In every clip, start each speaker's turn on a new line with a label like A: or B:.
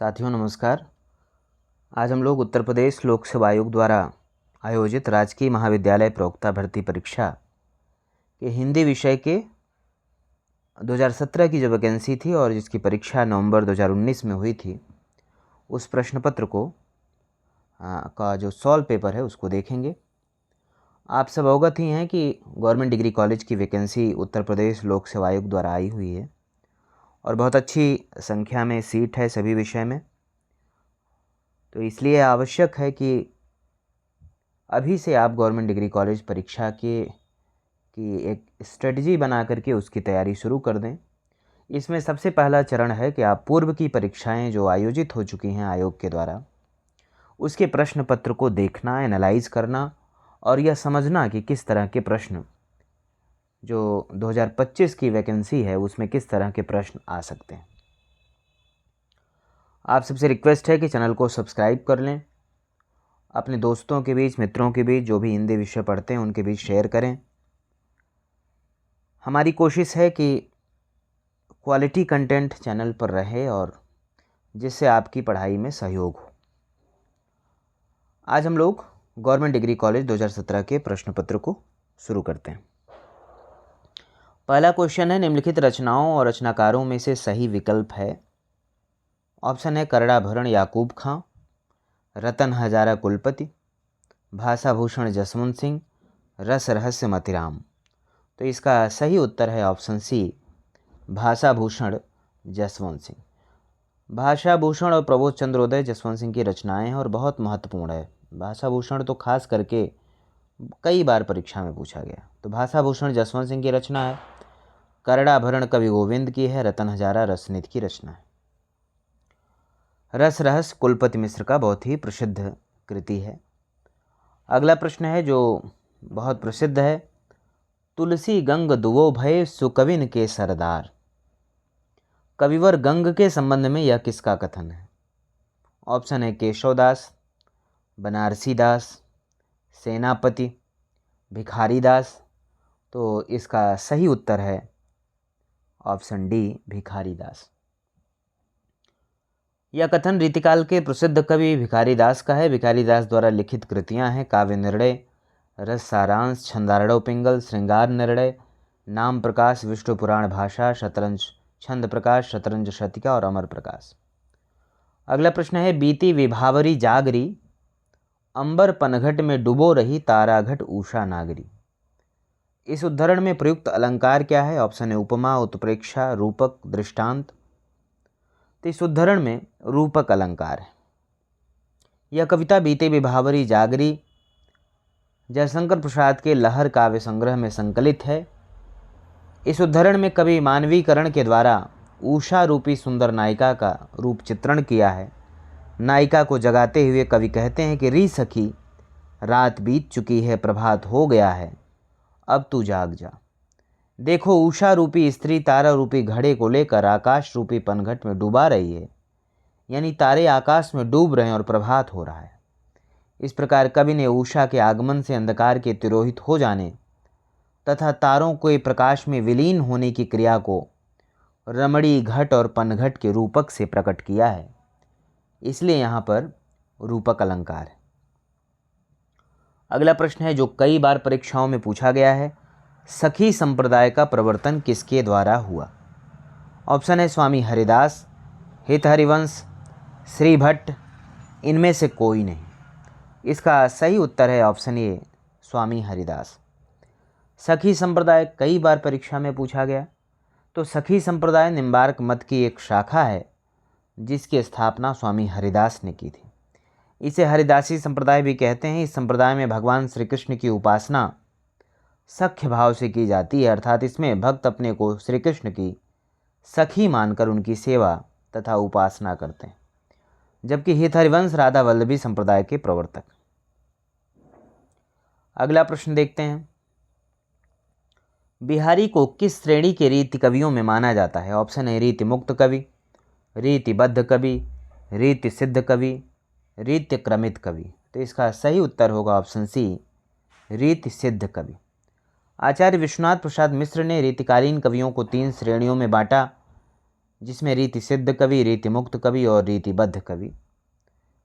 A: साथियों नमस्कार। आज हम लोग उत्तर प्रदेश लोक सेवा आयोग द्वारा आयोजित राजकीय महाविद्यालय प्रवक्ता भर्ती परीक्षा के हिंदी विषय के 2017 की जो वैकेंसी थी और जिसकी परीक्षा नवंबर 2019 में हुई थी, उस प्रश्न पत्र को का जो सॉल्व पेपर है उसको देखेंगे। आप सब अवगत ही हैं कि गवर्नमेंट डिग्री कॉलेज की वैकेंसी उत्तर प्रदेश लोक सेवा आयोग द्वारा आई हुई है और बहुत अच्छी संख्या में सीट है सभी विषय में। तो इसलिए आवश्यक है कि अभी से आप गवर्नमेंट डिग्री कॉलेज परीक्षा की एक स्ट्रेटजी बना करके उसकी तैयारी शुरू कर दें। इसमें सबसे पहला चरण है कि आप पूर्व की परीक्षाएं जो आयोजित हो चुकी हैं आयोग के द्वारा, उसके प्रश्न पत्र को देखना, एनालाइज करना और यह समझना कि किस तरह के प्रश्न जो 2025 की वैकेंसी है उसमें किस तरह के प्रश्न आ सकते हैं। आप सबसे रिक्वेस्ट है कि चैनल को सब्सक्राइब कर लें, अपने दोस्तों के बीच, मित्रों के बीच, जो भी हिंदी विषय पढ़ते हैं उनके बीच शेयर करें। हमारी कोशिश है कि क्वालिटी कंटेंट चैनल पर रहे और जिससे आपकी पढ़ाई में सहयोग हो। आज हम लोग गवर्नमेंट डिग्री कॉलेज 2017 के प्रश्न पत्र को शुरू करते हैं। पहला क्वेश्चन है, निम्नलिखित रचनाओं और रचनाकारों में से सही विकल्प है। ऑप्शन है करड़ाभरण याकूब खां, रतन हजारा कुलपति, भाषाभूषण जसवंत सिंह, रस रहस्य मतिराम। तो इसका सही उत्तर है ऑप्शन सी, भाषाभूषण जसवंत सिंह। भाषाभूषण और प्रबोध चंद्रोदय जसवंत सिंह की रचनाएं हैं और बहुत महत्वपूर्ण है। भाषाभूषण तो खास करके कई बार परीक्षा में पूछा गया। तो भाषाभूषण जसवंत सिंह की रचना है, करड़ाभरण कवि गोविंद की है, रतन हजारा रसनिधि की रचना है। रस रहस्य कुलपति मिश्र का बहुत ही प्रसिद्ध कृति है। अगला प्रश्न है जो बहुत प्रसिद्ध है, तुलसी गंग दुवो भय सुकविन के सरदार। कविवर गंग के संबंध में यह किसका कथन है? ऑप्शन है केशवदास, बनारसी दास, सेनापति, भिखारी दास। तो इसका सही उत्तर है ऑप्शन डी, भिखारी दास। यह कथन रीतिकाल के प्रसिद्ध कवि भिखारी दास का है। भिखारी दास द्वारा लिखित कृतियां हैं काव्य निर्णय, रस सारांश, छंदारड़व पिंगल, श्रृंगार निर्णय, नाम प्रकाश, विष्णु पुराण भाषा, शतरंज छंद प्रकाश, शतरंज शतिका और अमर प्रकाश। अगला प्रश्न है, बीती विभावरी जागरी, अंबर पनघट में डुबो रही ताराघट उषा नागरी। इस उद्धरण में प्रयुक्त अलंकार क्या है? ऑप्शन है उपमा, उत्प्रेक्षा, रूपक, दृष्टांत। तो इस उद्धरण में रूपक अलंकार है। यह कविता बीते विभावरी जागरी जयशंकर प्रसाद के लहर काव्य संग्रह में संकलित है। इस उद्धरण में कवि मानवीकरण के द्वारा उषा रूपी सुंदर नायिका का रूप चित्रण किया है। नायिका को जगाते हुए कवि कहते हैं कि री सखी, रात बीत चुकी है, प्रभात हो गया है, अब तू जाग जा। देखो उषा रूपी स्त्री तारा रूपी घड़े को लेकर आकाश रूपी पनघट में डूबा रही है, यानी तारे आकाश में डूब रहे हैं और प्रभात हो रहा है। इस प्रकार कवि ने उषा के आगमन से अंधकार के तिरोहित हो जाने तथा तारों के प्रकाश में विलीन होने की क्रिया को रमणी घट और पनघट के रूपक से प्रकट किया है, इसलिए यहाँ पर रूपक अलंकार है। अगला प्रश्न है जो कई बार परीक्षाओं में पूछा गया है, सखी संप्रदाय का प्रवर्तन किसके द्वारा हुआ? ऑप्शन है स्वामी हरिदास, हित हरिवंश, श्री भट्ट, इनमें से कोई नहीं। इसका सही उत्तर है ऑप्शन ए, स्वामी हरिदास। सखी संप्रदाय कई बार परीक्षा में पूछा गया। तो सखी संप्रदाय निम्बार्क मत की एक शाखा है जिसकी स्थापना स्वामी हरिदास ने की थी। इसे हरिदासी संप्रदाय भी कहते हैं। इस संप्रदाय में भगवान श्री कृष्ण की उपासना सख्य भाव से की जाती है, अर्थात इसमें भक्त अपने को श्री कृष्ण की सखी मानकर उनकी सेवा तथा उपासना करते हैं, जबकि हित हरिवंश राधा वल्लभी संप्रदाय के प्रवर्तक। अगला प्रश्न देखते हैं, बिहारी को किस श्रेणी के रीति कवियों में माना जाता है? ऑप्शन है रीति मुक्त कवि, रीतिबद्ध कवि, रीति सिद्ध कवि, रीति क्रमित कवि। तो इसका सही उत्तर होगा ऑप्शन सी, रीति सिद्ध कवि। आचार्य विश्वनाथ प्रसाद मिश्र ने रीतिकालीन कवियों को 3 श्रेणियों में बांटा। जिसमें रीति सिद्ध कवि, रीति मुक्त कवि और रीतिबद्ध कवि।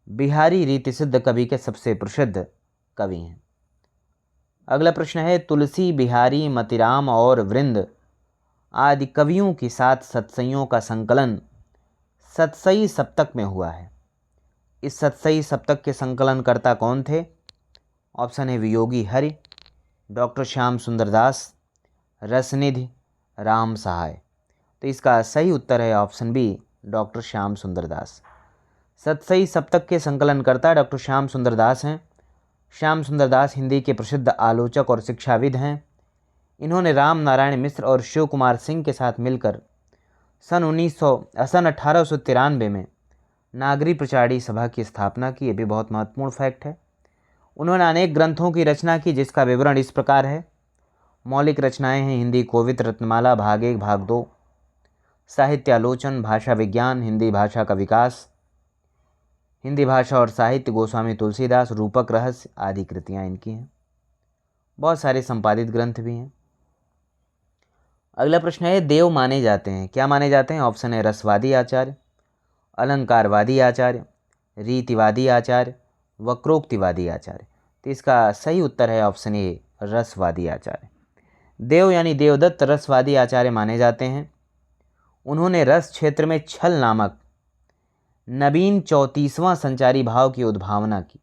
A: बिहारी रीति सिद्ध कवि के सबसे प्रसिद्ध कवि हैं। अगला प्रश्न है, तुलसी, बिहारी, मतिराम और वृंद आदि कवियों की 7 सतसइयों का संकलन सतसई सप्तक में हुआ है। इस सतसई सप्तक के संकलनकर्ता कौन थे? ऑप्शन है वियोगी हरि, डॉक्टर श्याम सुंदर दास, रसनिधि, राम सहाय। तो इसका सही उत्तर है ऑप्शन बी, डॉक्टर श्याम सुंदर दास। सतसई सप्तक के संकलनकर्ता डॉक्टर श्याम सुंदर दास हैं। श्याम सुंदर दास हिंदी के प्रसिद्ध आलोचक और शिक्षाविद हैं। इन्होंने राम नारायण मिश्र और शिव कुमार सिंह के साथ मिलकर सन 1893 में नागरी प्रचारी सभा की स्थापना की। ये भी बहुत महत्वपूर्ण फैक्ट है। उन्होंने अनेक ग्रंथों की रचना की, जिसका विवरण इस प्रकार है। मौलिक रचनाएं हैं हिंदी कोविद रत्नमाला, भाग 1, भाग 2, साहित्यालोचन, भाषा विज्ञान, हिंदी भाषा का विकास, हिंदी भाषा और साहित्य, गोस्वामी तुलसीदास, रूपक रहस्य आदि कृतियाँ इनकी हैं। बहुत सारे संपादित ग्रंथ भी हैं। अगला प्रश्न है, देव माने जाते हैं, क्या माने जाते हैं? ऑप्शन है रसवादी आचार्य, अलंकारवादी आचार्य, रीतिवादी आचार्य, वक्रोक्तिवादी आचार्य। तो इसका सही उत्तर है ऑप्शन ए, रसवादी आचार्य। देव यानी देवदत्त रसवादी आचार्य माने जाते हैं। उन्होंने रस क्षेत्र में छल नामक नवीन 34वां संचारी भाव की उद्भावना की।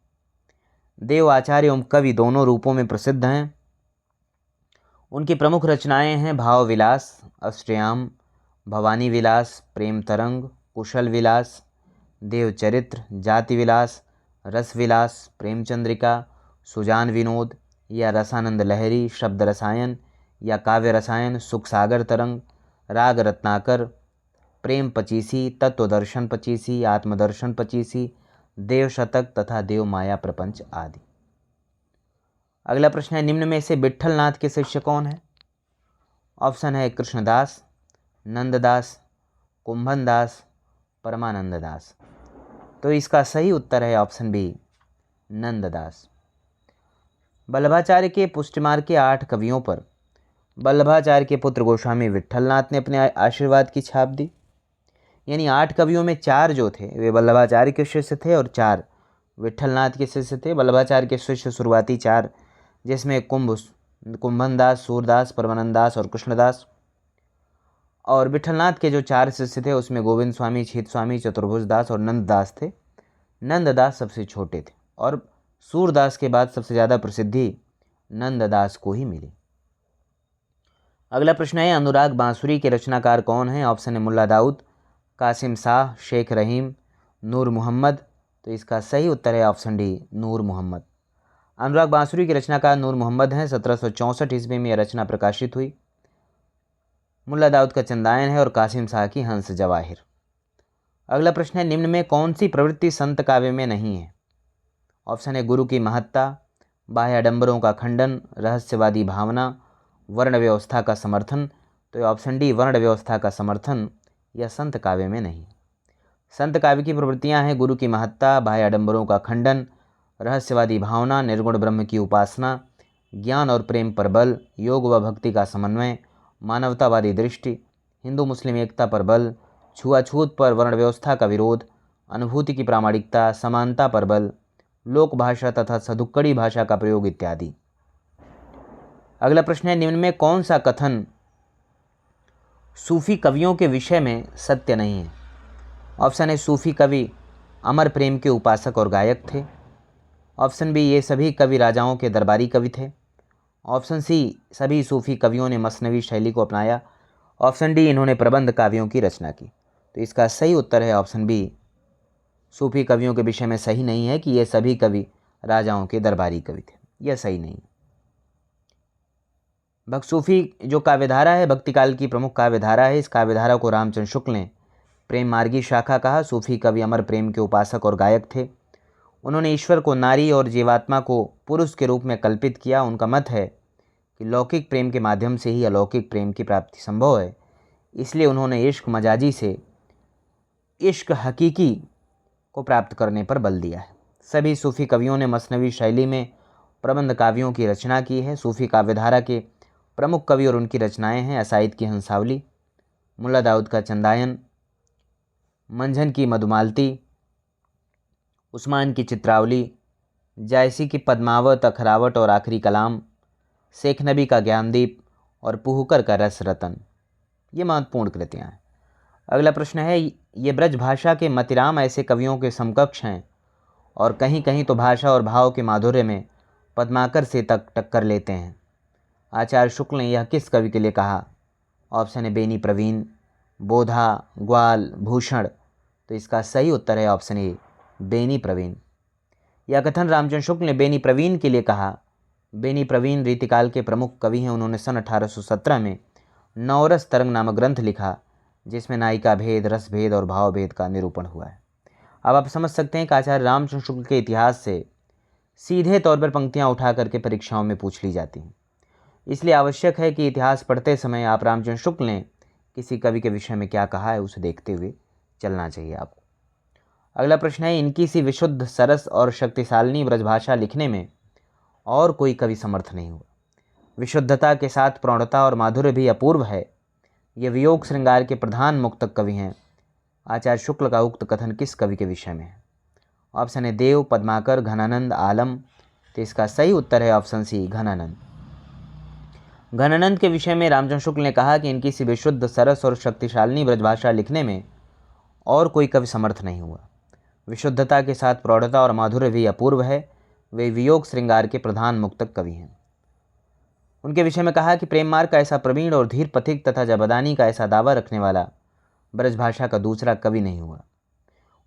A: देव आचार्य एवं कवि दोनों रूपों में प्रसिद्ध हैं। उनकी प्रमुख रचनाएं हैं भाव विलास, अष्टयाम, भवानी विलास, प्रेम तरंग, कुशल विलास, देवचरित्र, जाति विलास, रस विलास, प्रेमचंद्रिका, सुजान विनोद या रसानंद लहरी, शब्द रसायन या काव्य रसायन, सुख सागर तरंग, राग रत्नाकर, प्रेम पचीसी, तत्वदर्शन पचीसी, आत्मदर्शन पचीसी, देव शतक तथा देव माया प्रपंच आदि। अगला प्रश्न है, निम्न में से विट्ठलनाथ के शिष्य कौन है? ऑप्शन है कृष्णदास, नंददास, कुंभनदास, परमानंद दास। तो इसका सही उत्तर है ऑप्शन बी, नंददास। वल्लभाचार्य के पुष्टिमार्ग के 8 कवियों पर वल्लभाचार्य के पुत्र गोस्वामी विट्ठलनाथ ने अपने आशीर्वाद की छाप दी। यानी 8 कवियों में 4 जो थे वे वल्लभाचार्य के शिष्य थे और 4 विट्ठलनाथ के शिष्य थे। वल्लभाचार्य के शिष्य शुरुआती 4, जिसमें कुंभनदास, सूरदास, परमानंददास और कृष्णदास। और विट्ठलनाथ के जो 4 शिष्य थे उसमें गोविंद स्वामी, छीत स्वामी, चतुर्भुज दास और नंददास थे। नंददास सबसे छोटे थे और सूरदास के बाद सबसे ज़्यादा प्रसिद्धि नंददास को ही मिली। अगला प्रश्न है, अनुराग बांसुरी के रचनाकार कौन हैं? ऑप्शन है मुल्ला दाऊद, कासिम शाह, शेख रहीम, नूर मोहम्मद। तो इसका सही उत्तर है ऑप्शन डी, नूर मोहम्मद। अनुराग बांसुरी के रचनाकार नूर मोहम्मद हैं। 1764 ईस्वी में यह रचना प्रकाशित हुई। मुल्ला दाऊद का चंदायन है और कासिम शाह की हंस जवाहिर। अगला प्रश्न है, निम्न में कौन सी प्रवृत्ति संत काव्य में नहीं है? ऑप्शन है गुरु की महत्ता, बाह्य आडंबरों का खंडन, रहस्यवादी भावना, वर्ण व्यवस्था का समर्थन। तो ऑप्शन डी, वर्ण व्यवस्था का समर्थन, यह संत काव्य में नहीं। संत काव्य की प्रवृत्तियां हैं गुरु की महत्ता, बाह्य आडंबरों का खंडन, रहस्यवादी भावना, निर्गुण ब्रह्म की उपासना, ज्ञान और प्रेम पर बल, योग व भक्ति का समन्वय, मानवतावादी दृष्टि, हिंदू मुस्लिम एकता पर बल, छुआछूत पर वर्ण व्यवस्था का विरोध, अनुभूति की प्रामाणिकता, समानता पर बल, लोक भाषा तथा सदुक्कड़ी भाषा का प्रयोग इत्यादि। अगला प्रश्न है, निम्न में कौन सा कथन सूफी कवियों के विषय में सत्य नहीं है? ऑप्शन है सूफी कवि अमर प्रेम के उपासक और गायक थे। ऑप्शन बी, ये सभी कवि राजाओं के दरबारी कवि थे। ऑप्शन सी, सभी सूफी कवियों ने मसनवी शैली को अपनाया। ऑप्शन डी, इन्होंने प्रबंध काव्यों की रचना की। तो इसका सही उत्तर है ऑप्शन बी, सूफी कवियों के विषय में सही नहीं है कि ये सभी कवि राजाओं के दरबारी कवि थे, यह सही नहीं। भक्त सूफी जो काव्यधारा है भक्तिकाल की प्रमुख काव्यधारा है। इस काव्यधारा को रामचंद्र शुक्ल ने प्रेम मार्गी शाखा कहा। सूफी कवि अमर प्रेम के उपासक और गायक थे। उन्होंने ईश्वर को नारी और जीवात्मा को पुरुष के रूप में कल्पित किया। उनका मत है कि लौकिक प्रेम के माध्यम से ही अलौकिक प्रेम की प्राप्ति संभव है, इसलिए उन्होंने इश्क मजाजी से इश्क हकीकी को प्राप्त करने पर बल दिया है। सभी सूफी कवियों ने मसनवी शैली में प्रबंध काव्यों की रचना की है। सूफी काव्यधारा के प्रमुख कवि और उनकी रचनाएं हैं असाइद की हंसावली, मुल्ला दाऊद का चंदायन, मंझन की मधुमालती, उस्मान की चित्रावली, जायसी की पद्मावत, अखरावट और आखिरी कलाम, शेख नबी का ज्ञानदीप और पुहकर का रस रतन। ये महत्वपूर्ण कृतियाँ हैं। अगला प्रश्न है, ये ब्रज भाषा के मतिराम ऐसे कवियों के समकक्ष हैं और कहीं कहीं तो भाषा और भाव के माधुर्य में पद्माकर से तक टक्कर लेते हैं। आचार्य शुक्ल ने यह किस कवि के लिए कहा? ऑप्शन है बेनी प्रवीण, बोधा, ग्वाल, भूषण। तो इसका सही उत्तर है ऑप्शन ए, बेनी प्रवीण। यह कथन रामचंद्र शुक्ल ने बेनी प्रवीण के लिए कहा। बेनी प्रवीण रीतिकाल के प्रमुख कवि हैं। उन्होंने सन 1817 में नवरस तरंग नामक ग्रंथ लिखा, जिसमें नायिका भेद, रस भेद और भाव भेद का निरूपण हुआ है। अब आप समझ सकते हैं कि आचार्य रामचंद्र शुक्ल के इतिहास से सीधे तौर पर पंक्तियाँ उठा करके परीक्षाओं में पूछ ली जाती हैं। इसलिए आवश्यक है कि इतिहास पढ़ते समय आप रामचंद्र शुक्ल ने किसी कवि के विषय में क्या कहा है उसे देखते हुए चलना चाहिए आपको। अगला प्रश्न है, इनकी सी विशुद्ध, सरस और शक्तिशालिनी ब्रजभाषा लिखने में और कोई कवि समर्थ नहीं हुआ। विशुद्धता के साथ प्रौढ़ता और माधुर्य भी अपूर्व है। ये वियोग श्रृंगार के प्रधान मुक्तक कवि हैं। आचार्य शुक्ल का उक्त कथन किस कवि के विषय में है? ऑप्शन है देव, पद्माकर, घनानंद, आलम। तो इसका सही उत्तर है ऑप्शन सी, घनानंद। घनानंद के विषय में रामचंद्र शुक्ल ने कहा कि इनकी सी विशुद्ध, सरस और शक्तिशालिनी ब्रजभाषा लिखने में और कोई कवि समर्थ नहीं हुआ। विशुद्धता के साथ प्रौढ़ता और माधुर्य भी अपूर्व है। वे वियोग श्रृंगार के प्रधान मुक्तक कवि हैं। उनके विषय में कहा कि प्रेम मार्ग का ऐसा प्रवीण और धीर पथिक तथा जबदानी का ऐसा दावा रखने वाला ब्रजभाषा का दूसरा कवि नहीं हुआ।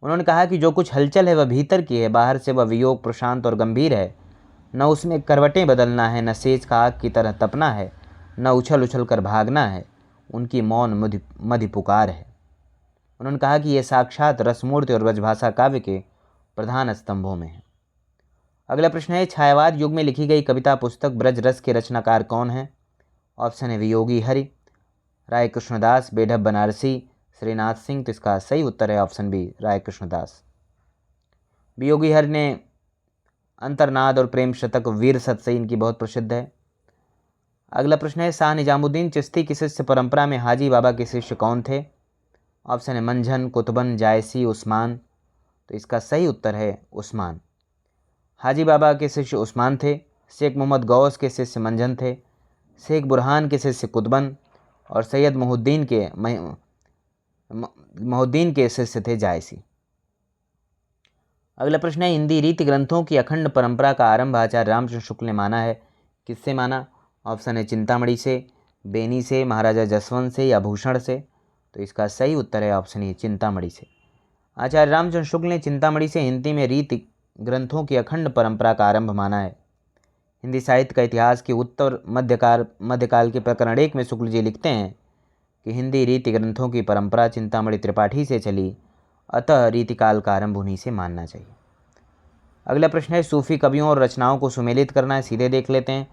A: उन्होंने कहा कि जो कुछ हलचल है वह भीतर की है, बाहर से वह वियोग प्रशांत और गंभीर है। न उसमें करवटें बदलना है, न सेज का आग की तरह तपना है, न उछल उछल कर भागना है। उनकी मौन मधि पुकार है। उन्होंने कहा कि यह साक्षात रसमूर्ति और ब्रजभाषा काव्य के प्रधान स्तंभों में है। अगला प्रश्न है, छायावाद युग में लिखी गई कविता पुस्तक ब्रज रस के रचनाकार कौन है? ऑप्शन है वियोगी हरि, राय कृष्णदास, बेढप बनारसी, श्रीनाथ सिंह। तो इसका सही उत्तर है ऑप्शन बी, राय कृष्णदास। वियोगी हरि ने अंतर्नाद और प्रेम शतक, वीर सतसई इनकी बहुत प्रसिद्ध है। अगला प्रश्न है, शाह निजामुद्दीन चिश्ती की शिष्य परंपरा में हाजी बाबा के शिष्य कौन थे? ऑप्शन है मंझन, कुतुबन, जायसी, उस्मान। तो इसका सही उत्तर है उस्मान। हाजी बाबा के शिष्य उस्मान थे। शेख मोहम्मद गौस के शिष्य मंझन थे। शेख बुरहान के शिष्य कुतुबन और सैयद मोहुद्दीन के शिष्य थे जायसी। अगला प्रश्न है, हिंदी रीति ग्रंथों की अखंड परंपरा का आरंभ आचार्य रामचंद्र शुक्ल ने माना है। किससे माना? ऑप्शन है चिंतामणि से, बेनी से, महाराजा जसवंत से या भूषण से। तो इसका सही उत्तर है ऑप्शन ए, चिंतामणि से। आचार्य रामचंद्र शुक्ल ने चिंतामणि से हिंदी में रीति ग्रंथों की अखंड परंपरा का आरंभ माना है। हिंदी साहित्य का इतिहास के उत्तर मध्यकाल के प्रकरण 1 में शुक्ल जी लिखते हैं कि हिंदी रीति ग्रंथों की परंपरा चिंतामणि त्रिपाठी से चली, अतः रीतिकाल का आरंभ उन्हीं से मानना चाहिए। अगला प्रश्न है, सूफी कवियों और रचनाओं को सुमेलित करना है। सीधे देख लेते हैं।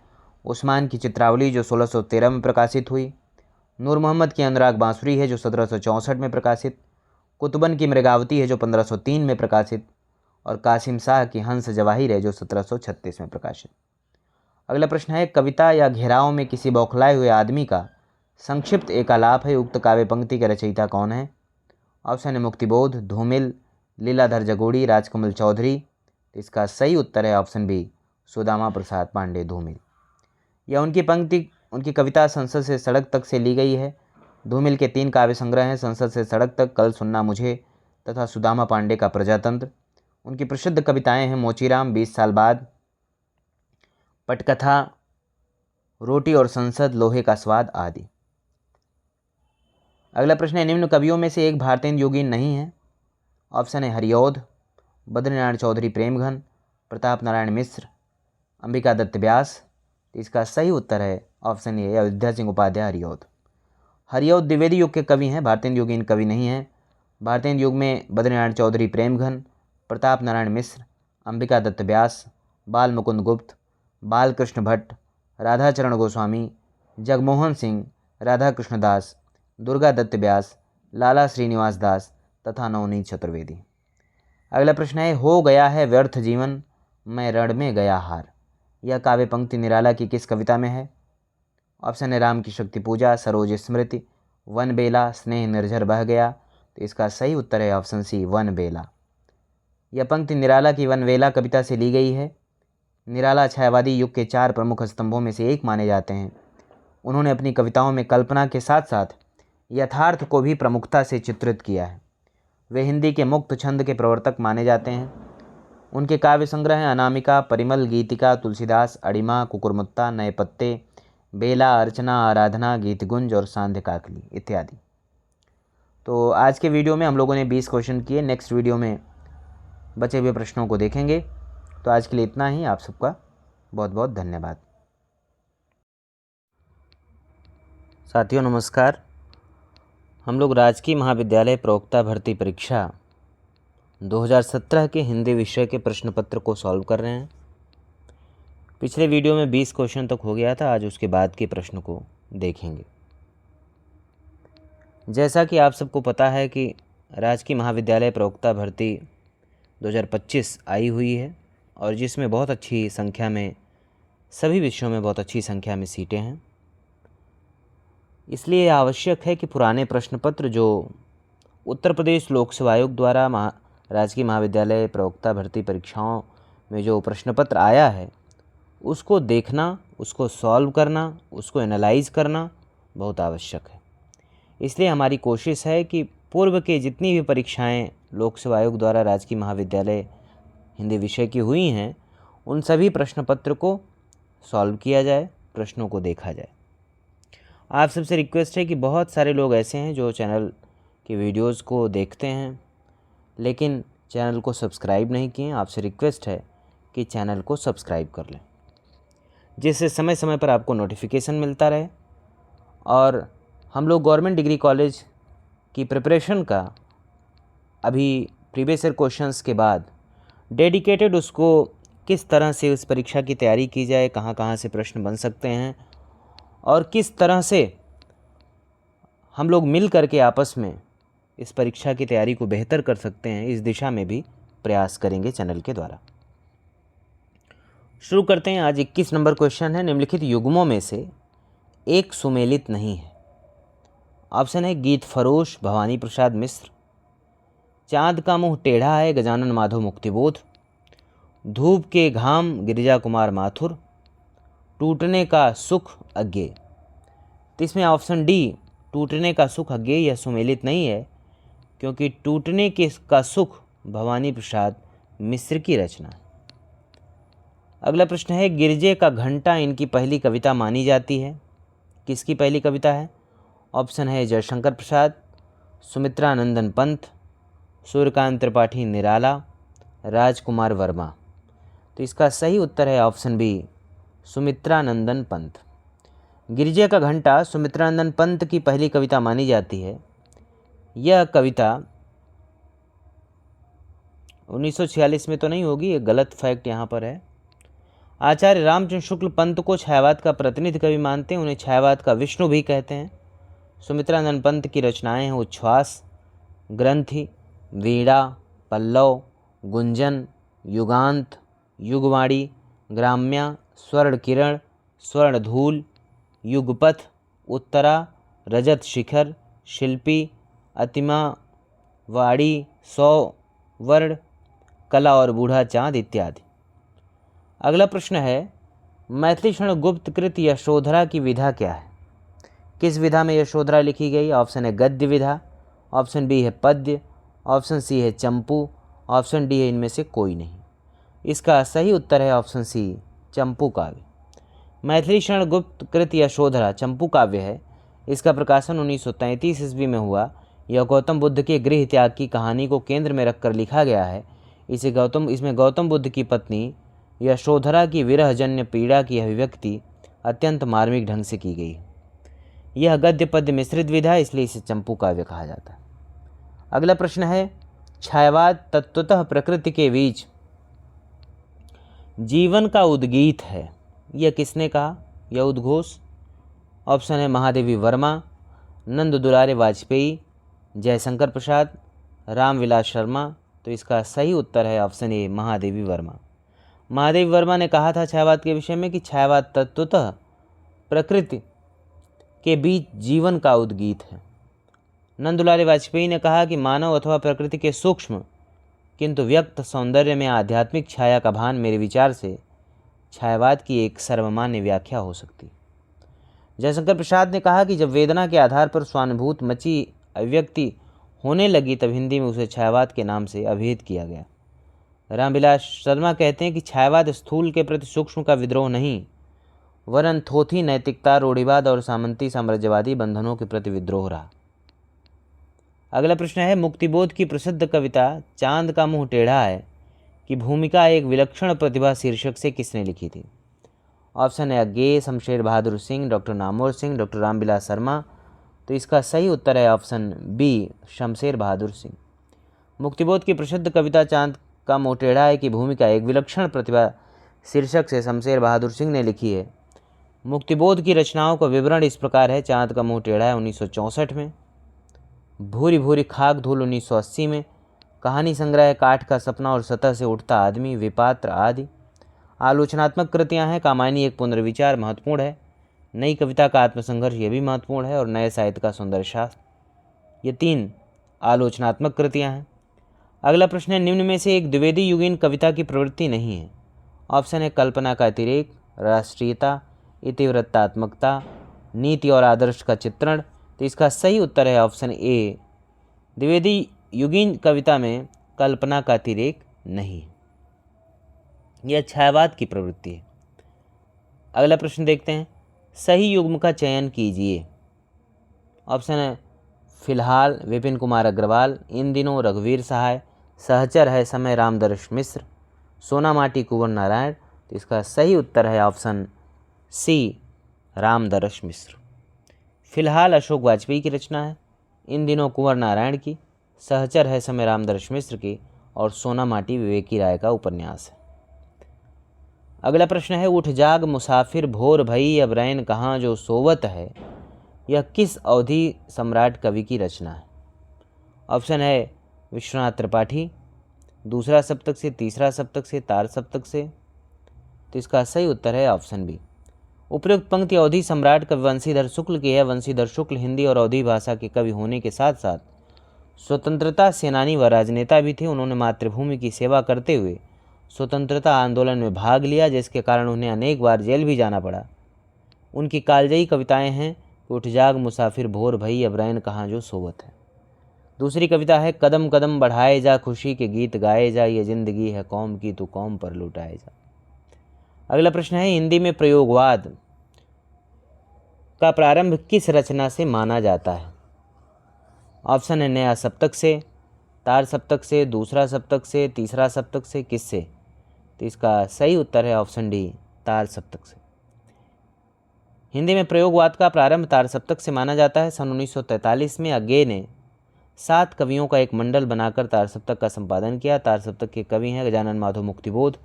A: उस्मान की चित्रावली जो 1613 में प्रकाशित हुई, नूर मोहम्मद की अनुराग बांसुरी है जो 1764 में प्रकाशित, कुतुबन की मृगावती है जो 1503 में प्रकाशित, और कासिम शाह की हंस जवाहिर है जो 1736 में प्रकाशित। अगला प्रश्न है, कविता या घेराव में किसी बौखलाए हुए आदमी का संक्षिप्त एकालाप है। उक्त काव्य पंक्ति के रचयिता कौन है? ऑप्शन है मुक्तिबोध, धूमिल, लीलाधर जगोड़ी, राजकमल चौधरी। इसका सही उत्तर है ऑप्शन बी, सुदामा प्रसाद पांडे, धूमिल। यह उनकी कविता संसद से सड़क तक से ली गई है। धूमिल के 3 काव्य संग्रह हैं, संसद से सड़क तक, कल सुनना मुझे तथा सुदामा पांडे का प्रजातंत्र। उनकी प्रसिद्ध कविताएं हैं मोचीराम, 20 साल बाद, पटकथा, रोटी और संसद, लोहे का स्वाद आदि। अगला प्रश्न है, निम्न कवियों में से एक भारतेंदु योगीन नहीं है। ऑप्शन है हरिऔध, बद्रीनारायण चौधरी प्रेमघन, प्रताप नारायण मिश्र, अंबिका दत्त व्यास। इसका सही उत्तर है ऑप्शन ए, अयोध्या सिंह उपाध्याय, हरिऔध। हरिऔध द्विवेदी युग के कवि हैं, भारतेंदु योगीन कवि नहीं हैं। भारतेंदु युग में बद्रीनारायण चौधरी प्रेमघन, प्रताप नारायण मिश्र, अंबिका दत्त व्यास, बाल मुकुंद गुप्त, बालकृष्ण भट्ट, राधाचरण गोस्वामी, जगमोहन सिंह, राधा कृष्णदास, दुर्गा दत्त व्यास, लाला श्रीनिवास दास तथा नवनीत चतुर्वेदी। अगला प्रश्न है, हो गया है व्यर्थ जीवन, मैं रण में गया हार। यह काव्य पंक्ति निराला की किस कविता में है? ऑप्शन है राम की शक्ति पूजा, सरोज स्मृति, वन बेला, स्नेह निर्झर बह गया। तो तो इसका सही उत्तर है ऑप्शन सी, वनवेला। यह पंक्ति निराला की वनवेला कविता से ली गई है। निराला छायावादी युग के 4 प्रमुख स्तंभों में से एक माने जाते हैं। उन्होंने अपनी कविताओं में कल्पना के साथ साथ यथार्थ को भी प्रमुखता से चित्रित किया है। वे हिंदी के मुक्त छंद के प्रवर्तक माने जाते हैं। उनके काव्य संग्रह हैं अनामिका, परिमल, गीतिका, तुलसीदास, अड़िमा, कुकुरमुत्ता, नए पत्ते, बेला, अर्चना, आराधना, गीतगुंज और सांध्य काकली इत्यादि। तो आज के वीडियो में हम लोगों ने 20 क्वेश्चन किए। नेक्स्ट वीडियो में बचे हुए प्रश्नों को देखेंगे। तो आज के लिए इतना ही। आप सबका बहुत बहुत धन्यवाद। साथियों नमस्कार। हम लोग राजकीय महाविद्यालय प्रवक्ता भर्ती परीक्षा 2017 के हिंदी विषय के प्रश्न पत्र को सॉल्व कर रहे हैं। पिछले वीडियो में 20 क्वेश्चन तक हो गया था। आज उसके बाद के प्रश्न को देखेंगे। जैसा कि आप सबको पता है कि राजकीय महाविद्यालय प्रवक्ता भर्ती 2025 आई हुई है और जिसमें बहुत अच्छी संख्या में, सभी विषयों में बहुत अच्छी संख्या में सीटें हैं। इसलिए आवश्यक है कि पुराने प्रश्न पत्र जो उत्तर प्रदेश लोक सेवा आयोग द्वारा राजकीय महाविद्यालय प्रवक्ता भर्ती परीक्षाओं में जो प्रश्न पत्र आया है उसको देखना, उसको सॉल्व करना, उसको एनालाइज करना बहुत आवश्यक है। इसलिए हमारी कोशिश है कि पूर्व के जितनी भी परीक्षाएं लोक सेवा आयोग द्वारा राजकीय महाविद्यालय हिंदी विषय की हुई हैं उन सभी प्रश्न पत्र को सॉल्व किया जाए, प्रश्नों को देखा जाए। आप सबसे रिक्वेस्ट है कि बहुत सारे लोग ऐसे हैं जो चैनल की वीडियोस को देखते हैं लेकिन चैनल को सब्सक्राइब नहीं किए। आपसे रिक्वेस्ट है कि चैनल को सब्सक्राइब कर लें जिससे समय समय पर आपको नोटिफिकेशन मिलता रहे। और हम लोग गवर्नमेंट डिग्री कॉलेज की प्रिपरेशन का अभी प्रीवियस ईयर क्वेश्चंस के बाद डेडिकेटेड उसको किस तरह से उस परीक्षा की तैयारी की जाए, कहाँ कहाँ से प्रश्न बन सकते हैं और किस तरह से हम लोग मिल करके आपस में इस परीक्षा की तैयारी को बेहतर कर सकते हैं, इस दिशा में भी प्रयास करेंगे चैनल के द्वारा। शुरू करते हैं। आज 21 नंबर क्वेश्चन है, निम्नलिखित युग्मों में से एक सुमेलित नहीं है। ऑप्शन है गीत फरोश भवानी प्रसाद मिश्र, चाँद का मुँह टेढ़ा है गजानन माधव मुक्तिबोध, धूप के घाम गिरिजा कुमार माथुर, टूटने का सुख अज्ञेय। तो इसमें ऑप्शन डी टूटने का सुख अज्ञेय यह सुमेलित नहीं है क्योंकि टूटने के का सुख भवानी प्रसाद मिश्र की रचना है। अगला प्रश्न है गिरजे का घंटा इनकी पहली कविता मानी जाती है। किसकी पहली कविता है? ऑप्शन है जयशंकर प्रसाद, सुमित्रा नंदन पंत, सूर्यकांत त्रिपाठी निराला, राजकुमार वर्मा। तो इसका सही उत्तर है ऑप्शन बी, सुमित्रा नंदन पंत। गिरजे का घंटा सुमित्रा नंदन पंत की पहली कविता मानी जाती है। यह कविता 1946 में तो नहीं होगी, ये गलत फैक्ट यहाँ पर है। आचार्य रामचंद्र शुक्ल पंत को छायावाद का प्रतिनिधि कवि मानते हैं, उन्हें छायावाद का विष्णु भी कहते हैं। सुमित्रा नंदन पंत की रचनाएं हैं उच्छ्वास, ग्रंथि, वीणा, पल्लव, गुंजन, युगांत, युगवाणी, ग्राम्या, स्वर्ण किरण, स्वर्ण धूल, युगपथ, उत्तरा, रजत शिखर, शिल्पी, अतिमा, वाड़ी, 100 वर्ण, कला और बूढ़ा चांद इत्यादि। अगला प्रश्न है मैथिली क्षण गुप्त कृत यशोधरा की विधा क्या है? किस विधा में यशोधरा लिखी गई? ऑप्शन है गद्य विधा, ऑप्शन बी है पद्य, ऑप्शन सी है चंपू, ऑप्शन डी है इनमें से कोई नहीं। इसका सही उत्तर है ऑप्शन सी, चंपू काव्य। मैथिली क्षण गुप्त कृत यशोधरा चंपू काव्य है। इसका प्रकाशन 1933 ईस्वी में हुआ। यह गौतम बुद्ध के गृह त्याग की कहानी को केंद्र में रखकर लिखा गया है। इसमें गौतम बुद्ध की पत्नी यशोधरा की विरहजन्य पीड़ा की अभिव्यक्ति अत्यंत मार्मिक ढंग से की गई है। यह गद्य पद्य मिश्रित विधा है, इसलिए इसे चंपू काव्य कहा जाता है। अगला प्रश्न है छायावाद तत्वतः प्रकृति के बीच जीवन का उद्गीत है, यह किसने कहा? यह उद्घोष। ऑप्शन है महादेवी वर्मा, नंद दुलारे वाजपेयी, जयशंकर प्रसाद, रामविलास शर्मा। तो इसका सही उत्तर है ऑप्शन ए, महादेवी वर्मा। महादेवी वर्मा ने कहा था छायावाद के विषय में कि छायावाद तत्वतः प्रकृति के बीच जीवन का उद्गीत है। नंदुलाल वाजपेयी ने कहा कि मानव अथवा प्रकृति के सूक्ष्म किंतु व्यक्त सौंदर्य में आध्यात्मिक छाया का भान मेरे विचार से छायावाद की एक सर्वमान्य व्याख्या हो सकती। जयशंकर प्रसाद ने कहा कि जब वेदना के आधार पर स्वानुभूत मची अभिव्यक्ति होने लगी तब हिंदी में उसे छायावाद के नाम से अभिहित किया गया। रामविलास शर्मा कहते हैं कि छायावाद स्थूल के प्रति सूक्ष्म का विद्रोह नहीं, वरन थोथी नैतिकता, रूढ़िवाद और सामंती साम्राज्यवादी बंधनों के प्रति विद्रोह रहा। अगला प्रश्न है, मुक्तिबोध की प्रसिद्ध कविता चांद का मुंह टेढ़ा है की भूमिका एक विलक्षण प्रतिभा शीर्षक से किसने लिखी थी? ऑप्शन है अज्ञे, शमशेर बहादुर सिंह, डॉक्टर नामोर सिंह, डॉक्टर रामविलास शर्मा। तो इसका सही उत्तर है ऑप्शन बी, शमशेर बहादुर सिंह। मुक्तिबोध की प्रसिद्ध कविता चांद का मुंह टेढ़ा है की भूमिका एक विलक्षण प्रतिभा शीर्षक से शमशेर बहादुर सिंह ने लिखी है। मुक्तिबोध की रचनाओं का विवरण इस प्रकार है। चांद का मुंह टेढ़ा है 1964 में, भूरी भूरी खाक धूल 1980 में, कहानी संग्रह काठ का सपना और सतह से उठता आदमी, विपात्र आदि। आलोचनात्मक कृतियां हैं। कामायनी एक पुनर्विचार महत्वपूर्ण है, नई कविता का आत्मसंघर्ष ये भी महत्वपूर्ण है, और नए साहित्य का सुंदर शास्त्र, ये 3 आलोचनात्मक कृतियां हैं। अगला प्रश्न है, निम्न में से एक द्विवेदी युगीन कविता की प्रवृत्ति नहीं है। ऑप्शन है कल्पना का अतिरेक, राष्ट्रीयता, इतिवृत्तात्मकता, नीति और आदर्श का चित्रण। तो इसका सही उत्तर है ऑप्शन ए, द्विवेदी युगीन कविता में कल्पना का अतिरेक नहीं, यह छायावाद की प्रवृत्ति है। अगला प्रश्न देखते हैं, सही युग्म का चयन कीजिए। ऑप्शन है फिलहाल विपिन कुमार अग्रवाल, इन दिनों रघुवीर सहाय, सहचर है समय रामदर्श मिश्र, सोना माटी कुंवर नारायण। तो इसका सही उत्तर है ऑप्शन सी, रामदर्श मिश्र। फिलहाल अशोक वाजपेयी की रचना है, इन दिनों कुंवर नारायण की, सहचर है समय रामदर्श मिश्र की, और सोना माटी विवेकी राय का उपन्यास है। अगला प्रश्न है, उठ जाग मुसाफिर भोर भई अब रैन कहाँ जो सोवत है, यह किस अवधि सम्राट कवि की रचना है? ऑप्शन है विश्वनाथ त्रिपाठी, दूसरा सप्तक से, तीसरा सप्तक से, तार सप्तक से। तो इसका सही उत्तर है ऑप्शन बी। उपयुक्त पंक्ति अवधी सम्राट कवि वंशीधर शुक्ल की है। वंशीधर शुक्ल हिंदी और अवधी भाषा के कवि होने के साथ साथ स्वतंत्रता सेनानी व राजनेता भी थे। उन्होंने मातृभूमि की सेवा करते हुए स्वतंत्रता आंदोलन में भाग लिया, जिसके कारण उन्हें अनेक बार जेल भी जाना पड़ा। उनकी कालजयी कविताएं हैं उठ जाग मुसाफिर भोर भई अब रैन कहाँ जो सोवत है। दूसरी कविता है कदम कदम बढ़ाए जा खुशी के गीत गाए जा, ये जिंदगी है कौम की तू कौम पर लुटाए जा। अगला प्रश्न है, हिंदी में प्रयोगवाद का प्रारंभ किस रचना से माना जाता है? ऑप्शन है नया सप्तक से, तार सप्तक से, दूसरा सप्तक से, तीसरा सप्तक से, किससे? तो इसका सही उत्तर है ऑप्शन डी, तार सप्तक से। हिंदी में प्रयोगवाद का प्रारंभ तार सप्तक से माना जाता है। सन 1943 में अज्ञे ने 7 कवियों का एक मंडल बनाकर तार सप्तक का संपादन किया। तार सप्तक के कवि हैं गजानन माधव मुक्तिबोध,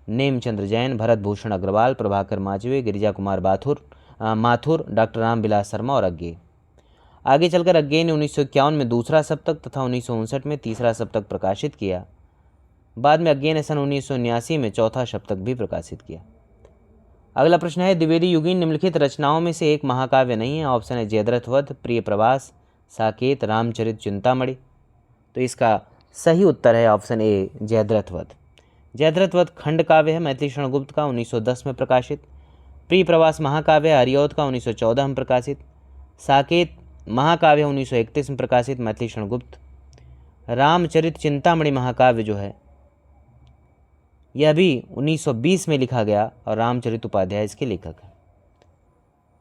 A: नेमचंद्र जैन, भरत भूषण अग्रवाल, प्रभाकर माचवे, गिरिजा कुमार माथुर, डॉक्टर रामविलास शर्मा और अज्ञे। आगे चलकर अज्ञे ने 1951 में दूसरा सप्तक तथा 1959 में तीसरा सप्तक प्रकाशित किया। बाद में अज्ञे ने सन 1979 में चौथा सप्तक भी प्रकाशित किया। अगला प्रश्न है, द्विवेदी युगीन निम्नलिखित रचनाओं में से एक महाकाव्य नहीं है। ऑप्शन है जयद्रथ वध, प्रिय प्रवास, साकेत, रामचरित चिंतामणि। तो इसका सही उत्तर है ऑप्शन ए, जयद्रथ वध। जयद्रथ वध खंड काव्य है, मैथिली शरण गुप्त का 1910 में प्रकाशित। प्रिय प्रवास महाकाव्य हरिऔध का 1914 में प्रकाशित। साकेत महाकाव्य 1931 में प्रकाशित, मैथिली शरण गुप्त। रामचरित चिंतामणि महाकाव्य जो है यह भी 1920 में लिखा गया और रामचरित उपाध्याय इसके लेखक हैं।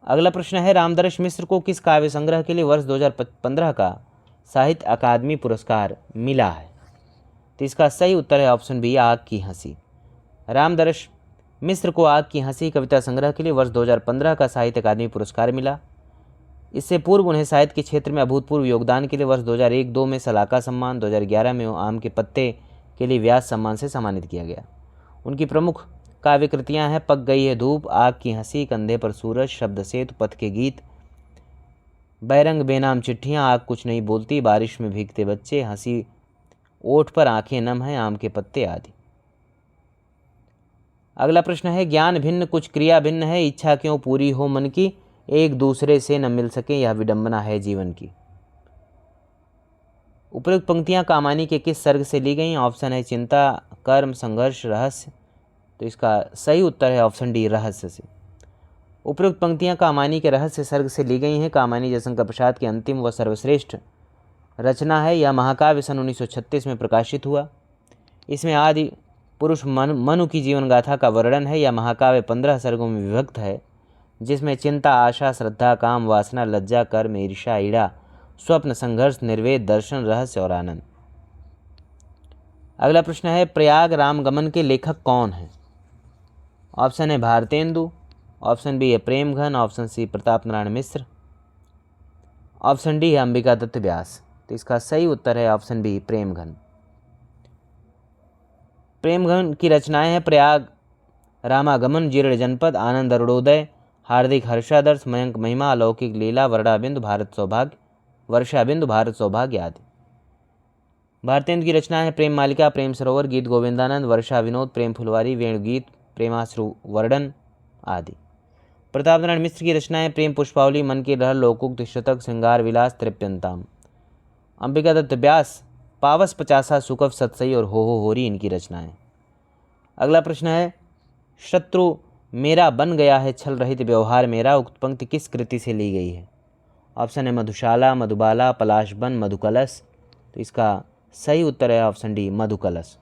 A: अगला प्रश्न है, रामदर्श मिश्र को किस काव्य संग्रह के लिए वर्ष 2015 का साहित्य अकादमी पुरस्कार मिला है? तो इसका सही उत्तर है ऑप्शन बी, आग की हंसी। रामदर्श मिश्र को आग की हंसी कविता संग्रह के लिए वर्ष 2015 का साहित्य अकादमी पुरस्कार मिला। इससे पूर्व उन्हें साहित्य के क्षेत्र में अभूतपूर्व योगदान के लिए वर्ष 2001-2 में सलाका सम्मान, 2011 में आम के पत्ते के लिए व्यास सम्मान से सम्मानित किया गया। उनकी प्रमुख काव्य कृतियाँ हैं पक गई है धूप, आग की हंसी, कंधे पर सूरज, शब्द सेतु, पथ के गीत, बैरंग बेनाम चिट्ठियाँ, आग कुछ नहीं बोलती, बारिश में भीगते बच्चे, हंसी ओठ पर आंखें नम हैं, आम के पत्ते आदि। अगला प्रश्न है, ज्ञान भिन्न कुछ क्रिया भिन्न है, इच्छा क्यों पूरी हो मन की, एक दूसरे से न मिल सके यह विडंबना है जीवन की। उपरोक्त पंक्तियाँ कामानी के किस सर्ग से ली गई? ऑप्शन है चिंता, कर्म, संघर्ष, रहस्य। तो इसका सही उत्तर है ऑप्शन डी, रहस्य से। उपरोक्त पंक्तियाँ कामानी के रहस्य सर्ग से ली गई हैं। कामानी जयशंकर प्रसाद की अंतिम व सर्वश्रेष्ठ रचना है। यह महाकाव्य सन 1936 में प्रकाशित हुआ। इसमें आदि पुरुष मनु की जीवन गाथा का वर्णन है। यह महाकाव्य 15 सर्गों में विभक्त है, जिसमें चिंता, आशा, श्रद्धा, काम, वासना, लज्जा, कर्म, ईर्ष्या, ईड़ा, स्वप्न, संघर्ष, निर्वेद, दर्शन, रहस्य और आनंद। अगला प्रश्न है प्रयाग रामगमन के लेखक कौन हैं? ऑप्शन है भारतेंदु, ऑप्शन बी है Premghan, option C Pratap Narayan Mishra, option D है अंबिका दत्त व्यास। तो इसका सही उत्तर है ऑप्शन बी, प्रेमघन। प्रेमघन की रचनाएं हैं प्रयाग रामागमन, जीर्ण जनपद, आनंद अरुणोदय, हार्दिक हर्षादर्श, मयंक महिमा, अलौकिक लीला, वर्षाबिंदु, भारत सौभाग्य आदि। भारतेंदु की रचनाएं हैं प्रेम मालिका, प्रेम सरोवर, गीत गोविंदानंद, वर्षा विनोद, प्रेम फुलवारी, वेणुगीत, प्रेमाश्रु वर्णन आदि। प्रताप नारायण मिश्र की रचनाएं प्रेम पुष्पावली, मन की लहर, लोकोक्त शतक, श्रृंगार विलास, तृप्यंताम। अंबिका दत्त व्यास, पावस पचासा, सुकफ सतसई और हो होरी इनकी रचनाएं। अगला प्रश्न है शत्रु मेरा बन गया है छल रहित व्यवहार मेरा, उक्त पंक्ति किस कृति से ली गई है? ऑप्शन है मधुशाला, मधुबाला, पलाशबन, मधुकलश। तो इसका सही उत्तर है ऑप्शन डी, मधुकलश।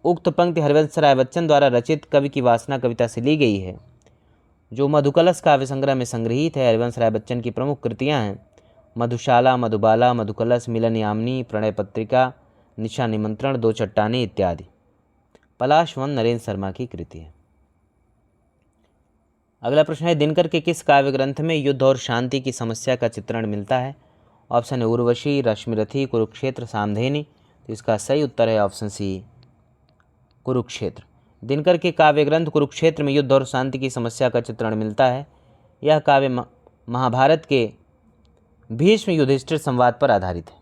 A: उक्त पंक्ति हरिवंश राय बच्चन द्वारा रचित कवि की वासना कविता से ली गई है, जो मधुकलश काव्य संग्रह में संग्रहित है। हरिवंश राय बच्चन की प्रमुख कृतियां हैं मधुशाला, मधुबाला, मधुकलश, मिलन यामिनी, प्रणय पत्रिका, निशा निमंत्रण, दो चट्टानें इत्यादि। पलाशवन नरेंद्र शर्मा की कृति है। अगला प्रश्न है दिनकर के किस काव्य ग्रंथ में युद्ध और शांति की समस्या का चित्रण मिलता है? ऑप्शन है उर्वशी, रश्मिरथी, कुरुक्षेत्र, सामधेनी। तो इसका सही उत्तर है ऑप्शन सी, कुरुक्षेत्र। दिनकर के काव्य ग्रंथ कुरुक्षेत्र में युद्ध और शांति की समस्या का चित्रण मिलता है। यह काव्य महाभारत के भीष्म युधिष्ठिर संवाद पर आधारित है।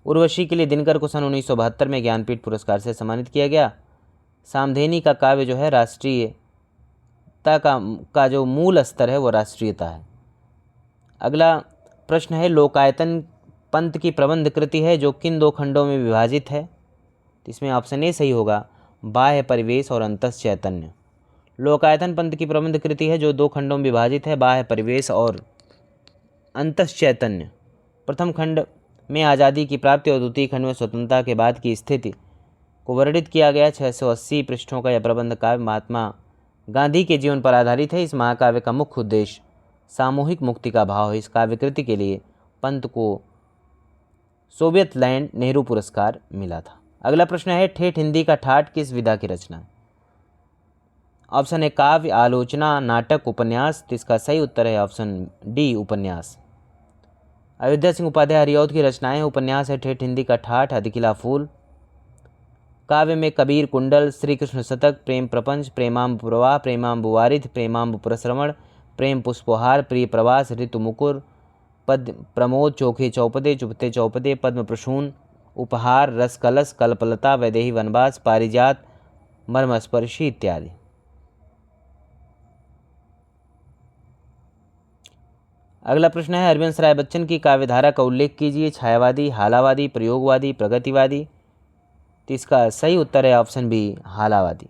A: उर्वशी के लिए दिनकर को सन 1972 में ज्ञानपीठ पुरस्कार से सम्मानित किया गया। सामधेनी का काव्य जो है राष्ट्रीयता का जो मूल स्तर है वो राष्ट्रीयता है। अगला प्रश्न है लोकायतन पंत की प्रबंध कृति है जो किन दो खंडों में विभाजित है? तो इसमें ऑप्शन ए सही होगा, बाह्य परिवेश और अंतस चैतन्य। लोकायतन पंत की प्रबंध कृति है जो 2 खंडों में विभाजित है, बाह्य परिवेश और अंतस चैतन्य। प्रथम खंड में आज़ादी की प्राप्ति और द्वितीय खंड में स्वतंत्रता के बाद की स्थिति को वर्णित किया गया। 680 पृष्ठों का यह प्रबंध काव्य महात्मा गांधी के जीवन पर आधारित है। इस महाकाव्य का मुख्य उद्देश्य सामूहिक मुक्ति का भाव है। इस काव्यकृति के लिए पंत को सोवियत लैंड नेहरू पुरस्कार मिला था। अगला प्रश्न है ठेठ हिंदी का ठाठ किस विधा की रचना है? ऑप्शन है काव्य, आलोचना, नाटक, उपन्यास। तो इसका सही उत्तर है ऑप्शन डी, उपन्यास। अयोध्या सिंह उपाध्याय हरिऔध की रचनाएं उपन्यास है ठेठ हिंदी का ठाठ, अधिकिला फूल। काव्य में कबीर कुंडल, श्री कृष्ण शतक, प्रेम प्रपंच, प्रेमाम्ब प्रवाह, प्रेमाम्ब वारिध, प्रेमाम्ब प्रश्रवण, प्रेम पुष्पोहार, प्रिय प्रवास, ऋतु मुकुर, पद प्रमोद, चोखे चौपदे, चुपते चौपदे, पद्म प्रसून, उपहार, रस कलश, कल्पलता, वैदेही वनवास, पारिजात, मर्मस्पर्शी इत्यादि। अगला प्रश्न है हरिवंश राय बच्चन की काव्यधारा का उल्लेख कीजिए। छायावादी, हालावादी, प्रयोगवादी, प्रगतिवादी। तो इसका सही उत्तर है ऑप्शन बी, हालावादी।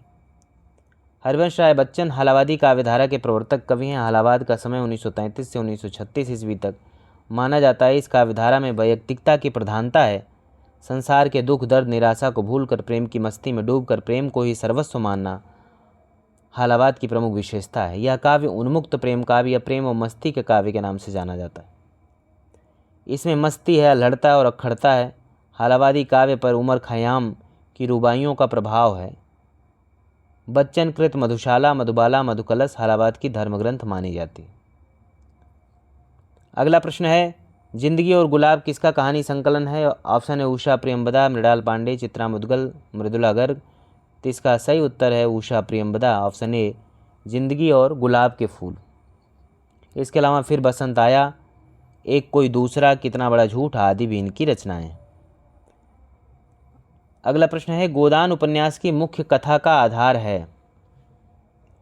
A: हरिवंश राय बच्चन हालावादी काव्यधारा के प्रवर्तक कवि हैं। हालावाद का समय 1933 से 1936 ईस्वी तक माना जाता है। इस काव्यधारा में वैयक्तिकता की प्रधानता है। संसार के दुख, दर्द, निराशा को भूलकर प्रेम की मस्ती में डूबकर प्रेम को ही सर्वस्व मानना हालावाद की प्रमुख विशेषता है। यह काव्य उन्मुक्त प्रेम काव्य या प्रेम और मस्ती के काव्य के नाम से जाना जाता है। इसमें मस्ती है, अल्हड़ता और अक्खड़ता है। हालावादी काव्य पर उमर खयाम की रुबाइयों का प्रभाव है। बच्चन कृत मधुशाला, मधुबाला, मधुकलश हालावाद की धर्मग्रंथ मानी जाती है। अगला प्रश्न है जिंदगी और गुलाब किसका कहानी संकलन है? ऑप्शन है उषा प्रियंवदा, मृणाल पांडे, चित्रा मुदगल, मृदुला गर्ग। तो इसका सही उत्तर है उषा प्रियंवदा, ऑप्शन ए, जिंदगी और गुलाब के फूल। इसके अलावा फिर बसंत आया, एक कोई दूसरा, कितना बड़ा झूठ आदि भी इनकी रचनाएं हैं। अगला प्रश्न है गोदान उपन्यास की मुख्य कथा का आधार है,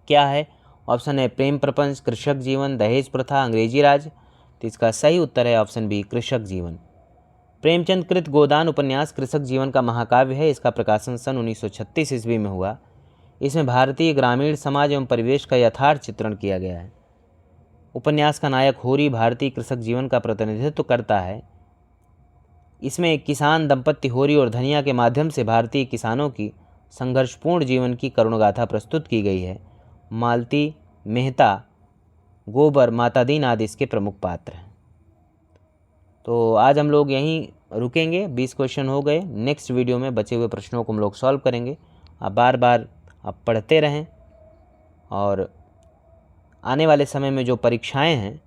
A: क्या है? ऑप्शन है प्रेम प्रपंच, कृषक जीवन, दहेज प्रथा, अंग्रेजी राज। तो इसका सही उत्तर है ऑप्शन बी, कृषक जीवन। प्रेमचंद कृत गोदान उपन्यास कृषक जीवन का महाकाव्य है। इसका प्रकाशन सन 1936 ईस्वी में हुआ। इसमें भारतीय ग्रामीण समाज एवं परिवेश का यथार्थ चित्रण किया गया है। उपन्यास का नायक होरी भारतीय कृषक जीवन का प्रतिनिधित्व करता है। इसमें एक किसान दंपत्ति होरी और धनिया के माध्यम से भारतीय किसानों की संघर्षपूर्ण जीवन की करुणगाथा प्रस्तुत की गई है। मालती, मेहता, गोबर, मातादीन आदि इसके प्रमुख पात्र हैं। तो आज हम लोग यहीं रुकेंगे। 20 क्वेश्चन हो गए। नेक्स्ट वीडियो में बचे हुए प्रश्नों को हम लोग सॉल्व करेंगे। आप बार बार आप पढ़ते रहें और आने वाले समय में जो परीक्षाएं हैं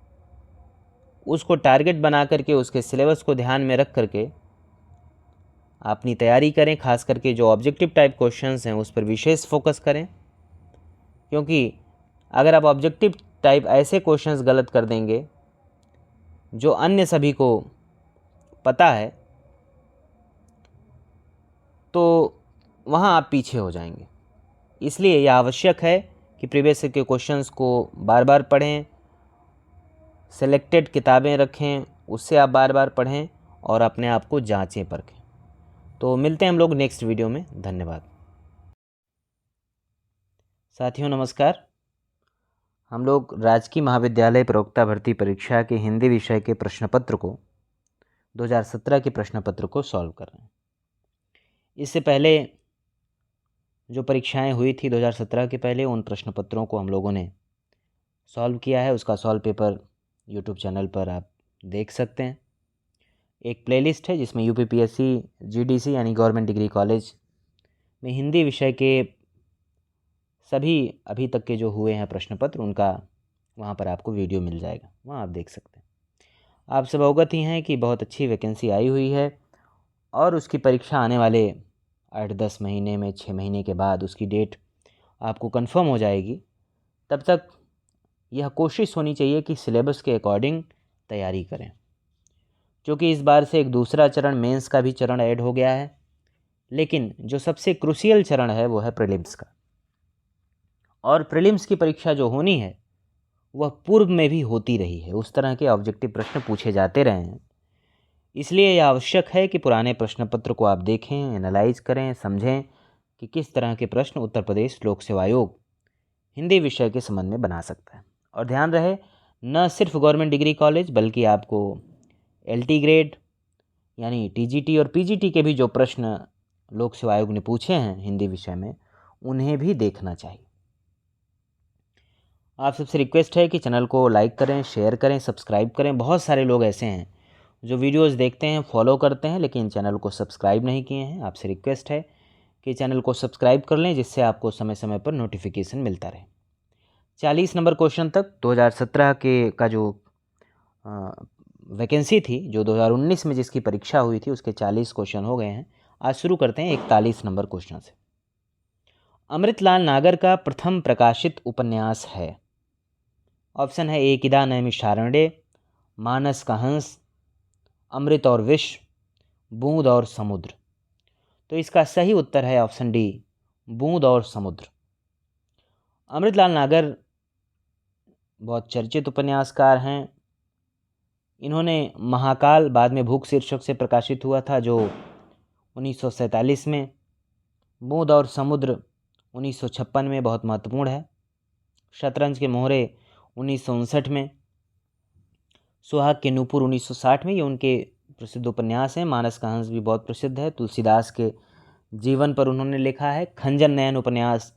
A: उसको टारगेट बना करके उसके सिलेबस को ध्यान में रख करके अपनी तैयारी करें। खास करके जो ऑब्जेक्टिव टाइप क्वेश्चंस हैं उस पर विशेष फोकस करें, क्योंकि अगर आप ऑब्जेक्टिव टाइप ऐसे क्वेश्चंस गलत कर देंगे जो अन्य सभी को पता है तो वहाँ आप पीछे हो जाएंगे। इसलिए यह आवश्यक है कि प्रीवियस ईयर के क्वेश्चंस को बार बार पढ़ें, सेलेक्टेड किताबें रखें, उससे आप बार बार पढ़ें और अपने आप को जांचें परखें। तो मिलते हैं हम लोग नेक्स्ट वीडियो में। धन्यवाद। साथियों नमस्कार। हम लोग राजकीय महाविद्यालय प्रवक्ता भर्ती परीक्षा के हिंदी विषय के प्रश्न पत्र को 2017 के प्रश्न पत्र को सॉल्व कर रहे हैं। इससे पहले जो परीक्षाएं हुई थी 2017 के पहले, उन प्रश्न पत्रों को हम लोगों ने सॉल्व किया है। उसका सॉल्व पेपर यूट्यूब चैनल पर आप देख सकते हैं। एक प्लेलिस्ट है जिसमें यूपीपीएससी जीडीसी यानी गवर्नमेंट डिग्री कॉलेज में हिंदी विषय के सभी अभी तक के जो हुए हैं प्रश्न पत्र, उनका वहाँ पर आपको वीडियो मिल जाएगा, वहाँ आप देख सकते हैं। आप सब अवगत ही हैं कि बहुत अच्छी वैकेंसी आई हुई है और उसकी परीक्षा आने वाले 8-10 महीने में, 6 महीने के बाद उसकी डेट आपको कंफर्म हो जाएगी। तब तक यह कोशिश होनी चाहिए कि सिलेबस के अकॉर्डिंग तैयारी करें, क्योंकि इस बार से एक दूसरा चरण मेंस का भी चरण ऐड हो गया है। लेकिन जो सबसे क्रूशियल चरण है वो है प्रीलिम्स का, और प्रीलिम्स की परीक्षा जो होनी है वह पूर्व में भी होती रही है। उस तरह के ऑब्जेक्टिव प्रश्न पूछे जाते रहे हैं। इसलिए यह आवश्यक है कि पुराने प्रश्न पत्र को आप देखें, एनालाइज करें, समझें कि किस तरह के प्रश्न उत्तर प्रदेश लोक सेवा आयोग हिंदी विषय के संबंध में बना सकता है। और ध्यान रहे, न सिर्फ गवर्नमेंट डिग्री कॉलेज बल्कि आपको LT ग्रेड यानी TGT और PGT के भी जो प्रश्न लोक सेवा आयोग ने पूछे हैं हिंदी विषय में, उन्हें भी देखना चाहिए। आप सबसे रिक्वेस्ट है कि चैनल को लाइक करें, शेयर करें, सब्सक्राइब करें। बहुत सारे लोग ऐसे हैं जो वीडियोस देखते हैं, फॉलो करते हैं, लेकिन चैनल को सब्सक्राइब नहीं किए हैं। आपसे रिक्वेस्ट है कि चैनल को सब्सक्राइब कर लें, जिससे आपको समय समय पर नोटिफिकेशन मिलता रहे। 40 नंबर क्वेश्चन तक 2017 के का जो वैकेंसी थी, जो 2019 में जिसकी परीक्षा हुई थी, उसके 40 क्वेश्चन हो गए हैं। आज शुरू करते हैं 41 नंबर क्वेश्चन से। अमृतलाल नागर का प्रथम प्रकाशित उपन्यास है। ऑप्शन है ए किदा नैमिषारण्य, मानस का हंस, अमृत और विष, बूंद और समुद्र। तो इसका सही उत्तर है ऑप्शन डी, बूंद और समुद्र। अमृतलाल नागर बहुत चर्चित उपन्यासकार हैं। इन्होंने महाकाल बाद में भूख शीर्षक से प्रकाशित हुआ था, जो 1947 में। बूंद और समुद्र 1956 में बहुत महत्वपूर्ण है। शतरंज के मोहरे 1959 में। सुहाग के नूपुर 1960 में। ये उनके प्रसिद्ध उपन्यास हैं। मानस का हंस भी बहुत प्रसिद्ध है, तुलसीदास के जीवन पर उन्होंने लिखा है। खंजन नयन उपन्यास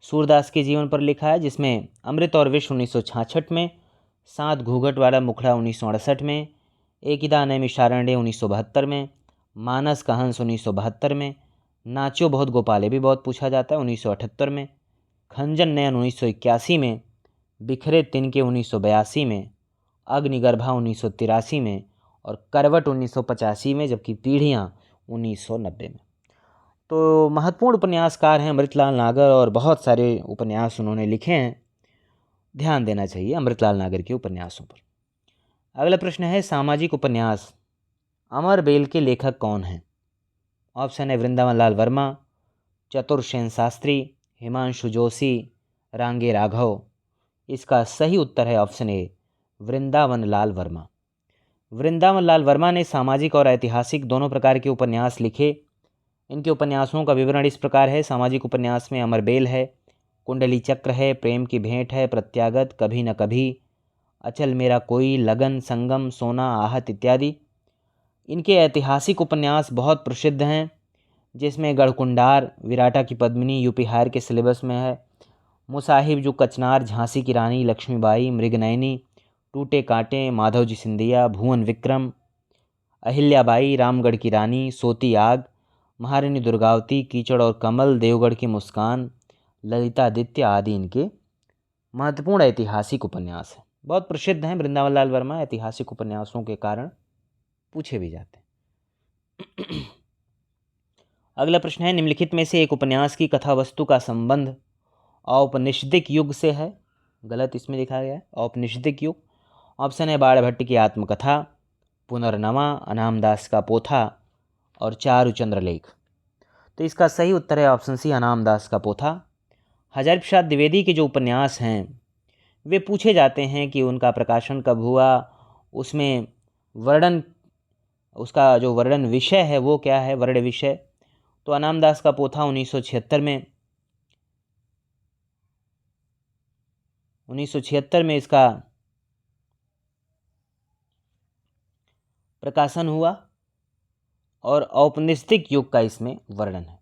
A: सूरदास के जीवन पर लिखा है, जिसमें अमृत और विष 1966 में, सात घूंघट वाला मुखड़ा 1968 में, एकिदा नैमिषारण्य 1972 में, मानस का हंस 1972 में, नाचो बहुत गोपाले भी बहुत पूछा जाता है 1978 में, खंजन नयन 1981 में, बिखरे तिनके 1982 में, अग्निगर्भा 1983 में और करवट 1985 में, जबकि पीढ़ियाँ 1990 में। तो महत्वपूर्ण उपन्यासकार हैं अमृतलाल नागर और बहुत सारे उपन्यास उन्होंने लिखे हैं। ध्यान देना चाहिए अमृतलाल नागर के उपन्यासों पर। अगला प्रश्न है सामाजिक उपन्यास अमर बेल के लेखक कौन हैं? ऑप्शन है वृंदावन लाल वर्मा, चतुर्सेन शास्त्री, हिमांशु जोशी, रांगे राघव। इसका सही उत्तर है ऑप्शन ए, वृंदावन लाल वर्मा। वृंदावन लाल वर्मा ने सामाजिक और ऐतिहासिक दोनों प्रकार के उपन्यास लिखे। इनके उपन्यासों का विवरण इस प्रकार है। सामाजिक उपन्यास में अमरबेल है, कुंडली चक्र है, प्रेम की भेंट है, प्रत्यागत, कभी न कभी, अचल मेरा कोई, लगन, संगम, सोना, आहत इत्यादि। इनके ऐतिहासिक उपन्यास बहुत प्रसिद्ध हैं, जिसमें गढ़कुंडार, विराटा की पद्मिनी यूपी हायर के सिलेबस में है, मुसाहिब जो कचनार, झांसी की रानी लक्ष्मीबाई, मृगनयनी, टूटे कांटे, माधव जी सिंधिया, भुवन विक्रम, अहिल्याबाई, रामगढ़ की रानी, सोती आग, महारानी दुर्गावती, कीचड़ और कमल, देवगढ़ की मुस्कान, ललितादित्य आदि इनके महत्वपूर्ण ऐतिहासिक उपन्यास हैं। बहुत प्रसिद्ध हैं वृंदावन लाल वर्मा, ऐतिहासिक उपन्यासों के कारण पूछे भी जाते हैं। अगला प्रश्न है, निम्नलिखित में से एक उपन्यास की कथा वस्तु का संबंध औपनिषदिक युग से है। गलत इसमें लिखा गया है, औपनिषदिक युग। ऑप्शन है बाणभट्ट की आत्मकथा, पुनर्नवा, अनामदास का पोथा और चारुचंद्रलेख। तो इसका सही उत्तर है ऑप्शन सी, अनामदास का पोथा। हजारी प्रसाद द्विवेदी के जो उपन्यास हैं वे पूछे जाते हैं कि उनका प्रकाशन कब हुआ, उसमें वर्णन, उसका जो वर्णन विषय है वो क्या है, वर्ण विषय। तो अनामदास का पोथा 1976 में इसका प्रकाशन हुआ और औपनिषदिक युग का इसमें वर्णन है।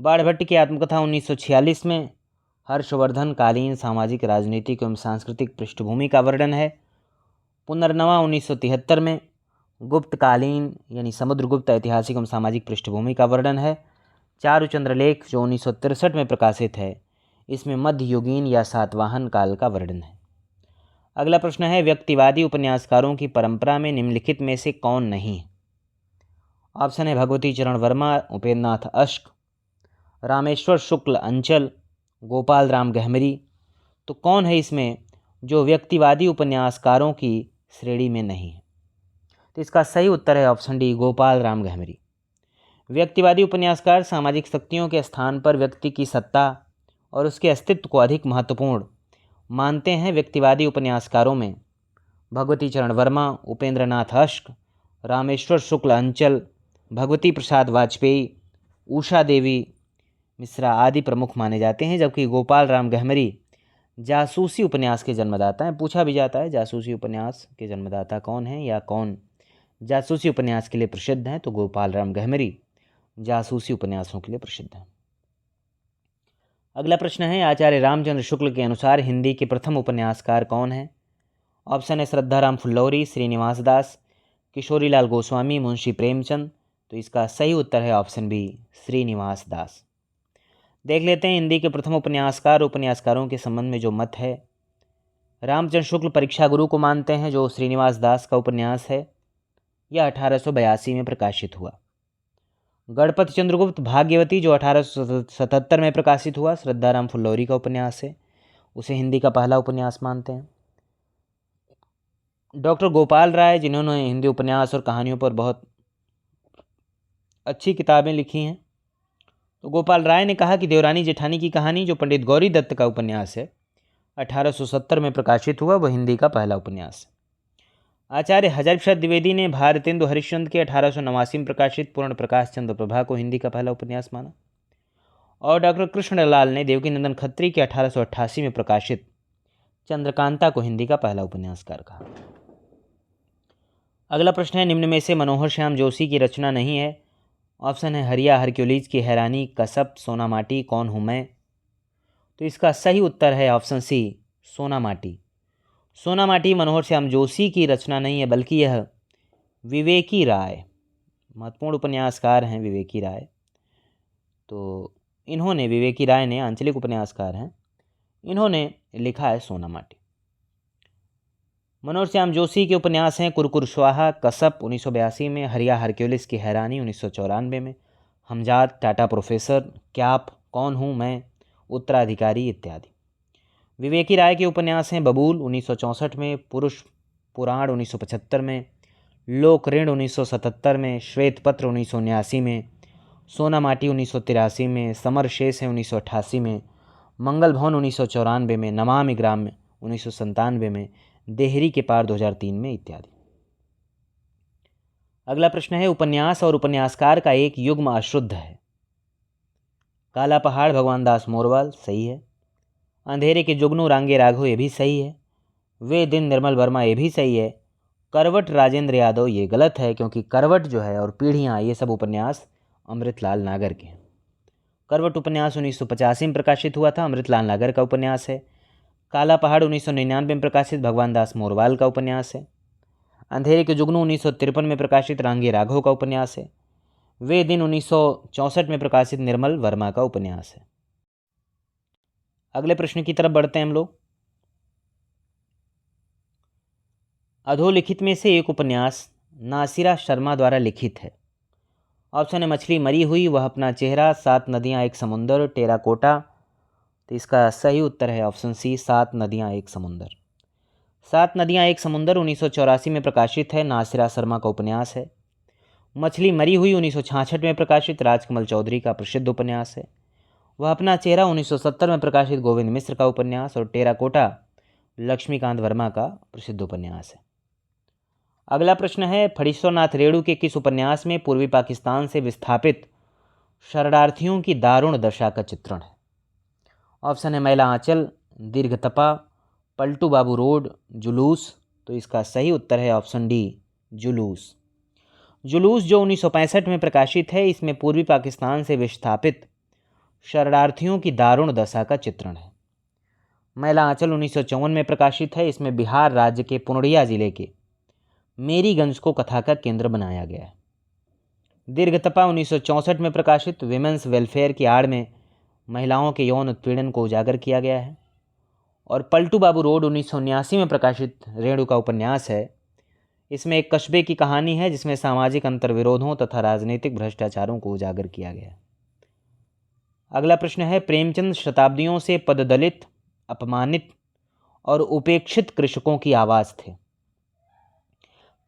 A: बाणभट्ट की आत्मकथा 1946 में हर्षवर्धन कालीन सामाजिक, राजनीतिक एवं सांस्कृतिक पृष्ठभूमि का वर्णन है। पुनर्नवा 1973 में गुप्तकालीन यानी समुद्रगुप्त ऐतिहासिक एवं सामाजिक पृष्ठभूमि का वर्णन है। चारुचंद्रलेख जो 1963 में प्रकाशित है, इसमें मध्ययुगीन या सातवाहन काल का वर्णन है। अगला प्रश्न है, व्यक्तिवादी उपन्यासकारों की परंपरा में निम्नलिखित में से कौन नहीं? ऑप्शन है भगवती चरण वर्मा, उपेंद्र नाथ अश्क, रामेश्वर शुक्ल अंचल, गोपाल राम गहमरी। तो कौन है इसमें जो व्यक्तिवादी उपन्यासकारों की श्रेणी में नहीं है? तो इसका सही उत्तर है ऑप्शन डी, गोपाल राम गहमरी। व्यक्तिवादी उपन्यासकार सामाजिक शक्तियों के स्थान पर व्यक्ति की सत्ता और उसके अस्तित्व को अधिक महत्वपूर्ण मानते हैं। व्यक्तिवादी उपन्यासकारों में भगवती चरण वर्मा, उपेंद्र नाथ अश्क, रामेश्वर शुक्ल अंचल, भगवती प्रसाद वाजपेयी, उषा देवी मिश्रा आदि प्रमुख माने जाते हैं, जबकि गोपाल राम गहमरी जासूसी उपन्यास के जन्मदाता हैं। पूछा भी जाता है जासूसी उपन्यास के जन्मदाता कौन हैं या कौन जासूसी उपन्यास के लिए प्रसिद्ध हैं, तो गोपाल राम गहमरी जासूसी उपन्यासों के लिए प्रसिद्ध हैं। अगला प्रश्न है, आचार्य रामचंद्र शुक्ल के अनुसार हिंदी के प्रथम उपन्यासकार कौन हैं? ऑप्शन है श्रद्धाराम फुल्लौरी, श्रीनिवास दास, किशोरीलाल गोस्वामी, मुंशी प्रेमचंद। तो इसका सही उत्तर है ऑप्शन बी, श्रीनिवास दास। देख लेते हैं हिंदी के प्रथम उपन्यासकारों के संबंध में जो मत है। रामचंद्र शुक्ल परीक्षा गुरु को मानते हैं, जो श्रीनिवास दास का उपन्यास है। यह 1882 में प्रकाशित हुआ। गणपति चंद्रगुप्त भाग्यवती जो 1877 में प्रकाशित हुआ, श्रद्धाराम फुल्लौरी का उपन्यास है, उसे हिंदी का पहला उपन्यास मानते हैं। डॉक्टर गोपाल राय, जिन्होंने हिंदी उपन्यास और कहानियों पर बहुत अच्छी किताबें लिखी हैं, तो गोपाल राय ने कहा कि देवरानी जेठानी की कहानी जो पंडित गौरी दत्त का उपन्यास है, 1870 में प्रकाशित हुआ, वह हिंदी का पहला उपन्यास है। आचार्य हजारी प्रसाद द्विवेदी ने भारतेंदु हरिश्चंद्र के 1889 में प्रकाशित पूर्ण प्रकाश चंद्र प्रभा को हिंदी का पहला उपन्यास माना। और डॉक्टर कृष्णलाल ने देवकीनंदन खत्री के 1888 में प्रकाशित चंद्रकांता को हिंदी का पहला उपन्यासकार कहा। अगला प्रश्न है, निम्न में से मनोहर श्याम जोशी की रचना नहीं है। ऑप्शन है हरिया हरक्यूलिस की हैरानी, कसब, सोना माटी, कौन हूँ मैं। तो इसका सही उत्तर है ऑप्शन सी, सोना माटी। सोना माटी मनोहर श्याम जोशी की रचना नहीं है, बल्कि यह विवेकी राय, महत्वपूर्ण उपन्यासकार हैं विवेकी राय। तो इन्होंने, विवेकी राय ने आंचलिक उपन्यासकार हैं, इन्होंने लिखा है सोना माटी। मनोहर श्याम जोशी के उपन्यास हैं कुरकुर स्वाहा, कसब 1982 में, हरिया हरक्यूलिस की हैरानी 1994 में, हमजाद, टाटा प्रोफेसर, क्याप, कौन हूँ मैं, उत्तराधिकारी इत्यादि। विवेकी राय के उपन्यास हैं बबूल 1964 में, पुरुष पुराण 1975 में, लोक ऋण 1977 में, श्वेत पत्र 1979 में, सोना माटी 1983 में, समर शेष है 1988 में, मंगल भवन 1994 में, नमामि ग्राम 1997 में, देहरी के पार 2003 में इत्यादि। अगला प्रश्न है, उपन्यास और उपन्यासकार का एक युग्म अशुद्ध है। काला पहाड़ भगवान दास मोरवाल, सही है। अंधेरे के जुगनू रांगे राघव, ये भी सही है। वे दिन निर्मल वर्मा, ये भी सही है। करवट राजेंद्र यादव, ये गलत है, क्योंकि करवट जो है और पीढ़ियाँ, ये सब उपन्यास अमृतलाल नागर के हैं। करवट उपन्यास 1985 में प्रकाशित हुआ था, अमृतलाल नागर का उपन्यास है। काला पहाड़ 1999 में प्रकाशित भगवान दास मोरवाल का उपन्यास है। अंधेरे के जुगनू 1953 में प्रकाशित रांगे राघव का उपन्यास है। वे दिन 1964 में प्रकाशित निर्मल वर्मा का उपन्यास है। अगले प्रश्न की तरफ बढ़ते हैं हम लोग। अधोलिखित में से एक उपन्यास नासिरा शर्मा द्वारा लिखित है। ऑप्शन है मछली मरी हुई, वह अपना चेहरा, सात नदियाँ एक समुंदर, टेराकोटा। तो इसका सही उत्तर है ऑप्शन सी, सात नदियाँ एक समुंदर। सात नदियाँ एक समुंदर 1984 में प्रकाशित है, नासिरा शर्मा का उपन्यास है। मछली मरी हुई 1966 में प्रकाशित राजकमल चौधरी का प्रसिद्ध उपन्यास है। वह अपना चेहरा 1970 में प्रकाशित गोविंद मिश्र का उपन्यास, और टेराकोटा लक्ष्मीकांत वर्मा का प्रसिद्ध उपन्यास है। अगला प्रश्न है, फणीश्वरनाथ रेणु के किस उपन्यास में पूर्वी पाकिस्तान से विस्थापित शरणार्थियों की दारुण दशा का चित्रण है? ऑप्शन है मैला आंचल, दीर्घतपा, पलटू बाबू रोड, जुलूस। तो इसका सही उत्तर है ऑप्शन डी, जुलूस। जुलूस जो 1965 में प्रकाशित है, इसमें पूर्वी पाकिस्तान से विस्थापित शरणार्थियों की दारुण दशा का चित्रण है। मैला आंचल 1954 में प्रकाशित है, इसमें बिहार राज्य के पूर्णिया जिले के मेरीगंज को कथा का केंद्र बनाया गया है। दीर्घतपा 1964 में प्रकाशित विमेंस वेलफेयर की आड़ में महिलाओं के यौन उत्पीड़न को उजागर किया गया है। और पलटू बाबू रोड 1979 में प्रकाशित रेणु का उपन्यास है। इसमें एक कस्बे की कहानी है जिसमें सामाजिक अंतर्विरोधों तथा राजनीतिक भ्रष्टाचारों को उजागर किया गया है। अगला प्रश्न है, प्रेमचंद शताब्दियों से पददलित, अपमानित और उपेक्षित कृषकों की आवाज़ थे।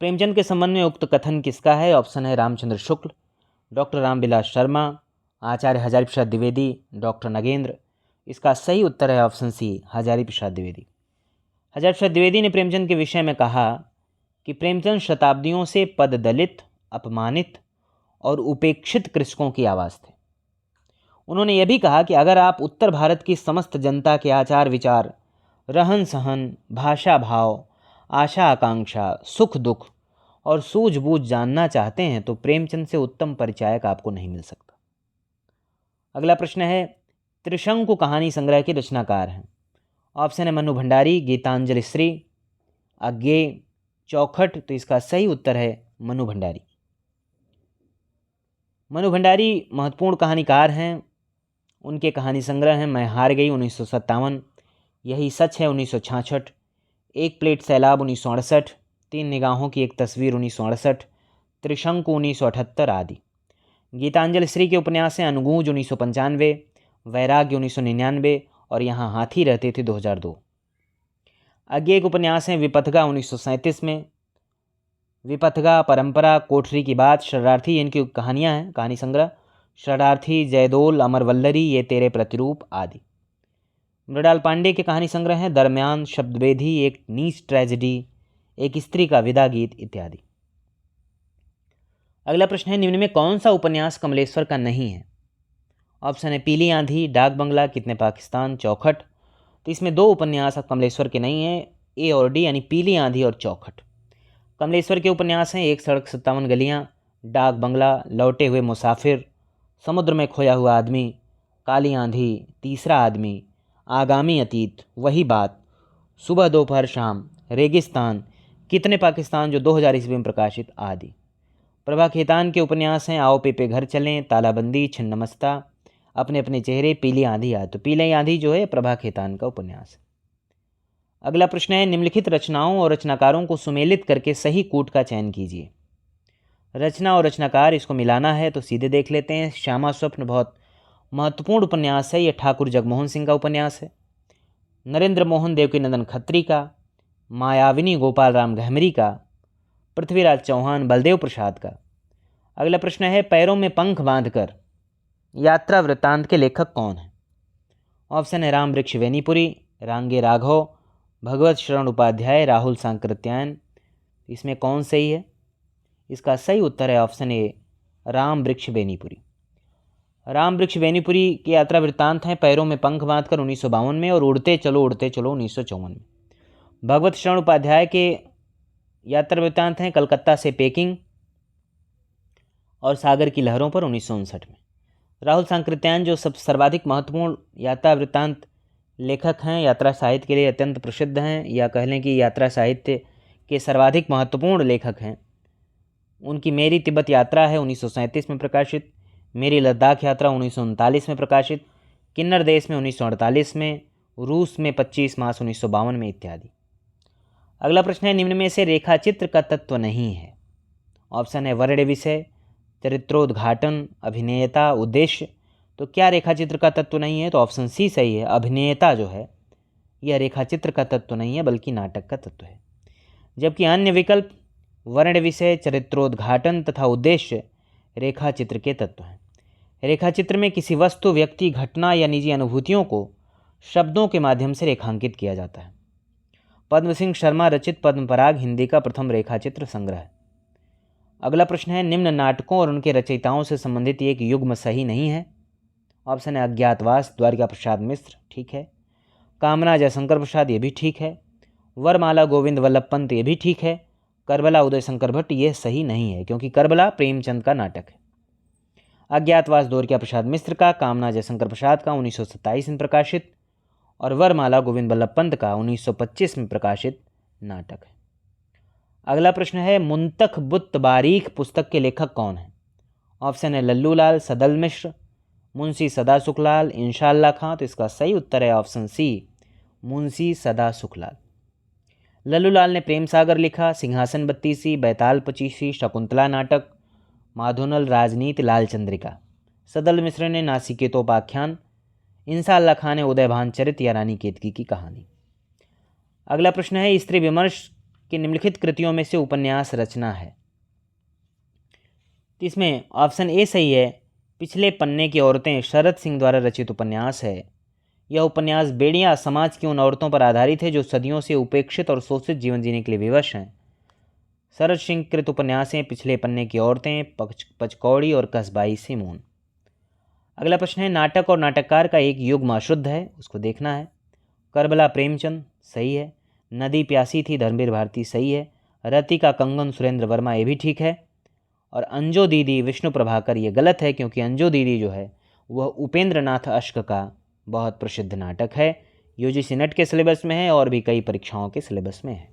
A: प्रेमचंद के संबंध में उक्त कथन किसका है? ऑप्शन है रामचंद्र शुक्ल, डॉक्टर रामविलास शर्मा, आचार्य हजारी प्रसाद द्विवेदी, डॉक्टर नगेंद्र। इसका सही उत्तर है ऑप्शन सी, हजारी प्रसाद द्विवेदी। हजारी प्रसाद द्विवेदी ने प्रेमचंद के विषय में कहा कि प्रेमचंद शताब्दियों से पददलित, अपमानित और उपेक्षित कृषकों की आवाज़ थे। उन्होंने यह भी कहा कि अगर आप उत्तर भारत की समस्त जनता के आचार विचार, रहन सहन, भाषा भाव, आशा आकांक्षा, सुख दुख और सूझबूझ जानना चाहते हैं तो प्रेमचंद से उत्तम परिचायक आपको नहीं मिल सकता। अगला प्रश्न है, त्रिशंकु कहानी संग्रह के रचनाकार हैं। ऑप्शन है मनु भंडारी, गीतांजलि श्री, अज्ञेय, चौखट। तो इसका सही उत्तर है मनु भंडारी। मनु भंडारी महत्वपूर्ण कहानीकार हैं। उनके कहानी संग्रह हैं मैं हार गई 1957, यही सच है 1966, एक प्लेट सैलाब 1968, तीन निगाहों की एक तस्वीर 1968, त्रिशंकु 1978 आदि। गीतांजलि श्री के उपन्यास हैं अनुगूंज 1995, वैराग्य 1999 और यहाँ हाथी रहते थे 2002। अज्ञेय एक उपन्यास हैं विपथगा 1937 में। विपथगा, परंपरा, कोठरी की बात, शरणार्थी, इनकी कहानियाँ हैं, कहानी संग्रह। शरणार्थी, जयदोल, अमरवल्लरी, ये तेरे प्रतिरूप आदि। मृणाल पांडे के कहानी संग्रह हैं दरमियान, शब्दवेदी, एक नीच ट्रेजेडी, एक स्त्री का विदा गीत इत्यादि। अगला प्रश्न है, निम्न में कौन सा उपन्यास कमलेश्वर का नहीं है? ऑप्शन है पीली आंधी, डाक बंगला, कितने पाकिस्तान, चौखट। तो इसमें दो उपन्यास कमलेश्वर के नहीं हैं, ए और डी, यानी पीली आंधी और चौखट। कमलेश्वर के उपन्यास हैं एक सड़क 57 गलियाँ, डाक बंगला, लौटे हुए मुसाफिर, समुद्र में खोया हुआ आदमी, काली आंधी, तीसरा आदमी, आगामी अतीत, वही बात, सुबह दोपहर शाम, रेगिस्तान, कितने पाकिस्तान जो 2000 ईस्वी में प्रकाशित आदि। प्रभा खेतान के उपन्यास हैं आओ पेपे घर चलें, तालाबंदी, छिन्नमस्ता, अपने अपने चेहरे, पीली आंधी आदि। तो पीली आंधी जो है प्रभा खेतान का उपन्यास है। अगला प्रश्न है, निम्नलिखित रचनाओं और रचनाकारों को सुमेलित करके सही कूट का चयन कीजिए। रचना और रचनाकार, इसको मिलाना है तो सीधे देख लेते हैं। श्यामा स्वप्न बहुत महत्वपूर्ण उपन्यास है, यह ठाकुर जगमोहन सिंह का उपन्यास है। नरेंद्र मोहन देवकीनंदन खत्री का, मायाविनी गोपाल राम गहमरी का, पृथ्वीराज चौहान, बलदेव प्रसाद का। अगला प्रश्न है, पैरों में पंख बांधकर यात्रा वृत्तांत के लेखक कौन है? ऑप्शन है राम वृक्ष वेनीपुरी, रांगे राघव, भगवत शरण उपाध्याय, राहुल सांकृत्यायन। इसमें कौन सही है? इसका सही उत्तर है ऑप्शन ए, राम वृक्ष बेनीपुरी। राम वृक्ष बेनीपुरी की यात्रा वृत्तांत हैं पैरों में पंख बांधकर 1952 में और उड़ते चलो 1954 में। भगवत शरण उपाध्याय के यात्रा वृत्तांत हैं कलकत्ता से पेकिंग और सागर की लहरों पर 1959 में। राहुल सांकृत्यायन जो सब सर्वाधिक महत्वपूर्ण यात्रा वृत्तांत लेखक हैं, यात्रा साहित्य के लिए अत्यंत प्रसिद्ध हैं, या कह लें कि यात्रा साहित्य के सर्वाधिक महत्वपूर्ण लेखक हैं, उनकी मेरी तिब्बत यात्रा है 1937 में प्रकाशित, मेरी लद्दाख यात्रा 1939 में प्रकाशित, किन्नर देश में 1948 में, रूस में 25 मार्च 1952 में इत्यादि। अगला प्रश्न है, निम्न में से रेखाचित्र का तत्व नहीं है। ऑप्शन है वर्ण विषय, चरित्रोद्घाटन, अभिनेता, उद्देश्य। तो क्या रेखाचित्र का तत्व नहीं है? तो ऑप्शन सी सही है, अभिनेता जो है यह रेखाचित्र का तत्व नहीं है बल्कि नाटक का तत्व है। जबकि अन्य विकल्प वर्ण विषय, चरित्रोद्घाटन तथा उद्देश्य रेखाचित्र के तत्व हैं। रेखाचित्र में किसी वस्तु, व्यक्ति, घटना या निजी अनुभूतियों को शब्दों के माध्यम से रेखांकित किया जाता है। पद्म सिंह शर्मा रचित पद्मपराग हिंदी का प्रथम रेखाचित्र संग्रह है। अगला प्रश्न है, निम्न नाटकों और उनके रचयिताओं से संबंधित एक युग्म सही नहीं है। ऑप्शन है अज्ञातवास, द्वारिका प्रसाद मिश्र, ठीक है। कामना, जयशंकर प्रसाद, ये भी ठीक है। वरमाला, गोविंद वल्लभ पंत, ये भी ठीक है। करबला, उदय शंकर भट्ट, ये सही नहीं है क्योंकि करबला प्रेमचंद का नाटक है। अज्ञातवास द्वारिका प्रसाद मिश्र का, कामना जयशंकर प्रसाद का 1927 में प्रकाशित और वरमाला गोविंद वल्लभ पंत का 1925 में प्रकाशित नाटक है। अगला प्रश्न है, मुंतख बुत्त बारीक पुस्तक के लेखक कौन हैं? ऑप्शन है लल्लू लाल, सदल मिश्र, मुंशी सदा सुखलाल, इंशाअल्लाह खां। तो इसका सही उत्तर है ऑप्शन सी, मुंशी सदा सुखलाल। लल्लू लाल ने प्रेम सागर लिखा, सिंहासन बत्तीसी, बैताल पचीसी, शकुंतला नाटक, माधोनल राजनीति, लाल चंद्रिका। सदल मिश्र ने नासिकेतोपाख्यान, इंशाअल्लाह खां ने उदयभान चरित या रानी केतकी की कहानी। अगला प्रश्न है, स्त्री विमर्श की निम्नलिखित कृतियों में से उपन्यास रचना है। तो इसमें ऑप्शन ए सही है, पिछले पन्ने की औरतें शरद सिंह द्वारा रचित उपन्यास है। यह उपन्यास बेड़िया समाज की उन औरतों पर आधारित है जो सदियों से उपेक्षित और शोषित जीवन जीने के लिए विवश हैं। शरद सिंह कृत उपन्यास हैं पिछले पन्ने की औरतें, पचकौड़ी और कसबाई सिमोन। अगला प्रश्न है, नाटक और नाटककार का एक युग्म अशुद्ध है, उसको देखना है। करबला प्रेमचंद, सही है। नदी प्यासी थी, धर्मवीर भारती, सही है। रतिका कंगन, सुरेंद्र वर्मा, ये भी ठीक है। और अंजो दीदी, विष्णु प्रभाकर, ये गलत है क्योंकि अंजो दीदी जो है वह उपेंद्र नाथ अश्क का बहुत प्रसिद्ध नाटक है, यूजीसी नेट के सिलेबस में है और भी कई परीक्षाओं के सिलेबस में है।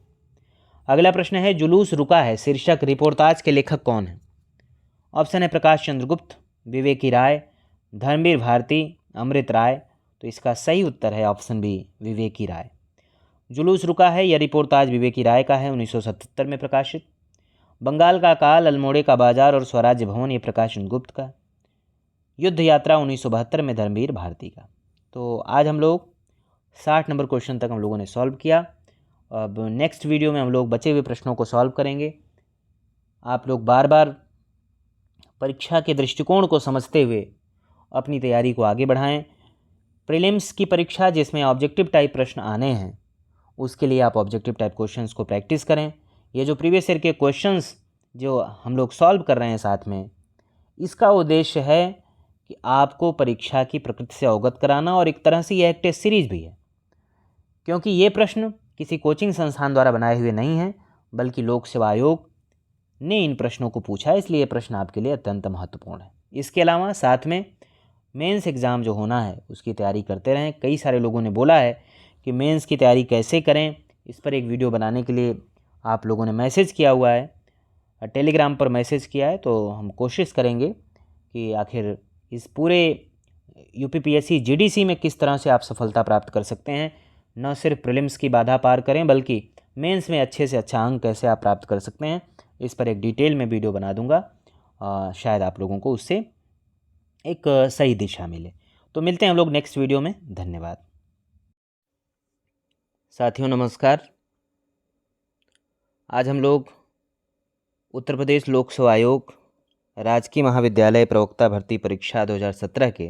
A: अगला प्रश्न है, जुलूस रुका है शीर्षक रिपोर्टाज के लेखक कौन है? ऑप्शन है प्रकाश चंद्र गुप्त, विवेकी राय, धर्मवीर भारती, अमृत राय। तो इसका सही उत्तर है ऑप्शन बी, विवेकी राय। जुलूस रुका है यह रिपोर्टाज विवेकी राय का है, 1977 में प्रकाशित। बंगाल का काल, अल्मोड़े का बाजार और स्वराज्य भवन, ये प्रकाश चंद्र गुप्त का। युद्ध यात्रा 1972 में धर्मवीर भारती का। तो आज हम लोग 60 नंबर क्वेश्चन तक हम लोगों ने सॉल्व किया। अब नेक्स्ट वीडियो में हम लोग बचे हुए प्रश्नों को सॉल्व करेंगे। आप लोग बार बार परीक्षा के दृष्टिकोण को समझते हुए अपनी तैयारी को आगे बढ़ाएं। प्रीलिम्स की परीक्षा जिसमें ऑब्जेक्टिव टाइप प्रश्न आने हैं, उसके लिए आप ऑब्जेक्टिव टाइप क्वेश्चंस को प्रैक्टिस करें। ये जो प्रीवियस ईयर के क्वेश्चंस जो हम लोग सॉल्व कर रहे हैं साथ में, इसका उद्देश्य है कि आपको परीक्षा की प्रकृति से अवगत कराना और एक तरह से यह एक टेस्ट सीरीज भी है, क्योंकि ये प्रश्न किसी कोचिंग संस्थान द्वारा बनाए हुए नहीं हैं बल्कि लोक सेवा आयोग ने इन प्रश्नों को पूछा है, इसलिए ये प्रश्न आपके लिए अत्यंत महत्वपूर्ण है। इसके अलावा साथ में मेंस एग्ज़ाम जो होना है उसकी तैयारी करते रहें। कई सारे लोगों ने बोला है कि मेंस की तैयारी कैसे करें, इस पर एक वीडियो बनाने के लिए आप लोगों ने मैसेज किया हुआ है, टेलीग्राम पर मैसेज किया है। तो हम कोशिश करेंगे कि आखिर इस पूरे यूपीपीएससी जीडीसी में किस तरह से आप सफलता प्राप्त कर सकते हैं। न सिर्फ प्रीलिम्स की बाधा पार करें बल्कि मेंस में अच्छे से अच्छा अंक कैसे आप प्राप्त कर सकते हैं, इस पर एक डिटेल में वीडियो बना दूंगा। शायद आप लोगों को उससे एक सही दिशा मिले। तो मिलते हैं हम लोग नेक्स्ट वीडियो में। धन्यवाद साथियों, नमस्कार। आज हम लोग उत्तर प्रदेश लोक सेवा आयोग राजकीय महाविद्यालय प्रवक्ता भर्ती परीक्षा 2017 के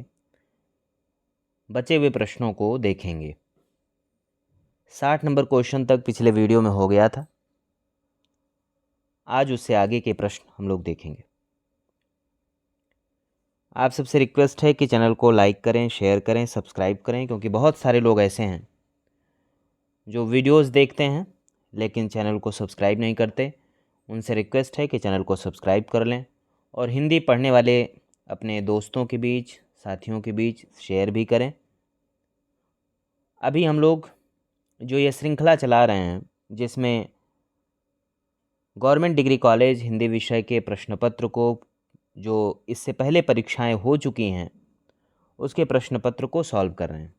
A: बचे हुए प्रश्नों को देखेंगे। 60 नंबर क्वेश्चन तक पिछले वीडियो में हो गया था। आज उससे आगे के प्रश्न हम लोग देखेंगे। आप सबसे रिक्वेस्ट है कि चैनल को लाइक करें, शेयर करें, सब्सक्राइब करें, क्योंकि बहुत सारे लोग ऐसे हैं जो वीडियोस देखते हैं लेकिन चैनल को सब्सक्राइब नहीं करते। उनसे रिक्वेस्ट है कि चैनल को सब्सक्राइब कर लें और हिंदी पढ़ने वाले अपने दोस्तों के बीच, साथियों के बीच शेयर भी करें। अभी हम लोग जो ये श्रृंखला चला रहे हैं जिसमें गवर्नमेंट डिग्री कॉलेज हिंदी विषय के प्रश्न पत्र को, जो इससे पहले परीक्षाएं हो चुकी हैं, उसके प्रश्न पत्र को सॉल्व कर रहे हैं।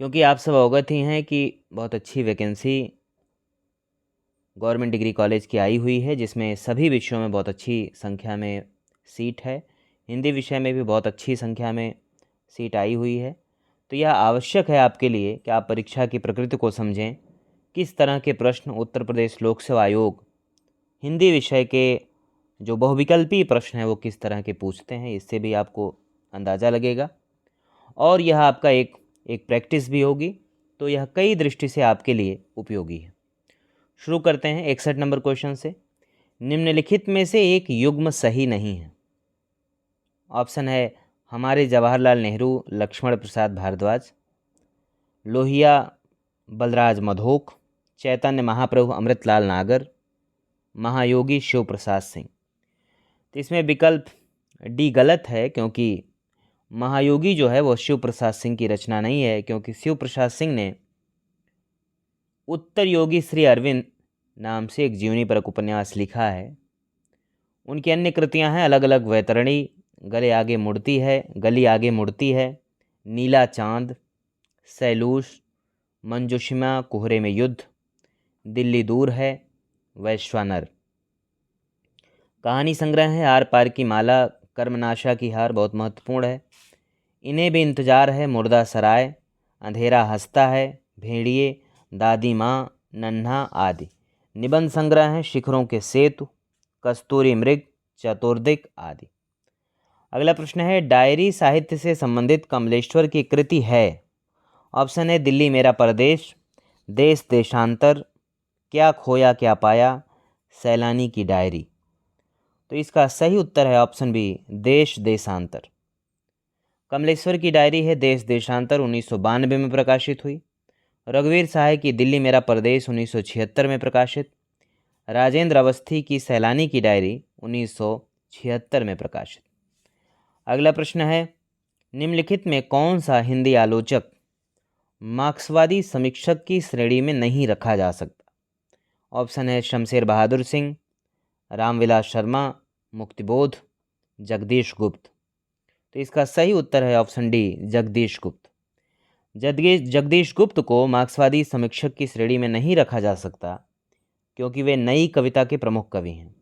A: क्योंकि आप सब अवगत ही हैं कि बहुत अच्छी वैकेंसी गवर्नमेंट डिग्री कॉलेज की आई हुई है, जिसमें सभी विषयों में बहुत अच्छी संख्या में सीट है। हिंदी विषय में भी बहुत अच्छी संख्या में सीट आई हुई है। तो यह आवश्यक है आपके लिए कि आप परीक्षा की प्रकृति को समझें, किस तरह के प्रश्न उत्तर प्रदेश लोक सेवा आयोग हिंदी विषय के जो बहुविकल्पी प्रश्न हैं वो किस तरह के पूछते हैं, इससे भी आपको अंदाज़ा लगेगा और यह आपका एक प्रैक्टिस भी होगी। तो यह कई दृष्टि से आपके लिए उपयोगी है। शुरू करते हैं 61 नंबर क्वेश्चन से। निम्नलिखित में से एक युग्म सही नहीं है। ऑप्शन है हमारे जवाहरलाल नेहरू लक्ष्मण प्रसाद भारद्वाज, लोहिया बलराज मधोक, चैतन्य महाप्रभु अमृतलाल नागर, महायोगी शिव प्रसाद सिंह। तो इसमें विकल्प डी गलत है, क्योंकि महायोगी जो है वो शिव प्रसाद सिंह की रचना नहीं है, क्योंकि शिव प्रसाद सिंह ने उत्तर योगी श्री अरविंद नाम से एक जीवनी परक उपन्यास लिखा है। उनकी अन्य कृतियां हैं अलग अलग वैतरणी, गली आगे मुड़ती है, नीला चांद, सैलूश, मंजूषिमा कोहरे में युद्ध, दिल्ली दूर है, वैश्वानर। कहानी संग्रह है आर पार की माला, कर्मनाशा की हार, बहुत महत्वपूर्ण है। इन्हें भी इंतजार है, मुर्दा सराय, अंधेरा हंसता है, भेड़िए, दादी माँ, नन्हा आदि। निबंध संग्रह है शिखरों के सेतु, कस्तूरी मृग, चतुर्दिक आदि। अगला प्रश्न है डायरी साहित्य से संबंधित कमलेश्वर की कृति है। ऑप्शन है दिल्ली मेरा परदेश, देश देशांतर, क्या खोया क्या पाया, सैलानी की डायरी। तो इसका सही उत्तर है ऑप्शन बी, देश देशांतर। कमलेश्वर की डायरी है देश देशांतर 1992 में प्रकाशित हुई। रघुवीर सहाय की दिल्ली मेरा परदेश 1976 में प्रकाशित। राजेंद्र अवस्थी की सैलानी की डायरी 1976 में प्रकाशित। अगला प्रश्न है निम्नलिखित में कौन सा हिंदी आलोचक मार्क्सवादी समीक्षक की श्रेणी में नहीं रखा जा सकता। ऑप्शन है शमशेर बहादुर सिंह, रामविलास शर्मा, मुक्तिबोध, जगदीश गुप्त। तो इसका सही उत्तर है ऑप्शन डी, जगदीश गुप्त। जगदीश गुप्त को मार्क्सवादी समीक्षक की श्रेणी में नहीं रखा जा सकता क्योंकि वे नई कविता के प्रमुख कवि हैं,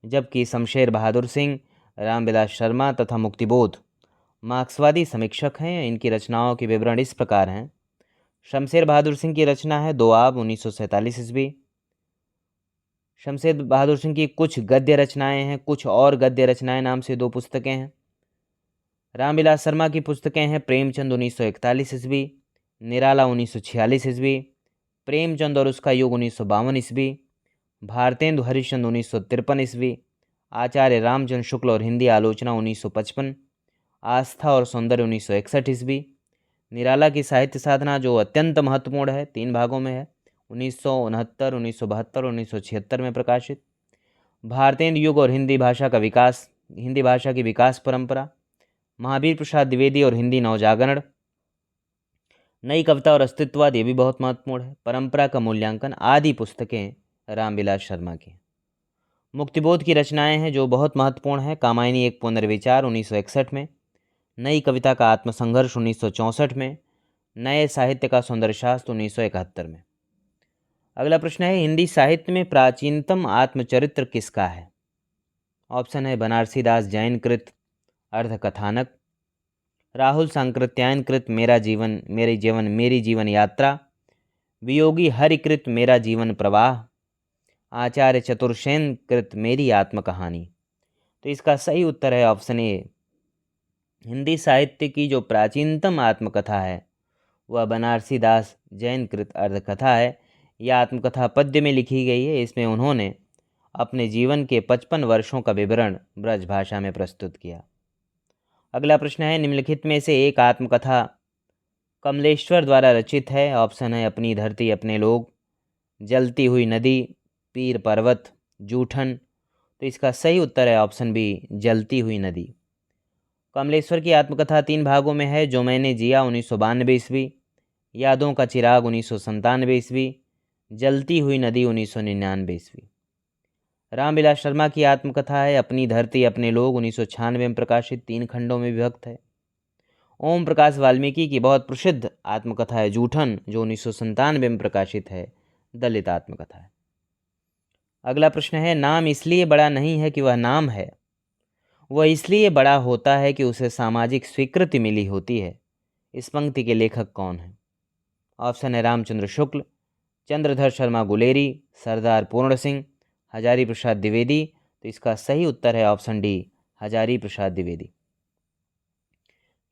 A: जबकि शमशेर बहादुर सिंह, रामविलास शर्मा तथा मुक्तिबोध मार्क्सवादी समीक्षक हैं। इनकी रचनाओं के विवरण इस प्रकार हैं। शमशेर बहादुर सिंह की रचना है दो आब 1947 ईस्वी। शमशेर बहादुर सिंह की कुछ गद्य रचनाएं हैं, कुछ और गद्य रचनाएं नाम से दो पुस्तकें हैं। रामविलास शर्मा की पुस्तकें हैं प्रेमचंद 1941 ईस्वी, निराला 1946 ईस्वी, प्रेमचंद और उसका युग 1952 ईस्वी, भारतेंदु हरिश्चंद्र 1953 ईस्वी, आचार्य रामचंद्र शुक्ल और हिंदी आलोचना 1955, आस्था और सौंदर्य 1961 ईस्वी, निराला की साहित्य साधना जो अत्यंत महत्वपूर्ण है, 3 भागों में है, 1969, 1972 और 1976 में प्रकाशित। भारतेंदु युग और हिंदी भाषा की विकास परंपरा, महावीर प्रसाद द्विवेदी और हिंदी नवजागरण, नई कविता और अस्तित्ववाद, ये भी बहुत महत्वपूर्ण है। परंपरा का मूल्यांकन आदि पुस्तकें रामविलास शर्मा की। मुक्तिबोध की रचनाएं हैं जो बहुत महत्वपूर्ण है। कामायनी एक पुनर्विचार 1961 में, नई कविता का आत्मसंघर्ष 1964 में, नए साहित्य का सौंदर्य शास्त्र 1971 में। अगला प्रश्न है हिंदी साहित्य में प्राचीनतम आत्मचरित्र किसका है। ऑप्शन है बनारसी दास जैन कृत अर्धकथानक, राहुल सांकृत्यायन कृत मेरी जीवन यात्रा, वियोगी हरिकृत मेरा जीवन प्रवाह, आचार्य चतुर्सेन कृत मेरी आत्मकहानी। तो इसका सही उत्तर है ऑप्शन ए। हिंदी साहित्य की जो प्राचीनतम आत्मकथा है वह बनारसी दास जैन कृत अर्धकथा है। यह आत्मकथा पद्य में लिखी गई है। इसमें उन्होंने अपने जीवन के 55 वर्षों का विवरण ब्रज भाषा में प्रस्तुत किया। अगला प्रश्न है, निम्नलिखित में से एक आत्मकथा कमलेश्वर द्वारा रचित है। ऑप्शन है अपनी धरती अपने लोग, जलती हुई नदी, पीर पर्वत, जूठन। तो इसका सही उत्तर है ऑप्शन बी, जलती हुई नदी। कमलेश्वर की आत्मकथा 3 भागों में है। जो मैंने जिया 1992 ईस्वी, यादों का चिराग 1997 ईस्वी, जलती हुई नदी 1999 ईस्वी। रामविलास शर्मा की आत्मकथा है अपनी धरती अपने लोग, 1996 में प्रकाशित, 3 खंडों में विभक्त है। ओम प्रकाश वाल्मीकि की बहुत प्रसिद्ध आत्मकथा है जूठन, जो 1997 में प्रकाशित है, दलित आत्मकथा है। अगला प्रश्न है, नाम इसलिए बड़ा नहीं है कि वह नाम है, वह इसलिए बड़ा होता है कि उसे सामाजिक स्वीकृति मिली होती है। इस पंक्ति के लेखक कौन हैं? ऑप्शन है रामचंद्र शुक्ल, चंद्रधर शर्मा गुलेरी, सरदार पूर्ण सिंह, हजारी प्रसाद द्विवेदी। तो इसका सही उत्तर है ऑप्शन डी, हजारी प्रसाद द्विवेदी।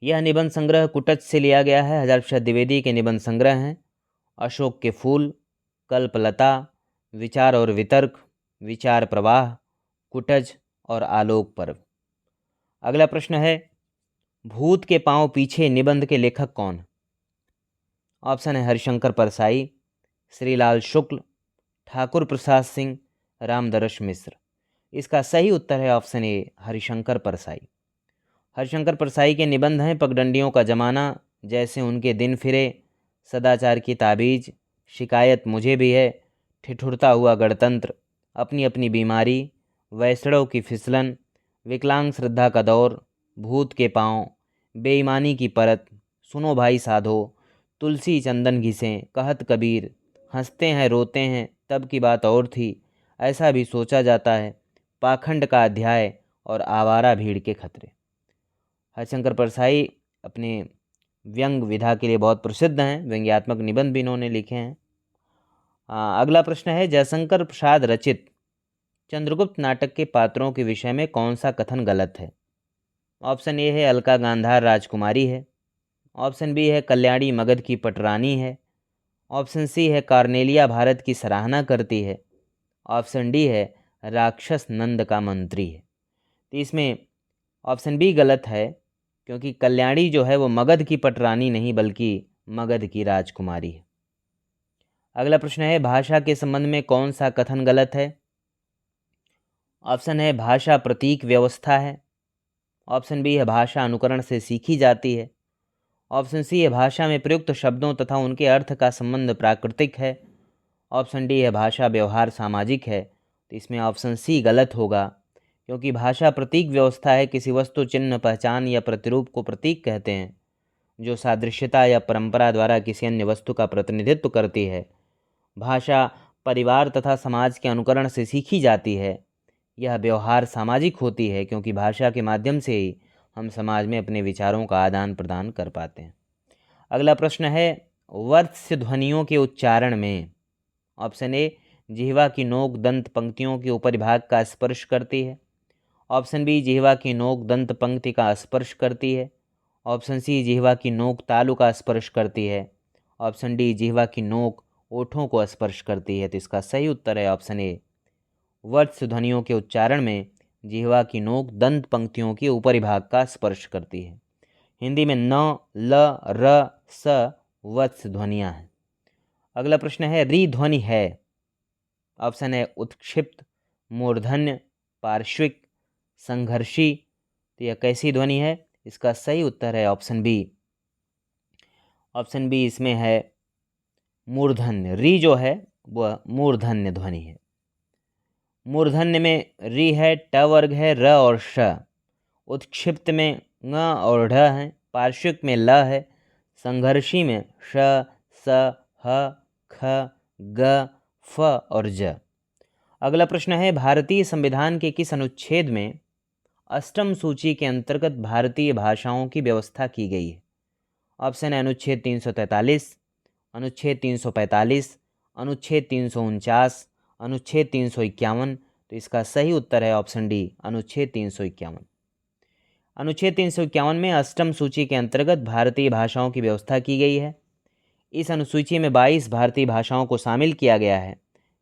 A: यह निबंध संग्रह कुटच से लिया गया है। हजारी प्रसाद द्विवेदी के निबंध संग्रह हैं अशोक के फूल, कल्पलता, विचार और वितर्क, विचार प्रवाह, कुटज और आलोक पर्व। अगला प्रश्न है, भूत के पांव पीछे निबंध के लेखक कौन? ऑप्शन है हरिशंकर परसाई, श्रीलाल शुक्ल, ठाकुर प्रसाद सिंह, रामदरस मिश्र। इसका सही उत्तर है ऑप्शन ए, हरिशंकर परसाई। हरिशंकर परसाई के निबंध हैं पगडंडियों का जमाना, जैसे उनके दिन फिरे, सदाचार की ताबीज, शिकायत मुझे भी है, ठिठुरता हुआ गणतंत्र, अपनी अपनी बीमारी, वैष्णव की फिसलन, विकलांग श्रद्धा का दौर, भूत के पांव, बेईमानी की परत, सुनो भाई साधो, तुलसी चंदन घिसें, कहत कबीर, हंसते हैं रोते हैं तब की बात और थी, ऐसा भी सोचा जाता है, पाखंड का अध्याय और आवारा भीड़ के खतरे। हरिशंकर परसाई अपने व्यंग विधा के लिए बहुत प्रसिद्ध हैं, व्यंग्यात्मक निबंध भी इन्होंने लिखे हैं। अगला प्रश्न है, जयशंकर प्रसाद रचित चंद्रगुप्त नाटक के पात्रों के विषय में कौन सा कथन गलत है? ऑप्शन ए है अलका गांधार राजकुमारी है, ऑप्शन बी है कल्याणी मगध की पटरानी है, ऑप्शन सी है कार्नेलिया भारत की सराहना करती है, ऑप्शन डी है राक्षस नंद का मंत्री है। तो इसमें ऑप्शन बी गलत है, क्योंकि कल्याणी जो है वो मगध की पटरानी नहीं बल्कि मगध की राजकुमारी है। अगला प्रश्न है, भाषा के संबंध में कौन सा कथन गलत है? ऑप्शन है भाषा प्रतीक व्यवस्था है, ऑप्शन बी है भाषा अनुकरण से सीखी जाती है, ऑप्शन सी है भाषा में प्रयुक्त शब्दों तथा उनके अर्थ का संबंध प्राकृतिक है, ऑप्शन डी है भाषा व्यवहार सामाजिक है। तो इसमें ऑप्शन सी गलत होगा, क्योंकि भाषा प्रतीक व्यवस्था है, किसी वस्तु, चिन्ह, पहचान या प्रतिरूप को प्रतीक कहते हैं, जो सादृश्यता या परंपरा द्वारा किसी अन्य वस्तु का प्रतिनिधित्व करती है। भाषा परिवार तथा समाज के अनुकरण से सीखी जाती है। यह व्यवहार सामाजिक होती है, क्योंकि भाषा के माध्यम से ही हम समाज में अपने विचारों का आदान प्रदान कर पाते हैं। अगला प्रश्न है, वर्त्स्य ध्वनियों के उच्चारण में ऑप्शन ए जिह्वा की नोक दंत पंक्तियों के ऊपरी भाग का स्पर्श करती है, ऑप्शन बी जिह्वा की नोक दंत पंक्ति का स्पर्श करती है, ऑप्शन सी जिह्वा की नोक तालु का स्पर्श करती है, ऑप्शन डी जिह्वा की नोक ओठों को स्पर्श करती है। तो इसका सही उत्तर है ऑप्शन ए, वर्त्स्य ध्वनियों के उच्चारण में जिह्वा की नोक दंत पंक्तियों के ऊपरी भाग का स्पर्श करती है। हिंदी में न, ल, र, स वत्स ध्वनियाँ हैं। अगला प्रश्न है, री ध्वनि है। ऑप्शन है उत्क्षिप्त, मूर्धन्य, पार्श्विक, संघर्षी। तो यह कैसी ध्वनि है? इसका सही उत्तर है ऑप्शन बी। ऑप्शन बी इसमें है मूर्धन्य। री जो है वह मूर्धन्य ध्वनि है। मूर्धन्य में री है, ट वर्ग है, र और श। उत्क्षिप्त में ङ और ढ है, पार्श्विक में ल है, संघर्षी में श, स, ह, ख, ग, फ और ज। अगला प्रश्न है, भारतीय संविधान के किस अनुच्छेद में अष्टम सूची के अंतर्गत भारतीय भाषाओं की व्यवस्था की गई है? ऑप्शन है अनुच्छेद 343, अनुच्छेद 345, अनुच्छेद 349, अनुच्छेद 351। तो इसका सही उत्तर है ऑप्शन डी, अनुच्छेद 351। अनुच्छेद 351 में अष्टम सूची के अंतर्गत भारतीय भाषाओं की व्यवस्था की गई है। इस अनुसूची में 22 भारतीय भाषाओं को शामिल किया गया है।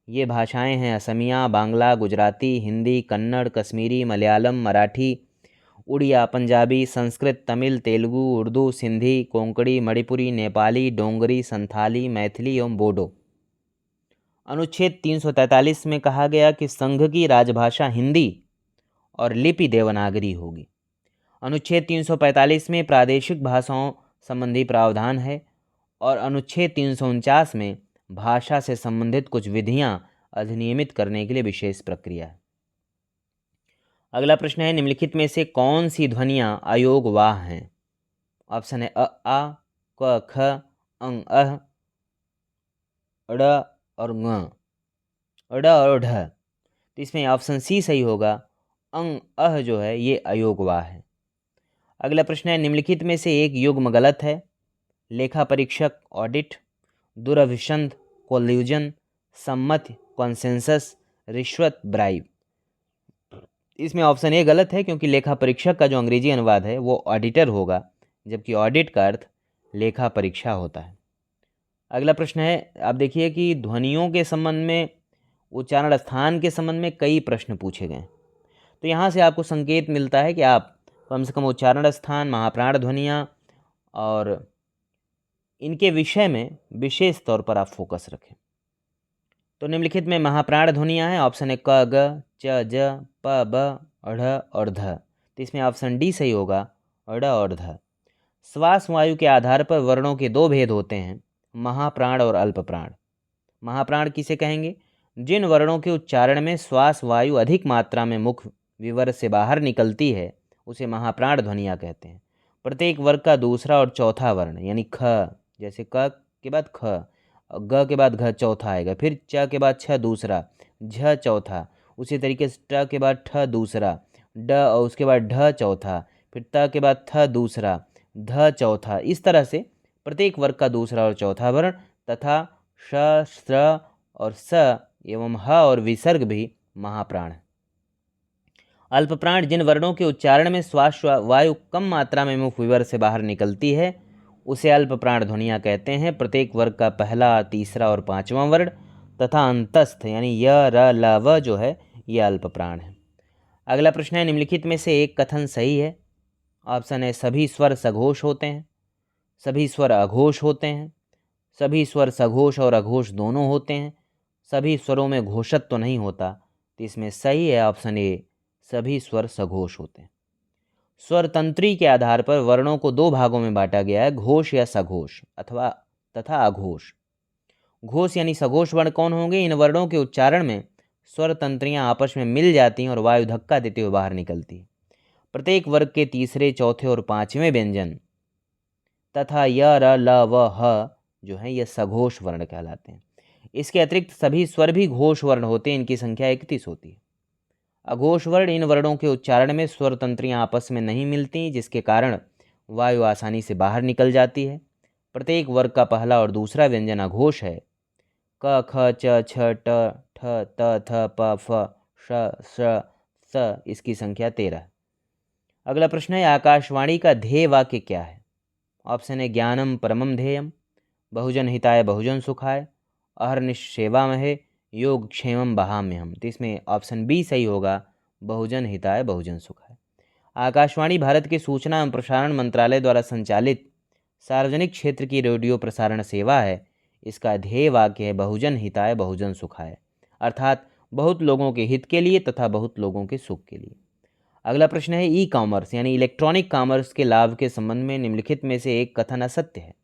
A: ये भाषाएं हैं असमिया, बांग्ला, गुजराती, हिंदी, कन्नड़, कश्मीरी, मलयालम, मराठी, उड़िया, पंजाबी, संस्कृत, तमिल, तेलुगु, उर्दू, सिंधी, कोंकणी, मणिपुरी, नेपाली, डोंगरी, संथाली, मैथिली एवं बोडो। अनुच्छेद 343 में कहा गया कि संघ की राजभाषा हिंदी और लिपि देवनागरी होगी। अनुच्छेद 345 में प्रादेशिक भाषाओं संबंधी प्रावधान है और अनुच्छेद 349 में भाषा से संबंधित कुछ विधियां अधिनियमित करने के लिए विशेष प्रक्रिया है। अगला प्रश्न है, निम्नलिखित में से कौन सी ध्वनियां अयोगवाह हैं? ऑप्शन है अ, आ, क, ख, अंग, अह, ड़ और ङ, ड़ और ढ। तो इसमें ऑप्शन सी सही होगा, अंग अह जो है ये अयोगवाह है। अगला प्रश्न है, निम्नलिखित में से एक युग्म गलत है? लेखा परीक्षक ऑडिट, दुरभिसंध कोल्यूजन, सम्मत कॉन्सेंसस, रिश्वत ब्राइब। इसमें ऑप्शन ए गलत है क्योंकि लेखा परीक्षक का जो अंग्रेजी अनुवाद है वो ऑडिटर होगा, जबकि ऑडिट का अर्थ लेखा परीक्षा होता है। अगला प्रश्न है, आप देखिए कि ध्वनियों के संबंध में, उच्चारण स्थान के संबंध में कई प्रश्न पूछे गए। तो यहाँ से आपको संकेत मिलता है कि आप कम से कम उच्चारण स्थान, महाप्राण ध्वनियाँ और इनके विषय में विशेष तौर पर आप फोकस रखें। तो निम्नलिखित में महाप्राण ध्वनियाँ हैं। ऑप्शन है क, ग, च, ज, प, ब, ढ़ और ध। तो इसमें ऑप्शन डी सही होगा, ड़ और ध। श्वास वायु के आधार पर वर्णों के दो भेद होते हैं, महाप्राण और अल्पप्राण। महाप्राण किसे कहेंगे? जिन वर्णों के उच्चारण में श्वास वायु अधिक मात्रा में मुख विवर से बाहर निकलती है उसे महाप्राण ध्वनियाँ कहते हैं। प्रत्येक वर्ग का दूसरा और चौथा वर्ण यानी ख, जैसे क के बाद ख, ग के बाद घ चौथा आएगा, फिर च के बाद छ दूसरा, झ चौथा, उसी तरीके से ट के बाद ठ दूसरा, ड और उसके बाद ढ चौथा, फिर त के बाद थ दूसरा, ध चौथा। इस तरह से प्रत्येक वर्ग का दूसरा और चौथा वर्ण तथा श, स और स एवं ह और विसर्ग भी महाप्राण है। अल्पप्राण जिन वर्णों के उच्चारण में श्वास वायु कम मात्रा में मुख विवर से बाहर निकलती है उसे अल्पप्राण ध्वनियाँ कहते हैं। प्रत्येक वर्ग का पहला, तीसरा और पांचवां वर्ण तथा अंतस्थ यानी य, र, ल, व जो है ये अल्पप्राण है। अगला प्रश्न है, निम्नलिखित में से एक कथन सही है? ऑप्शन है सभी स्वर सघोष होते हैं, सभी स्वर अघोष होते हैं, सभी स्वर सघोष और अघोष दोनों होते हैं, सभी स्वरों में घोषत्व तो नहीं होता। तो इसमें सही है ऑप्शन ए, सभी स्वर सघोष होते हैं। स्वर तंत्री के आधार पर वर्णों को दो भागों में बांटा गया है, घोष या सघोष अथवा तथा अघोष। घोष यानी सघोष वर्ण कौन होंगे? इन वर्णों के उच्चारण में स्वर तंत्रियां आपस में मिल जाती हैं और वायु धक्का देते हुए बाहर निकलती है। प्रत्येक वर्ग के तीसरे, चौथे और पांचवें व्यंजन तथा य, र, ल, व, ह जो है ये सघोष वर्ण कहलाते हैं। इसके अतिरिक्त सभी स्वर भी घोष वर्ण होते हैं, इनकी संख्या 31 होती है। अघोष वर्ण इन वर्णों के उच्चारण में स्वर तंत्रियां आपस में नहीं मिलती, जिसके कारण वायु आसानी से बाहर निकल जाती है। प्रत्येक वर्ग का पहला और दूसरा व्यंजन अघोष है। क, ख, च, छ, ट, ठ, त, थ, प, फ, श, स, स इसकी संख्या 13 है। अगला प्रश्न है, आकाशवाणी का ध्येय वाक्य क्या है? ऑप्शन है ज्ञानम परमम ध्येयम, बहुजन हिताय बहुजन सुखाय, अहर्निश सेवामहे, योग क्षेमम बहाम्यहम। तो इसमें ऑप्शन बी सही होगा, बहुजन हिताय बहुजन सुखाय। आकाशवाणी भारत के सूचना एवं प्रसारण मंत्रालय द्वारा संचालित सार्वजनिक क्षेत्र की रेडियो प्रसारण सेवा है। इसका ध्येय वाक्य है बहुजन हिताय बहुजन सुखाय, अर्थात बहुत लोगों के हित के लिए तथा बहुत लोगों के सुख के लिए। अगला प्रश्न है, ई कॉमर्स यानी इलेक्ट्रॉनिक कॉमर्स के लाभ के संबंध में निम्नलिखित में से एक कथन असत्य है।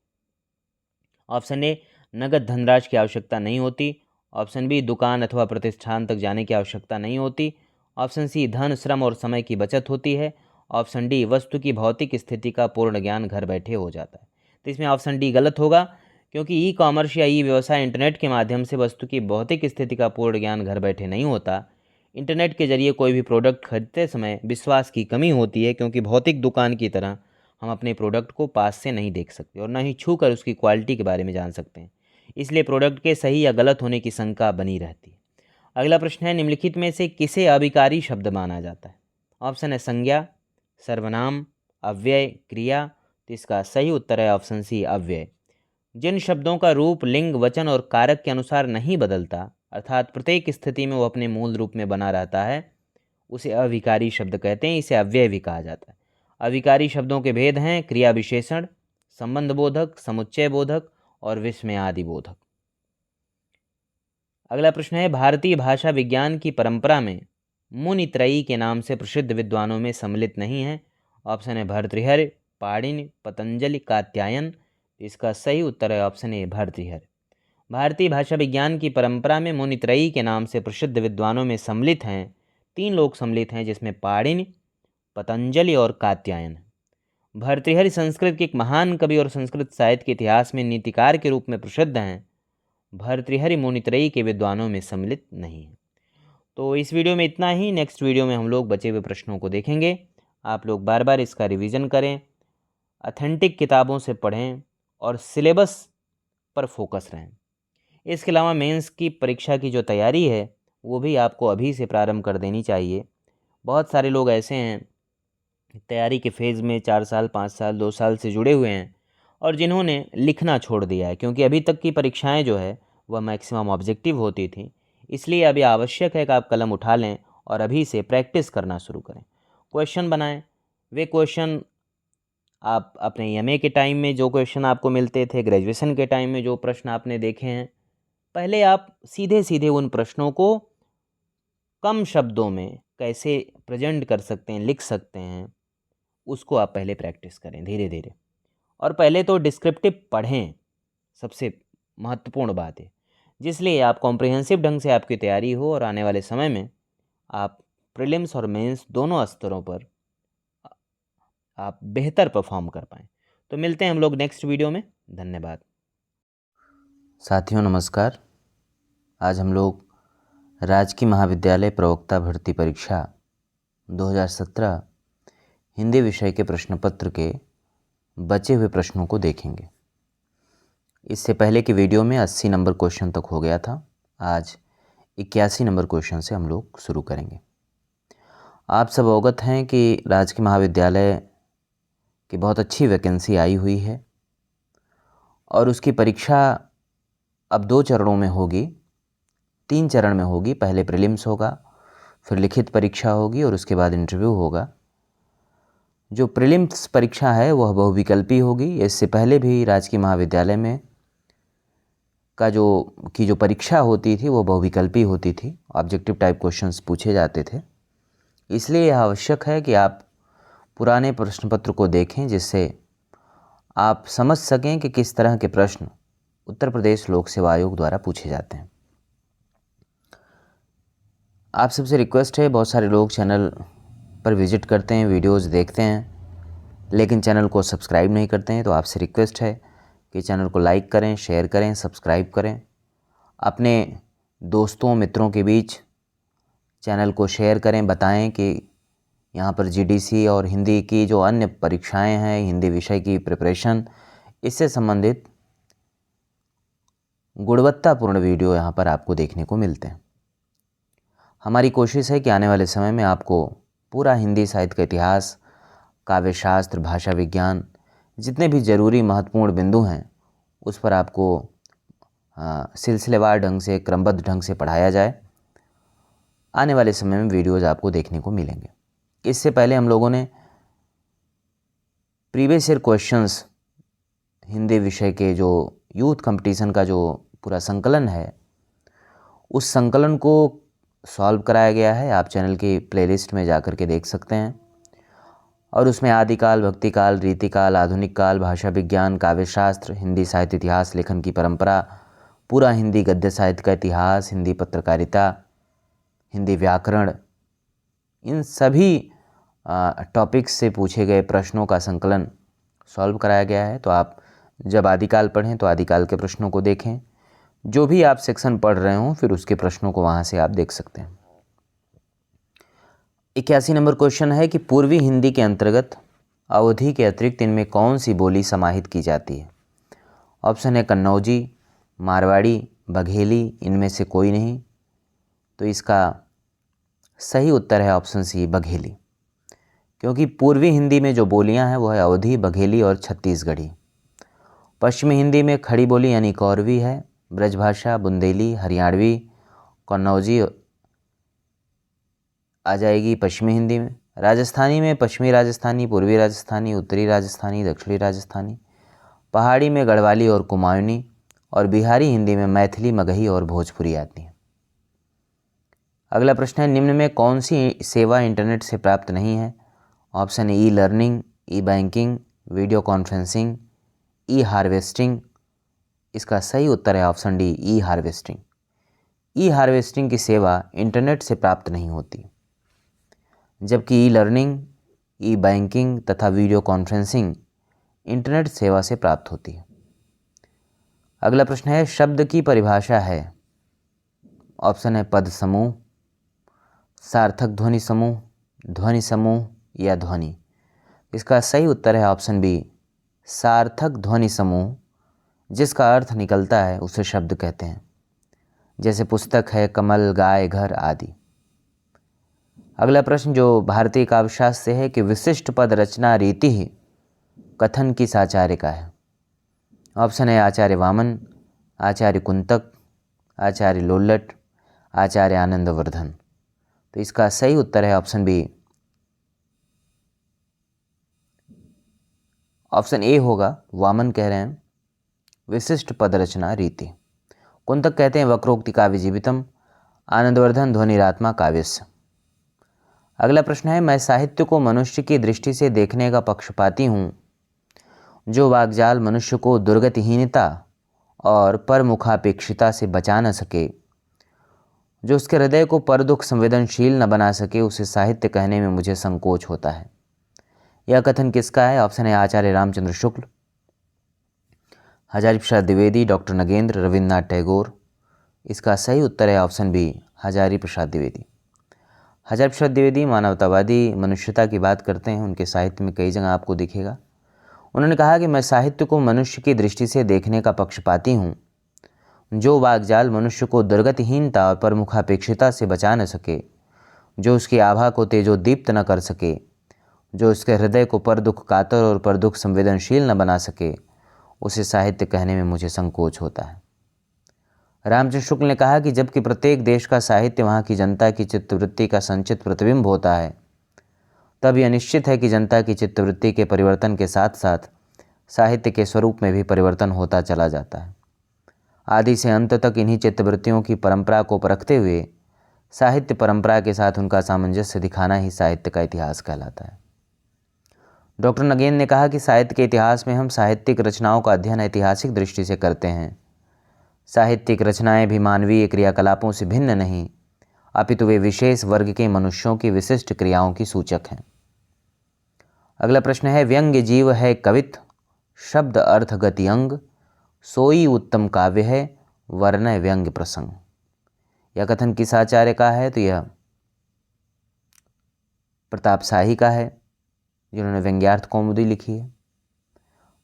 A: ऑप्शन ए, नगद धनराशि की आवश्यकता नहीं होती। ऑप्शन बी, दुकान अथवा प्रतिष्ठान तक जाने की आवश्यकता नहीं होती। ऑप्शन सी, धन, श्रम और समय की बचत होती है। ऑप्शन डी, वस्तु की भौतिक स्थिति का पूर्ण ज्ञान घर बैठे हो जाता है। तो इसमें ऑप्शन डी गलत होगा, क्योंकि ई कॉमर्स या ई व्यवसाय इंटरनेट के माध्यम से वस्तु की भौतिक स्थिति का पूर्ण ज्ञान घर बैठे नहीं होता। इंटरनेट के जरिए कोई भी प्रोडक्ट खरीदते समय विश्वास की कमी होती है, क्योंकि भौतिक दुकान की तरह हम अपने प्रोडक्ट को पास से नहीं देख सकते और न ही छू कर उसकी क्वालिटी के बारे में जान सकते हैं। इसलिए प्रोडक्ट के सही या गलत होने की शंका बनी रहती है। अगला प्रश्न है, निम्नलिखित में से किसे अभिकारी शब्द माना जाता है? ऑप्शन है संज्ञा, सर्वनाम, अव्यय, क्रिया। तो इसका सही उत्तर है ऑप्शन सी, अव्यय। जिन शब्दों का रूप लिंग, वचन और कारक के अनुसार नहीं बदलता, अर्थात प्रत्येक स्थिति में वो अपने मूल रूप में बना रहता है, उसे अविकारी शब्द कहते हैं। इसे अव्यय भी कहा जाता है। अविकारी शब्दों के भेद हैं क्रिया विशेषण, संबंध बोधक, समुच्चय बोधक और विस्मयादि बोधक। अगला प्रश्न है, भारतीय भाषा विज्ञान की परंपरा में मुनित्रयी के नाम से प्रसिद्ध विद्वानों में सम्मिलित नहीं है। ऑप्शन है भर्तृहरि, पाणिनि, पतंजलि, कात्यायन। इसका सही उत्तर है ऑप्शन ए भर्तृहरि। भारतीय भाषा विज्ञान की परंपरा में मुनित्रयी के नाम से प्रसिद्ध विद्वानों में सम्मिलित हैं 3 लोग सम्मिलित हैं, जिसमें पाणिनि, पतंजलि और कात्यायन। भर्तृहरि संस्कृत के एक महान कवि और संस्कृत साहित्य के इतिहास में नीतिकार के रूप में प्रसिद्ध हैं। भर्तृहरि मुनित्रयी के विद्वानों में सम्मिलित नहीं है। तो इस वीडियो में इतना ही। नेक्स्ट वीडियो में हम लोग बचे हुए प्रश्नों को देखेंगे। आप लोग बार बार इसका रिवीजन करें, ऑथेंटिक किताबों से पढ़ें और सिलेबस पर फोकस रहें। इसके अलावा मेंस की परीक्षा की जो तैयारी है वो भी आपको अभी से प्रारंभ कर देनी चाहिए। बहुत सारे लोग ऐसे हैं तैयारी के फेज़ में 4 साल, 5 साल, 2 साल से जुड़े हुए हैं और जिन्होंने लिखना छोड़ दिया है, क्योंकि अभी तक की परीक्षाएं जो है वह मैक्सिमम ऑब्जेक्टिव होती थी। इसलिए अभी आवश्यक है कि आप कलम उठा लें और अभी से प्रैक्टिस करना शुरू करें। क्वेश्चन बनाएं। वे क्वेश्चन आप अपने एमए के टाइम में जो क्वेश्चन आपको मिलते थे, ग्रेजुएशन के टाइम में जो प्रश्न आपने देखे हैं, पहले आप सीधे सीधे उन प्रश्नों को कम शब्दों में कैसे प्रेजेंट कर सकते हैं, लिख सकते हैं, उसको आप पहले प्रैक्टिस करें धीरे धीरे। और पहले तो डिस्क्रिप्टिव पढ़ें, सबसे महत्वपूर्ण बात है, जिसलिए आप कॉम्प्रिहेंसिव ढंग से आपकी तैयारी हो और आने वाले समय में आप प्रीलिम्स और मेंस दोनों स्तरों पर आप बेहतर परफॉर्म कर पाएँ। तो मिलते हैं हम लोग नेक्स्ट वीडियो में। धन्यवाद। साथियों नमस्कार। आज हम लोग राजकीय महाविद्यालय प्रवक्ता भर्ती परीक्षा 2017 हिंदी विषय के प्रश्न पत्र के बचे हुए प्रश्नों को देखेंगे। इससे पहले की वीडियो में 80 नंबर क्वेश्चन तक हो गया था। आज 81 नंबर क्वेश्चन से हम लोग शुरू करेंगे। आप सब अवगत हैं कि राजकीय महाविद्यालय की बहुत अच्छी वैकेंसी आई हुई है और उसकी परीक्षा अब 2 चरणों में होगी, 3 चरण में होगी। पहले प्रीलिम्स होगा, फिर लिखित परीक्षा होगी और उसके बाद इंटरव्यू होगा। जो प्रीलिम्स परीक्षा है वह बहुविकल्पी होगी। इससे पहले भी राजकीय महाविद्यालय में जो परीक्षा होती थी वो बहुविकल्पी होती थी, ऑब्जेक्टिव टाइप क्वेश्चंस पूछे जाते थे। इसलिए यह आवश्यक है कि आप पुराने प्रश्न पत्र को देखें, जिससे आप समझ सकें कि किस तरह के प्रश्न उत्तर प्रदेश लोक सेवा आयोग द्वारा पूछे जाते हैं। आप सबसे रिक्वेस्ट है, बहुत सारे लोग चैनल पर विजिट करते हैं, वीडियोस देखते हैं, लेकिन चैनल को सब्सक्राइब नहीं करते हैं। तो आपसे रिक्वेस्ट है कि चैनल को लाइक करें, शेयर करें, सब्सक्राइब करें। अपने दोस्तों मित्रों के बीच चैनल को शेयर करें, बताएं कि यहाँ पर जीडीसी और हिंदी की जो अन्य परीक्षाएं हैं, हिंदी विषय की प्रिपरेशन, इससे संबंधित गुणवत्तापूर्ण वीडियो यहाँ पर आपको देखने को मिलते हैं। हमारी कोशिश है कि आने वाले समय में आपको पूरा हिंदी साहित्य का इतिहास, काव्य शास्त्र, भाषा विज्ञान, जितने भी ज़रूरी महत्वपूर्ण बिंदु हैं उस पर आपको सिलसिलेवार ढंग से, क्रमबद्ध ढंग से पढ़ाया जाए। आने वाले समय में वीडियोज़ आपको देखने को मिलेंगे। इससे पहले हम लोगों ने प्रीवियस ईयर क्वेश्चंस हिंदी विषय के जो यूथ कंपटीशन का जो पूरा संकलन है, उस संकलन को सॉल्व कराया गया है। आप चैनल की प्लेलिस्ट में जाकर के देख सकते हैं और उसमें आदिकाल, भक्तिकाल, रीतिकाल, आधुनिक काल, भाषा विज्ञान, काव्य शास्त्र, हिंदी साहित्य इतिहास, लेखन की परंपरा, पूरा हिंदी गद्य साहित्य का इतिहास, हिंदी पत्रकारिता, हिंदी व्याकरण, इन सभी टॉपिक्स से पूछे गए प्रश्नों का संकलन सॉल्व कराया गया है। तो आप जब आदिकाल पढ़ें तो आदिकाल के प्रश्नों को देखें। जो भी आप सेक्शन पढ़ रहे हों फिर उसके प्रश्नों को वहाँ से आप देख सकते हैं। 81 नंबर क्वेश्चन है कि पूर्वी हिंदी के अंतर्गत अवधी के अतिरिक्त इनमें कौन सी बोली समाहित की जाती है। ऑप्शन है कन्नौजी, मारवाड़ी, बघेली, इनमें से कोई नहीं। तो इसका सही उत्तर है ऑप्शन सी, बघेली, क्योंकि पूर्वी हिंदी में जो बोलियां हैं वो है अवधी, बघेली और छत्तीसगढ़ी। पश्चिमी हिंदी में खड़ी बोली यानी कौरवी है। ब्रजभाषा बुंदेली, हरियाणवी, कन्नौजी आ जाएगी पश्चिमी हिंदी में। राजस्थानी में पश्चिमी राजस्थानी, पूर्वी राजस्थानी, उत्तरी राजस्थानी, दक्षिणी राजस्थानी। पहाड़ी में गढ़वाली और कुमाऊनी, और बिहारी हिंदी में मैथिली, मगही और भोजपुरी आती है। अगला प्रश्न है, निम्न में कौन सी सेवा इंटरनेट से प्राप्त नहीं है? ऑप्शन ई लर्निंग, ई बैंकिंग, वीडियो कॉन्फ्रेंसिंग, ई हार्वेस्टिंग। इसका सही उत्तर है ऑप्शन डी, ई हार्वेस्टिंग। ई हार्वेस्टिंग की सेवा इंटरनेट से प्राप्त नहीं होती, जबकि ई लर्निंग, ई बैंकिंग तथा वीडियो कॉन्फ्रेंसिंग इंटरनेट सेवा से प्राप्त होती है। अगला प्रश्न है, शब्द की परिभाषा है। ऑप्शन है पद समूह, सार्थक ध्वनि समूह या ध्वनि। इसका सही उत्तर है ऑप्शन बी, सार्थक ध्वनि समूह। जिसका अर्थ निकलता है उसे शब्द कहते हैं, जैसे पुस्तक है, कमल, गाय, घर आदि। अगला प्रश्न जो भारतीय काव्यशास्त्र से है कि विशिष्ट पद रचना रीति ही कथन किस आचार्य का है? ऑप्शन है आचार्य वामन, आचार्य कुंतक, आचार्य लोल्लट, आचार्य आनंदवर्धन। तो इसका सही उत्तर है ऑप्शन बी, ऑप्शन ए होगा, वामन कह रहे हैं विशिष्ट पद रचना रीति। कुंतक कहते हैं वक्रोक्ति काव्य जीवितम, आनंदवर्धन ध्वनिरात्मा काव्यस्य। अगला प्रश्न है, मैं साहित्य को मनुष्य की दृष्टि से देखने का पक्षपाती हूँ। जो वाग्जाल मनुष्य को दुर्गतिहीनता और परमुखापेक्षिता से बचा न सके, जो उसके हृदय को पर दुख संवेदनशील न बना सके, उसे साहित्य कहने में मुझे संकोच होता है। यह कथन किसका है? ऑप्शन है आचार्य रामचंद्र शुक्ल, हजारी प्रसाद द्विवेदी, डॉक्टर नगेंद्र, रविन्द्रनाथ टैगोर। इसका सही उत्तर है ऑप्शन बी, हजारी प्रसाद द्विवेदी। हजारी प्रसाद द्विवेदी मानवतावादी मनुष्यता की बात करते हैं, उनके साहित्य में कई जगह आपको दिखेगा। उन्होंने कहा कि मैं साहित्य को मनुष्य की दृष्टि से देखने का पक्षपाती हूँ। जो वाग्जाल मनुष्य को दुर्गतिहीनता और परमुखापेक्षिता से बचा न सके, जो उसकी आभा को तेजोदीप्त न कर सके, जो उसके हृदय को पर दुख कातर और पर दुख संवेदनशील न बना सके, उसे साहित्य कहने में मुझे संकोच होता है। रामचंद्र शुक्ल ने कहा कि जबकि प्रत्येक देश का साहित्य वहाँ की जनता की चित्तवृत्ति का संचित प्रतिबिंब होता है, तब यह निश्चित है कि जनता की चित्तवृत्ति के परिवर्तन के साथ साथ साहित्य के स्वरूप में भी परिवर्तन होता चला जाता है। आदि से अंत तक इन्हीं चित्तवृत्तियों की परंपरा को परखते हुए साहित्य परंपरा के साथ उनका सामंजस्य दिखाना ही साहित्य का इतिहास कहलाता है। डॉक्टर नगेंद्र ने कहा कि साहित्य के इतिहास में हम साहित्यिक रचनाओं का अध्ययन ऐतिहासिक दृष्टि से करते हैं। साहित्यिक रचनाएं भी मानवीय क्रियाकलापों से भिन्न नहीं, अपितु वे विशेष वर्ग के मनुष्यों की विशिष्ट क्रियाओं की सूचक हैं। अगला प्रश्न है, व्यंग्य जीव है कवित, शब्द अर्थ गति अंग, सोई उत्तम काव्य है, वर्णय व्यंग्य प्रसंग। यह कथन किस आचार्य का है? तो यह प्रताप शाही का है, जिन्होंने व्यंग्यार्थ कौमुदी लिखी है।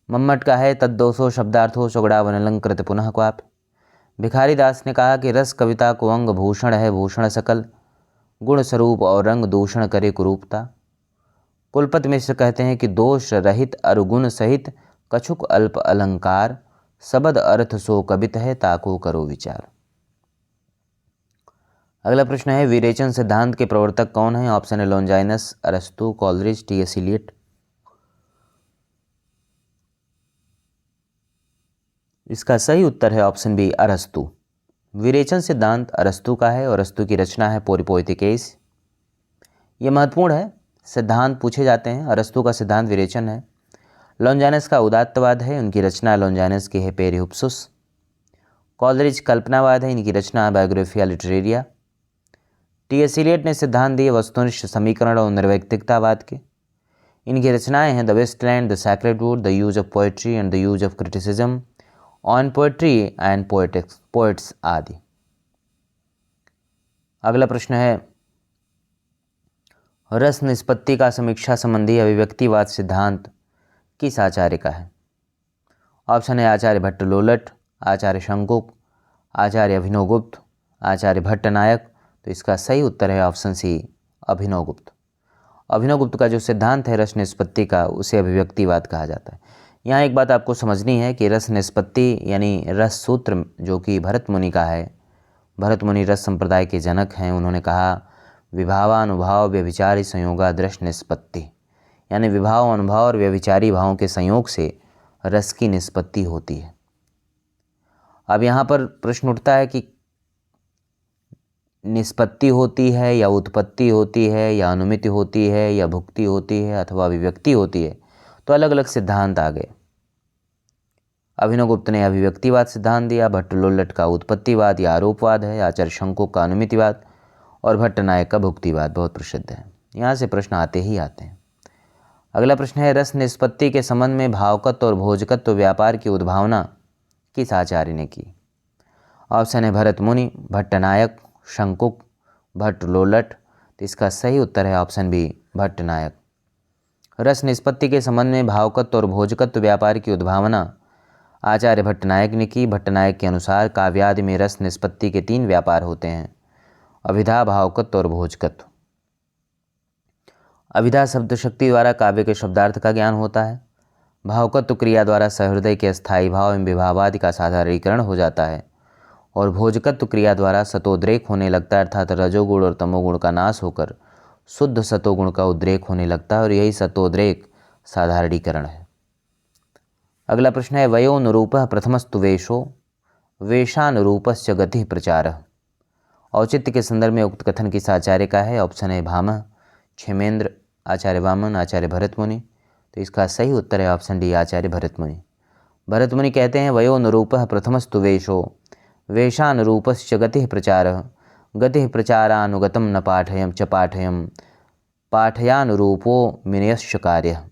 A: मम्मट का है, तद्दोषो शब्दार्थो सुगड़ावन अलंकृत पुनः क्वाप। भिखारी दास ने कहा कि रस कविता को अंग भूषण है, भूषण सकल, गुण स्वरूप और रंग दूषण करे कुरूपता। कुलपति मिश्र कहते हैं कि दोष रहित अरुगुण सहित कछुक अल्प अलंकार, सबद अर्थ सो कवित है, ताको करो विचार। अगला प्रश्न है, विरेचन सिद्धांत के प्रवर्तक कौन हैं? ऑप्शन है लॉन्जाइनस, अरस्तु, कॉलरिज, टी.एस. इलियट। इसका सही उत्तर है ऑप्शन बी, अरस्तु। विरेचन सिद्धांत अरस्तु का है और अरस्तु की रचना है पोरिपोइथिकेस। यह महत्वपूर्ण है, सिद्धांत पूछे जाते हैं। अरस्तु का सिद्धांत विरेचन है। लॉन्जाइनस का उदात्तवाद है, उनकी रचना लॉन्जाइनस की है पेरिहुप्सुस। कॉलरिज कल्पनावाद है, इनकी रचना बायोग्राफिया लिटरेरिया। टी.एस. इलियट ने सिद्धांत दिए वस्तुनिष्ठ समीकरण और निर्वैयक्तिकतावाद के। इनकी रचनाएं हैं the Waste Land, the Sacred Wood, the Use of Poetry and the Use of Criticism, On Poetry and Poets आदि। अगला प्रश्न है, रस निष्पत्ति का समीक्षा संबंधी अभिव्यक्तिवाद सिद्धांत किस आचार्य का है? ऑप्शन है आचार्य भट्ट लोलट, आचार्य शंकुक, आचार्य अभिनवगुप्त, आचार्य भट्टनायक। तो इसका सही उत्तर है ऑप्शन सी, अभिनवगुप्त। अभिनवगुप्त का जो सिद्धांत है रस निष्पत्ति का, उसे अभिव्यक्तिवाद कहा जाता है। यहाँ एक बात आपको समझनी है कि रस निष्पत्ति यानी रस सूत्र जो कि भरत मुनि का है, भरत मुनि रस संप्रदाय के जनक हैं, उन्होंने कहा विभावानुभाव व्यभिचारी संयोगा दृष्ट निष्पत्ति, यानी विभाव अनुभव और व्यभिचारी भावों के संयोग से रस की निष्पत्ति होती है। अब यहाँ पर प्रश्न उठता है कि निष्पत्ति होती है या उत्पत्ति होती है या अनुमिति होती है या भुक्ति होती है अथवा अभिव्यक्ति होती है, तो अलग अलग सिद्धांत आ गए। अभिनवगुप्त ने अभिव्यक्तिवाद सिद्धांत दिया, भट्टलोल्लट का उत्पत्तिवाद या आरोपवाद है, आचार्य शंकुक का अनुमितिवाद और भट्टनायक का भुक्तिवाद बहुत प्रसिद्ध है। यहाँ से प्रश्न आते ही आते हैं। अगला प्रश्न है रस निष्पत्ति के संबंध में भावकत्व और भोजकत्व व्यापार की उद्भावना किस आचार्य ने की? ऑप्शन है भरत मुनि, भट्टनायक, शंकुक, भट्टलोल्लट। तो इसका सही उत्तर है ऑप्शन बी, भट्टनायक। रस निष्पत्ति के संबंध में भावकत्व और भोजकत्व व्यापार की उद्भावना आचार्य भट्टनायक ने की। भट्टनायक के अनुसार काव्यादि में रस निष्पत्ति के 3 व्यापार होते हैं, अभिधा, भावकत्व और भोजकत्व। अभिधा शब्द शक्ति द्वारा काव्य के शब्दार्थ का ज्ञान होता है। भावकत्व क्रिया द्वारा सहृदय के स्थायी भाव एवं विभावादि का साधारणीकरण हो जाता है और भोजकत्व क्रिया द्वारा सतोद्रेक होने लगता है, अर्थात रजोगुण और तमोगुण का नाश होकर शुद्ध सतोगुण का उद्रेक होने लगता है और यही सतोद्रेक साधारणीकरण है। अगला प्रश्न है वयोनुरूपः प्रथमस्तु वेशो वेशानुरूपस्य गतिः प्रचारः। औचित्य के संदर्भ में उक्त कथन किस आचार्य का है? ऑप्शन है भामह, क्षेमेंद्र, आचार्य वामन, आचार्य भरत मुनि। तो इसका सही उत्तर है ऑप्शन डी, आचार्य भरत मुनि। भरत मुनि कहते हैं वयोनुरूपः प्रथमस्तु वेशो वेशानुरूपश्च गतिः प्रचारः गतिः प्रचारानुगतं न पाठयं च पाठयं पाठयानुरूपो विनयश्च कार्यः।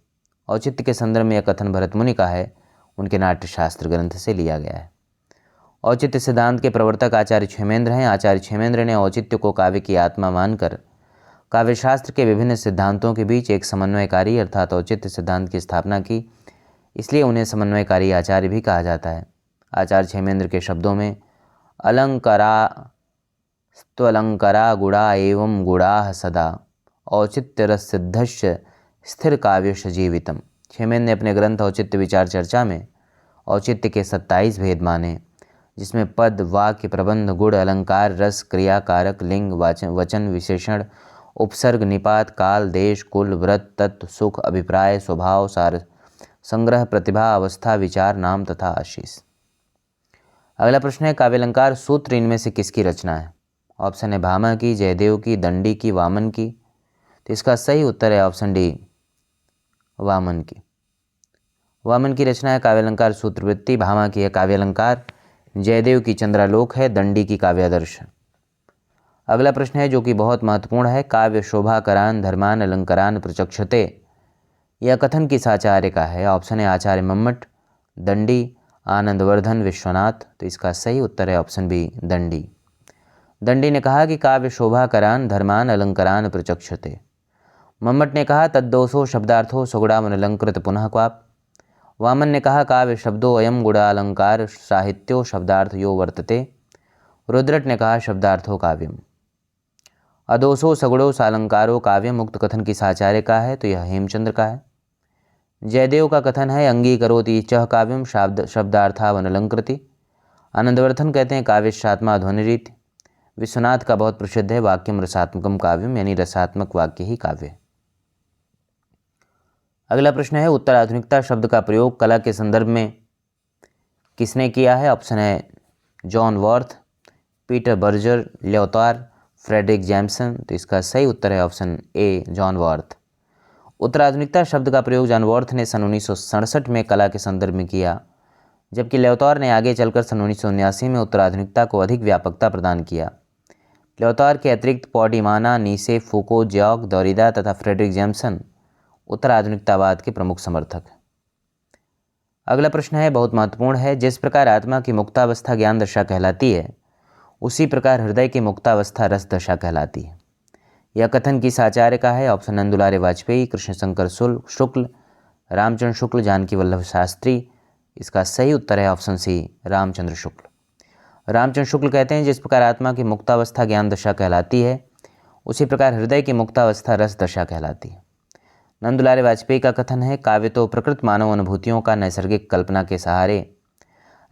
A: औचित्य के संदर्भ में यह कथन भरत मुनि का है, उनके नाट्यशास्त्र ग्रंथ से लिया गया है। औचित्य सिद्धांत के प्रवर्तक आचार्य क्षेमेंद्र हैं। आचार्य क्षेमेंद्र ने औचित्य को काव्य की आत्मा मानकर काव्यशास्त्र के विभिन्न सिद्धांतों के बीच एक समन्वयकारी अर्थात औचित्य सिद्धांत की स्थापना की, इसलिए उन्हें समन्वयकारी आचार्य भी कहा जाता है। आचार्य क्षेमेंद्र के शब्दों में अलंकारा गुणा एवं गुणाः सदा औचित्यरसिद्धस्य स्थिर काव्यश जीवितम। क्षेमेंद्र ने अपने ग्रंथ औचित्य विचार चर्चा में औचित्य के 27 भेद माने, जिसमें पद, वाक्य, प्रबंध, गुण, अलंकार, रस, क्रिया, कारक, लिंग, वचन, विशेषण, उपसर्ग, निपात, काल, देश, कुल, व्रत, तत्व, सुख, अभिप्राय, स्वभाव, सार, संग्रह, प्रतिभा, अवस्था, विचार, नाम तथा आशीष। अगला प्रश्न है काव्यालंकार सूत्र इनमें से किसकी रचना है? ऑप्शन है भामह की, जयदेव की, दंडी की, वामन की। तो इसका सही उत्तर है ऑप्शन डी, वामन की। वामन की रचना है काव्यालंकार सूत्रवृत्ति, भामा की है काव्यालंकार, जयदेव की चंद्रालोक है, दंडी की काव्यादर्श। अगला प्रश्न है जो कि बहुत महत्वपूर्ण है, काव्य शोभाकरान धर्मान अलंकारान प्रचक्षते, यह कथन किस आचार्य का है? ऑप्शन है आचार्य मम्मट, दंडी, आनंदवर्धन, विश्वनाथ। तो इसका सही उत्तर है ऑप्शन बी, दंडी। दंडी ने कहा कि काव्य शोभाकरान धर्मान अलंकारान प्रचक्षते। मम्मट ने कहा तद्दोषो शब्दार्थो सगुणामनलंकृत पुनः क्वाप। वामन ने कहा काव्य शब्दो अयम गुणालंकार साहित्यो शब्दार्थ यो वर्तते। रुद्रट ने कहा शब्दार्थो काव्यम। अदोषो सगुणो सालंकारो काव्यम मुक्त कथन किस आचार्य का है? तो यह हेमचंद्र का है। जयदेव का कथन है अंगीकरोति चह काव्यम शब्दार्थावनलंकृति। आनंदवर्धन कहते हैं काव्यशात्मा ध्वनिरीति। विश्वनाथ का बहुत प्रसिद्ध है वाक्यम रसात्मकम काव्यम, यानी रसात्मक वाक्य ही काव्य। अगला प्रश्न है उत्तराधुनिकता शब्द का प्रयोग कला के संदर्भ में किसने किया है? ऑप्शन है John Worth, Peter Berger, Lyotard, Fredric Jameson. तो इसका सही उत्तर है ऑप्शन ए, जॉन वर्थ। उत्तराधुनिकता शब्द का प्रयोग जॉन वर्थ ने सन 1967 में कला के संदर्भ में किया, जबकि ल्योतार ने आगे चलकर सन 1979 में उत्तराधुनिकता को अधिक व्यापकता प्रदान किया। ल्योतार के अतिरिक्त पॉडिमाना, नीसे, फूको, जॉक, दौरिदा तथा फ्रेडरिक जैम्सन उत्तराधुनिकतावाद के प्रमुख समर्थक हैं। अगला प्रश्न है बहुत महत्वपूर्ण है, जिस प्रकार आत्मा की मुक्तावस्था ज्ञान दशा कहलाती है, उसी प्रकार हृदय की मुक्तावस्था रस दशा कहलाती है। यह कथन किस आचार्य का है? ऑप्शन नंदुलारे वाजपेयी, कृष्णशंकर शुक्ल, रामचंद्र शुक्ल, जानकी वल्लभ शास्त्री। इसका सही उत्तर है ऑप्शन सी, रामचंद्र शुक्ल। रामचंद्र शुक्ल कहते हैं जिस प्रकार आत्मा की मुक्तावस्था ज्ञान दशा कहलाती है, उसी प्रकार हृदय की मुक्तावस्था रस दशा कहलाती है। नंदुलारे वाजपेयी का कथन है, काव्य तो प्रकृत मानव अनुभूतियों का नैसर्गिक कल्पना के सहारे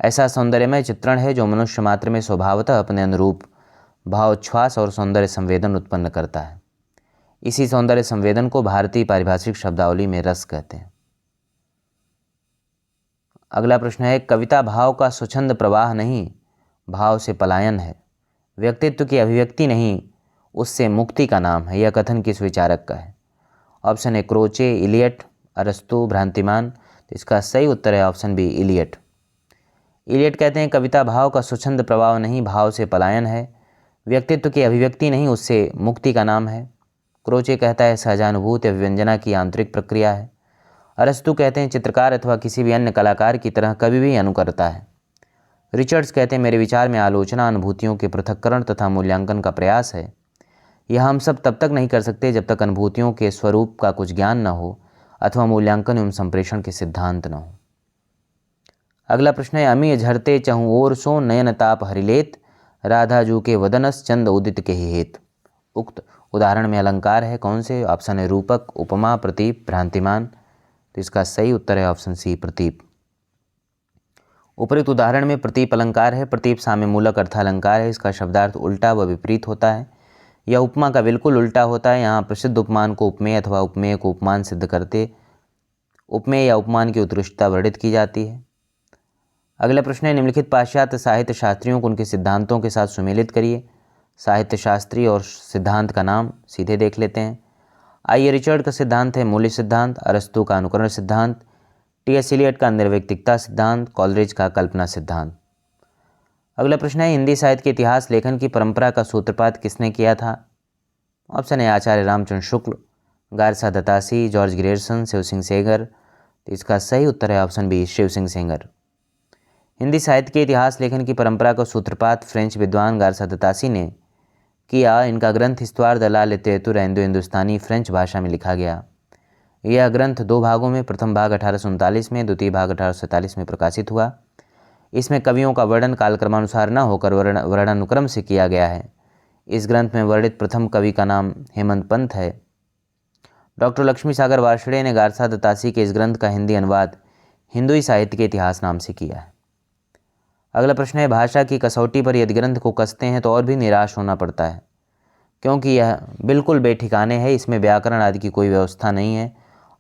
A: ऐसा सौंदर्यमय चित्रण है जो मनुष्य मात्र में स्वभावतः अपने अनुरूप भावोच्छ्वास और सौंदर्य संवेदन उत्पन्न करता है। इसी सौंदर्य संवेदन को भारतीय पारिभाषिक शब्दावली में रस कहते हैं। अगला प्रश्न है, कविता भाव का स्वच्छंद प्रवाह नहीं, भाव से पलायन है। व्यक्तित्व की अभिव्यक्ति नहीं, उससे मुक्ति का नाम है। यह कथन किस विचारक का है? ऑप्शन ए क्रोचे, इलियट, अरस्तु, भ्रांतिमान। तो इसका सही उत्तर है ऑप्शन बी, इलियट। इलियट कहते हैं, कविता भाव का स्वच्छंद प्रवाह नहीं, भाव से पलायन है। व्यक्तित्व की अभिव्यक्ति नहीं, उससे मुक्ति का नाम है। क्रोचे कहता है, सहजानुभूति अभिव्यंजना की आंतरिक प्रक्रिया है। अरस्तु कहते हैं, चित्रकार अथवा किसी भी अन्य कलाकार की तरह कभी भी अनुकरता है। रिचर्ड्स कहते हैं, मेरे विचार में आलोचना अनुभूतियों के पृथक्करण तथा मूल्यांकन का प्रयास है। यह हम सब तब तक नहीं कर सकते जब तक अनुभूतियों के स्वरूप का कुछ ज्ञान न हो अथवा मूल्यांकन एवं संप्रेषण के सिद्धांत न हो। अगला प्रश्न है, अमी झरते चहु ओर सो नयन ताप हरिलेत, राधा जू के वदनस चंद उदित के ही हेत। उक्त उदाहरण में अलंकार है कौन से? ऑप्शन है रूपक, उपमा, प्रतीप, भ्रांतिमान। तो इसका सही उत्तर है ऑप्शन सी, प्रतीप। उपरोक्त उदाहरण में प्रतीप अलंकार है। प्रतीप साम्यमूलक अर्थालंकार है। इसका शब्दार्थ उल्टा व विपरीत होता है। यह उपमा का बिल्कुल उल्टा होता है। यहाँ प्रसिद्ध उपमान को उपमेय अथवा उपमेय को उपमान सिद्ध करते उपमेय या उपमान की उत्कृष्टता वर्णित की जाती है। अगला प्रश्न है, निम्नलिखित पाश्चात्य साहित्य शास्त्रियों को उनके सिद्धांतों के साथ सुमेलित करिए। साहित्य शास्त्री और सिद्धांत का नाम सीधे देख लेते हैं। आइए, रिचर्ड का सिद्धांत है मूल्य सिद्धांत, अरस्तु का अनुकरण सिद्धांत, टी.एस. इलियट का निर्वैयक्तिकता सिद्धांत, कॉलरिज का कल्पना सिद्धांत। अगला प्रश्न है, हिंदी साहित्य के इतिहास लेखन की परंपरा का सूत्रपात किसने किया था? ऑप्शन है Acharya Ramchandra Shukla, Garcin de Tassy, George Grierson, Shiv Singh Sengar. तो इसका सही उत्तर है ऑप्शन बी, शिव सिंह सेंगर। हिंदी साहित्य के इतिहास लेखन की परंपरा का सूत्रपात फ्रेंच विद्वान गारसा दत्तासी ने किया। इनका ग्रंथ हिस्toire de la littérature हिंदुस्तानी फ्रेंच भाषा में लिखा गया। यह ग्रंथ 2 भागों में, प्रथम भाग 1839 में, द्वितीय भाग 1847 में प्रकाशित हुआ। इसमें कवियों का वर्णन कालक्रमानुसार न होकर वर्णानुक्रम से किया गया है। इस ग्रंथ में वर्णित प्रथम कवि का नाम हेमंत पंत है। डॉक्टर लक्ष्मी सागर वार्ष्णेय ने गारसा दत्तासी के इस ग्रंथ का हिंदी अनुवाद हिंदुई साहित्य के इतिहास नाम से किया है। अगला प्रश्न है, भाषा की कसौटी पर यदि ग्रंथ को कसते हैं तो और भी निराश होना पड़ता है, क्योंकि यह बिल्कुल बेठिकाने है। इसमें व्याकरण आदि की कोई व्यवस्था नहीं है।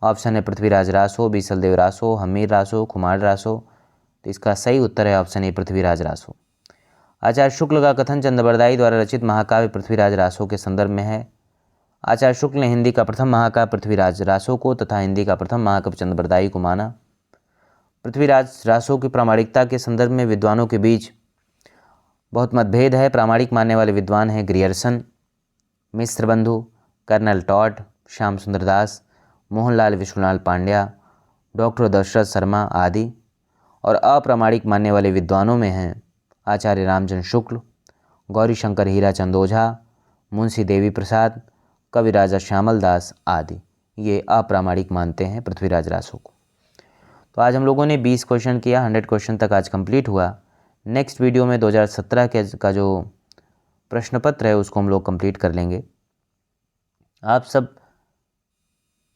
A: ऑप्शन है पृथ्वीराज रासो, बीसलदेव रासो, हमीर रासो, कुमार रासो। तो इसका सही उत्तर है ऑप्शन ए, पृथ्वीराज रासो। आचार्य शुक्ल का कथन चंद्रबरदाई द्वारा रचित महाकाव्य पृथ्वीराज रासो के संदर्भ में है। आचार्य शुक्ल ने हिंदी का प्रथम महाकाव्य पृथ्वीराज रासो को तथा हिंदी का प्रथम महाकाव्य चंद्रबरदाई को माना। पृथ्वीराज रासो की प्रामाणिकता के संदर्भ में विद्वानों के बीच बहुत मतभेद है। प्रामाणिक मानने वाले विद्वान हैं ग्रियर्सन, मिश्र बंधु, कर्नल टॉड, श्याम सुंदर दास, मोहनलाल विश्वलाल पांड्या, डॉक्टर दशरथ शर्मा आदि। और अप्रामाणिक मानने वाले विद्वानों में हैं आचार्य रामचंद्र शुक्ल, गौरी शंकर हीराचंद ओझा, मुंशी देवी प्रसाद, कवि राजा श्यामल दास आदि। ये अप्रामाणिक मानते हैं पृथ्वीराज रासो को। तो आज हम लोगों ने 20 क्वेश्चन किया, 100 क्वेश्चन तक आज कंप्लीट हुआ। नेक्स्ट वीडियो में 2017 का जो प्रश्न पत्र है उसको हम लोग कंप्लीट कर लेंगे। आप सब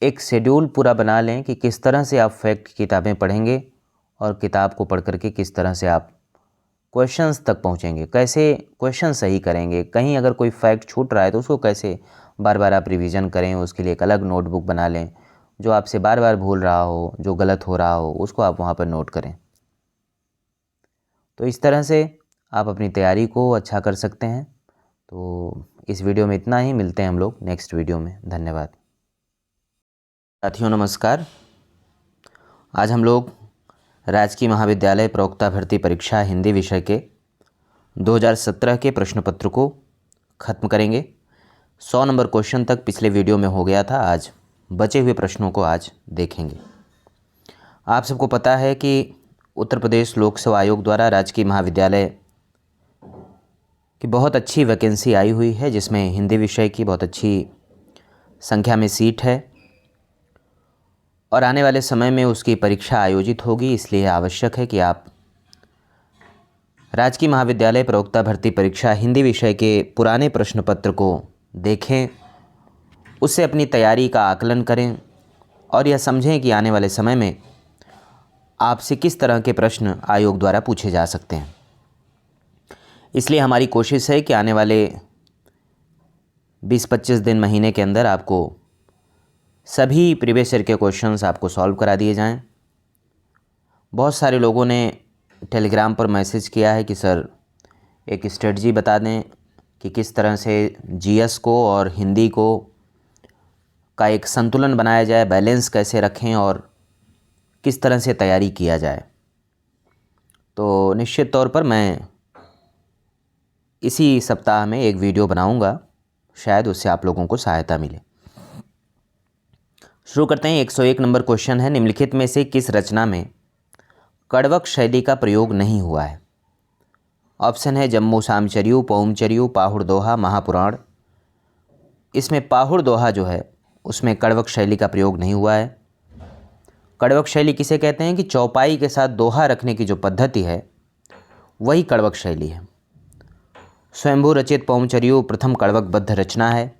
A: एक शेड्यूल पूरा बना लें कि किस तरह से आप फैक्ट किताबें पढ़ेंगे और किताब को पढ़ करके किस तरह से आप क्वेश्चंस तक पहुंचेंगे, कैसे क्वेश्चन सही करेंगे, कहीं अगर कोई फैक्ट छूट रहा है तो उसको कैसे बार बार आप रिवीजन करें। उसके लिए एक अलग नोटबुक बना लें, जो आपसे बार बार भूल रहा हो, जो गलत हो रहा हो उसको आप वहाँ पर नोट करें। तो इस तरह से आप अपनी तैयारी को अच्छा कर सकते हैं। तो इस वीडियो में इतना ही, मिलते हैं हम लोग नेक्स्ट वीडियो में। धन्यवाद साथियों, नमस्कार। आज हम लोग राजकीय महाविद्यालय प्रवक्ता भर्ती परीक्षा हिंदी विषय के 2017 के प्रश्न पत्र को ख़त्म करेंगे। 100 नंबर क्वेश्चन तक पिछले वीडियो में हो गया था। आज बचे हुए प्रश्नों को आज देखेंगे। आप सबको पता है कि उत्तर प्रदेश लोक सेवा आयोग द्वारा राजकीय महाविद्यालय की बहुत अच्छी वैकेंसी आई हुई है, जिसमें हिंदी विषय की बहुत अच्छी संख्या में सीट है और आने वाले समय में उसकी परीक्षा आयोजित होगी। इसलिए आवश्यक है कि आप राजकीय महाविद्यालय प्रवक्ता भर्ती परीक्षा हिंदी विषय के पुराने प्रश्न पत्र को देखें, उससे अपनी तैयारी का आकलन करें और यह समझें कि आने वाले समय में आपसे किस तरह के प्रश्न आयोग द्वारा पूछे जा सकते हैं। इसलिए हमारी कोशिश है कि आने वाले 20-25 दिन महीने के अंदर आपको सभी प्रीवियस ईयर के क्वेश्चंस आपको सॉल्व करा दिए जाएं। बहुत सारे लोगों ने टेलीग्राम पर मैसेज किया है कि सर एक स्ट्रेटजी बता दें कि किस तरह से जीएस को और हिंदी को का एक संतुलन बनाया जाए, बैलेंस कैसे रखें और किस तरह से तैयारी किया जाए। तो निश्चित तौर पर मैं इसी सप्ताह में एक वीडियो बनाऊंगा, शायद उससे आप लोगों को सहायता मिले। शुरू करते हैं। 101 नंबर क्वेश्चन है, निम्नलिखित में से किस रचना में कड़वक शैली का प्रयोग नहीं हुआ है? ऑप्शन है जम्मू सामचर्यू, पौमचर्यू, पाहुड़ दोहा, महापुराण। इसमें पाहुड़ दोहा जो है उसमें कड़वक शैली का प्रयोग नहीं हुआ है। कड़वक शैली किसे कहते हैं कि चौपाई के साथ दोहा रखने की जो पद्धति है वही कड़वक शैली है। स्वयंभू रचित पौमचर्यू प्रथम कड़वकबद्ध रचना है।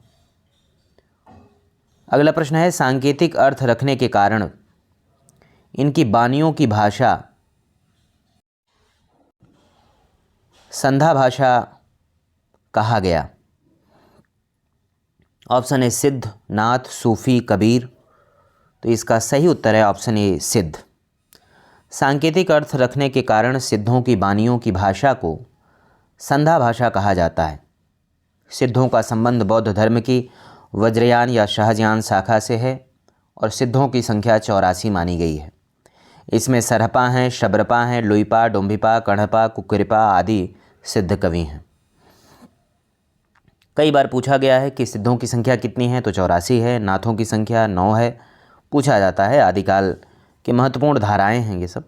A: अगला प्रश्न है, सांकेतिक अर्थ रखने के कारण इनकी बानियों की भाषा संधा भाषा कहा गया? ऑप्शन ए सिद्ध, नाथ, सूफी, कबीर। तो इसका सही उत्तर है ऑप्शन ए सिद्ध। सांकेतिक अर्थ रखने के कारण सिद्धों की बानियों की भाषा को संधा भाषा कहा जाता है। सिद्धों का संबंध बौद्ध धर्म की वज्रयान या शाहजहान शाखा से है और सिद्धों की संख्या 84 मानी गई है। इसमें सरहपा हैं, शबरपा हैं, लुईपा, डोम्भिपा, कण्हपा, कुक्कुरपा आदि सिद्ध कवि हैं। कई बार पूछा गया है कि सिद्धों की संख्या कितनी है, तो 84 है। नाथों की संख्या 9 है। पूछा जाता है आदिकाल के महत्वपूर्ण धाराएं हैं ये सब।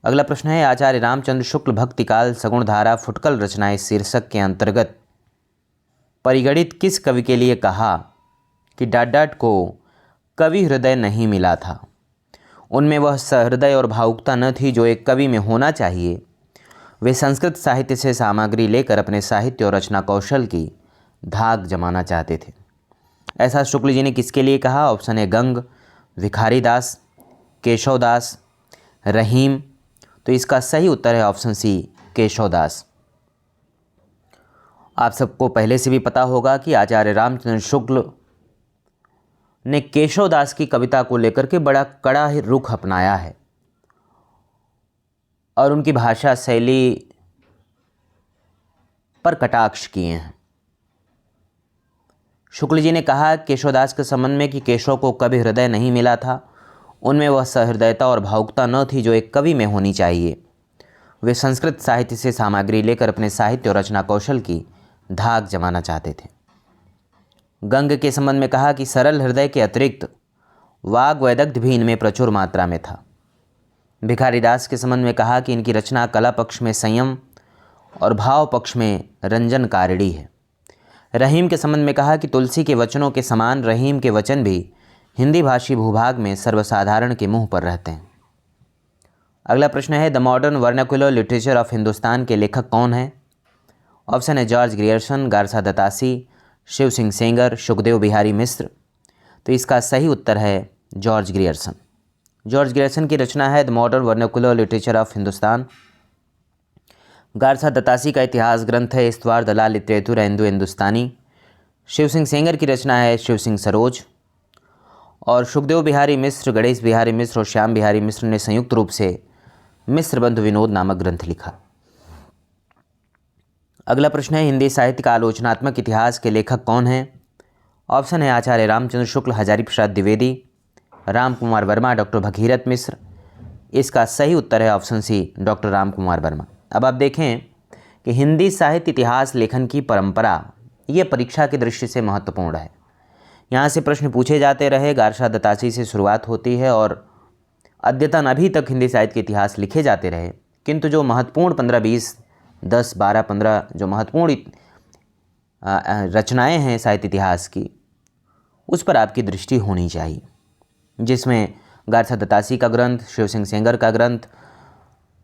A: अगला प्रश्न है, आचार्य रामचंद्र शुक्ल भक्तिकाल सगुण धारा फुटकल रचनाएं शीर्षक के अंतर्गत परिगणित किस कवि के लिए कहा कि डाट को कवि हृदय नहीं मिला था? उनमें वह सहृदय और भावुकता न थी जो एक कवि में होना चाहिए। वे संस्कृत साहित्य से सामग्री लेकर अपने साहित्य और रचना कौशल की धाक जमाना चाहते थे। ऐसा शुक्ल जी ने किसके लिए कहा? ऑप्शन है गंग, भिखारीदास, केशवदास, रहीम। तो इसका सही उत्तर है ऑप्शन सी केशवदास। आप सबको पहले से भी पता होगा कि आचार्य रामचंद्र शुक्ल ने केशवदास की कविता को लेकर के बड़ा कड़ा रुख अपनाया है और उनकी भाषा शैली पर कटाक्ष किए हैं। शुक्ल जी ने कहा केशवदास के संबंध में कि केशव को कभी हृदय नहीं मिला था। उनमें वह सहृदयता और भावुकता न थी जो एक कवि में होनी चाहिए। वे संस्कृत साहित्य से सामग्री लेकर अपने साहित्य और रचना कौशल की धाक जमाना चाहते थे। गंग के संबंध में कहा कि सरल हृदय के अतिरिक्त वाग वैदग्ध भी इनमें प्रचुर मात्रा में था। भिखारीदास के संबंध में कहा कि इनकी रचना कला पक्ष में संयम और भाव पक्ष में रंजनकारिणी है। रहीम के संबंध में कहा कि तुलसी के वचनों के समान रहीम के वचन भी हिंदी भाषी भूभाग में सर्वसाधारण के मुंह पर रहते हैं। अगला प्रश्न है, the modern vernacular literature of Hindustan के लेखक कौन हैं? ऑप्शन है George Grierson, Garcin de Tassy, Shiv Singh Sengar, Sukhdev Bihari Mishra. तो इसका सही उत्तर है जॉर्ज ग्रियर्सन। जॉर्ज ग्रियर्सन की रचना है the modern vernacular literature of Hindustan. Garcin de Tassy का इतिहास ग्रंथ है इस्तवार दलाल लिटरेचर हिंदू हिंदुस्तानी। शिव सिंह सेंगर की रचना है शिव सिंह सरोज। और सुखदेव बिहारी मिश्र, गणेश बिहारी मिश्र और श्याम बिहारी मिश्र ने संयुक्त रूप से मिश्र बंधु विनोद नामक ग्रंथ लिखा। अगला प्रश्न है, हिंदी साहित्य का आलोचनात्मक इतिहास के लेखक कौन हैं? ऑप्शन है आचार्य रामचंद्र शुक्ल, हजारी प्रसाद द्विवेदी, राम कुमार वर्मा, डॉक्टर भगीरथ मिश्र। इसका सही उत्तर है option C doctor Ram Kumar Varma. अब आप देखें कि हिंदी साहित्य इतिहास लेखन की परंपरा ये परीक्षा की दृष्टि से महत्वपूर्ण है। यहाँ से प्रश्न पूछे जाते रहे। गारसा दत्तासी से शुरुआत होती है और अद्यतन अभी तक हिंदी साहित्य के इतिहास लिखे जाते रहे, किंतु जो महत्वपूर्ण 15-20, 10, 12, 15 जो महत्वपूर्ण रचनाएं हैं साहित्य इतिहास की, उस पर आपकी दृष्टि होनी चाहिए, जिसमें गारसा दत्तासी का ग्रंथ, शिव सिंह सेंगर का ग्रंथ,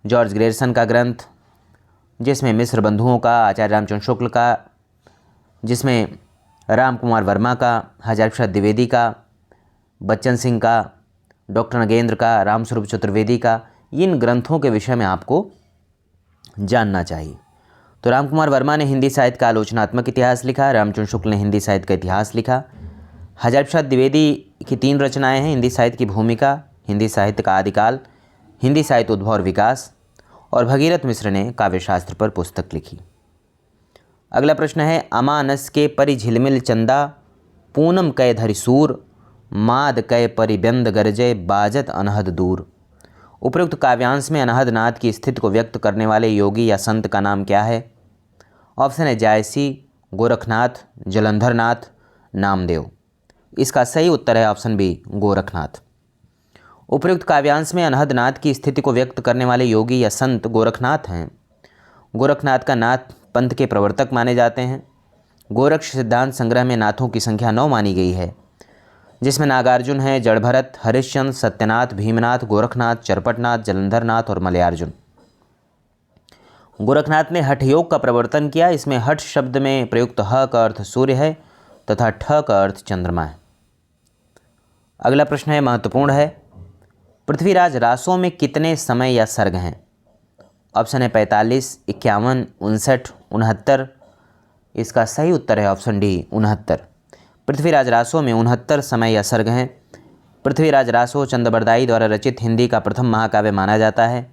A: जॉर्ज ग्रियर्सन का ग्रंथ, जिसमें मिश्र बंधुओं का, आचार्य रामचंद्र शुक्ल का, जिसमें राम कुमार वर्मा का, हजारी प्रसाद द्विवेदी का, बच्चन सिंह का, डॉक्टर नगेंद्र का, रामस्वरूप चतुर्वेदी का, इन ग्रंथों के विषय में आपको जानना चाहिए। तो रामकुमार वर्मा ने हिंदी साहित्य का आलोचनात्मक इतिहास लिखा, रामचंद्र शुक्ल ने हिंदी साहित्य का इतिहास लिखा। हजारी प्रसाद द्विवेदी की 3 रचनाएं हैं, हिंदी साहित्य की भूमिका, हिंदी साहित्य का आदिकाल, हिंदी साहित्य उद्भव और विकास, और भगीरथ मिश्र ने काव्यशास्त्र पर पुस्तक लिखी। अगला प्रश्न है, अमानस के परि झिलमिल चंदा, पूनम कै धरि सूर, माद कै परि व्यंद गरजय, बाजत अनहद दूर। उपयुक्त काव्यांश में अनहद नाद की स्थिति को व्यक्त करने वाले योगी या संत का नाम क्या है? ऑप्शन है जायसी, गोरखनाथ, जलंधरनाथ, नामदेव। इसका सही उत्तर है ऑप्शन बी, गोरखनाथ। उपयुक्त काव्यांश में अनहद नाद की स्थिति को व्यक्त करने वाले योगी या संत गोरखनाथ हैं। गोरखनाथ का नाथ पंथ के प्रवर्तक माने जाते हैं। गोरक्ष सिद्धांत संग्रह में नाथों की संख्या 9 मानी गई है, जिसमें नागार्जुन है, जड़भरत, हरिश्चंद्र, सत्यनाथ, भीमनाथ, गोरखनाथ, चरपटनाथ, जलंधरनाथ और मलयार्जुन। गोरखनाथ ने हठ योग का प्रवर्तन किया। इसमें हठ शब्द में प्रयुक्त ह का अर्थ सूर्य है तथा ठ का अर्थ चंद्रमा है। अगला प्रश्न है, महत्वपूर्ण है, पृथ्वीराज रासों में कितने समय या सर्ग हैं? ऑप्शन है 45, 51, 59, 69। इसका सही उत्तर है ऑप्शन डी, 69। पृथ्वीराज रासों में 69 समय या सर्ग हैं। पृथ्वीराज रासो चंद्रबरदाई द्वारा रचित हिंदी का प्रथम महाकाव्य माना जाता है।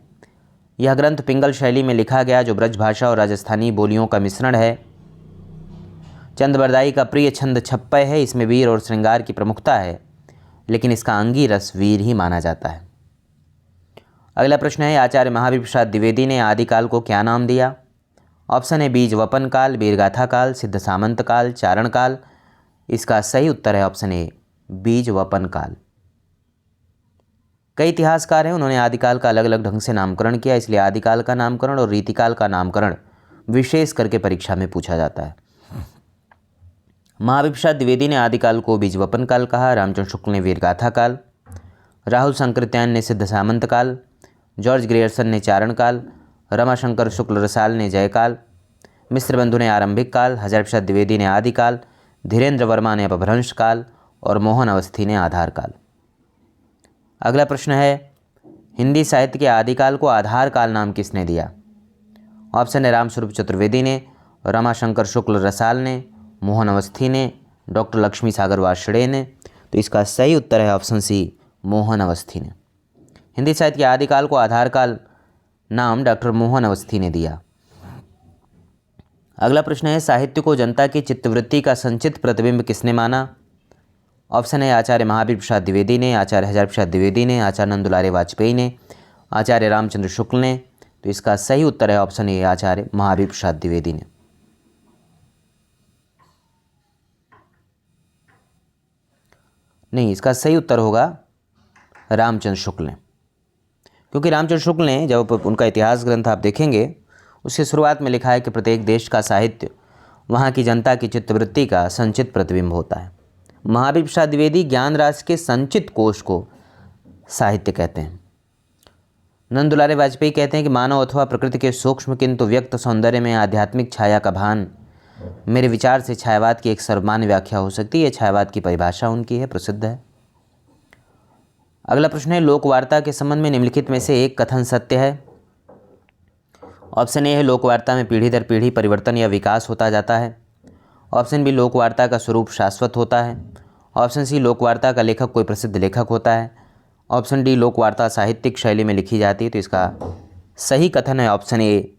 A: यह ग्रंथ पिंगल शैली में लिखा गया, जो ब्रज भाषा और राजस्थानी बोलियों का मिश्रण है। चंद्रबरदाई का प्रिय छंद छप्पय है। इसमें वीर और श्रृंगार की प्रमुखता है, लेकिन इसका अंगी रस वीर ही माना जाता है। अगला प्रश्न है, आचार्य महावीर प्रसाद द्विवेदी ने आदिकाल को क्या नाम दिया? ऑप्शन है बीज वपन काल, वीरगाथा काल, सिद्ध सामंत काल, चारण काल। इसका सही उत्तर है ऑप्शन ए, बीज वपन काल। कई इतिहासकार हैं, उन्होंने आदिकाल का अलग अलग ढंग से नामकरण किया, इसलिए आदिकाल का नामकरण और रीतिकाल का नामकरण विशेष करके परीक्षा में पूछा जाता है। महावीर प्रसाद द्विवेदी ने आदिकाल को बीज वपन काल कहा, रामचंद्र शुक्ल ने वीरगाथा काल, राहुल शंकरत्यायन ने सिद्ध सामंत काल, जॉर्ज ग्रियर्सन ने चारण काल, रमाशंकर शुक्ल रसाल ने जयकाल, मिश्र बंधु ने आरंभिक काल, हजारी प्रसाद द्विवेदी ने आदिकाल, धीरेन्द्र वर्मा ने अपभ्रंश काल और मोहन अवस्थी ने आधार काल। अगला प्रश्न है, हिंदी साहित्य के आदिकाल को आधार काल नाम किसने दिया? ऑप्शन है रामस्वरूप चतुर्वेदी ने, रमाशंकर शुक्ल रसाल ने, मोहन अवस्थी ने, डॉक्टर लक्ष्मी सागर वार्ष्णेय ने। तो इसका सही उत्तर है ऑप्शन सी, मोहन अवस्थी ने। हिंदी साहित्य के आदिकाल को आधार काल नाम डॉक्टर मोहन अवस्थी ने दिया। अगला प्रश्न है, साहित्य को जनता की चित्तवृत्ति का संचित प्रतिबिंब किसने माना? ऑप्शन है आचार्य महावीर प्रसाद द्विवेदी ने, आचार्य हजारी प्रसाद द्विवेदी ने, आचार्य नंद दुलारे वाजपेयी ने, आचार्य रामचंद्र शुक्ल ने। तो इसका सही उत्तर है ऑप्शन ए, आचार्य महावीर प्रसाद द्विवेदी ने। नहीं, इसका सही उत्तर होगा रामचंद्र शुक्ल ने, क्योंकि रामचंद्र शुक्ल ने जब उनका इतिहास ग्रंथ आप देखेंगे, उसकी शुरुआत में लिखा है कि प्रत्येक देश का साहित्य वहाँ की जनता की चित्तवृत्ति का संचित प्रतिबिंब होता है। महावीर प्रसाद द्विवेदी ज्ञान राशि के संचित कोश को साहित्य कहते हैं। नंद दुलारे वाजपेयी कहते हैं कि मानव अथवा प्रकृति के सूक्ष्म किंतु व्यक्त सौंदर्य में आध्यात्मिक छाया का भान मेरे विचार से छायावाद की एक सर्वमान्य व्याख्या हो सकती है। छायावाद की परिभाषा उनकी है, प्रसिद्ध है। अगला प्रश्न है, लोकवार्ता के संबंध में निम्नलिखित में से एक कथन सत्य है? ऑप्शन ए है लोकवार्ता में पीढ़ी दर पीढ़ी परिवर्तन या विकास होता जाता है। ऑप्शन बी लोकवार्ता का स्वरूप शाश्वत होता है। ऑप्शन सी लोकवार्ता का लेखक कोई प्रसिद्ध लेखक होता है। ऑप्शन डी लोकवार्ता साहित्यिक शैली में लिखी जाती है। तो इसका सही कथन है ऑप्शन ए,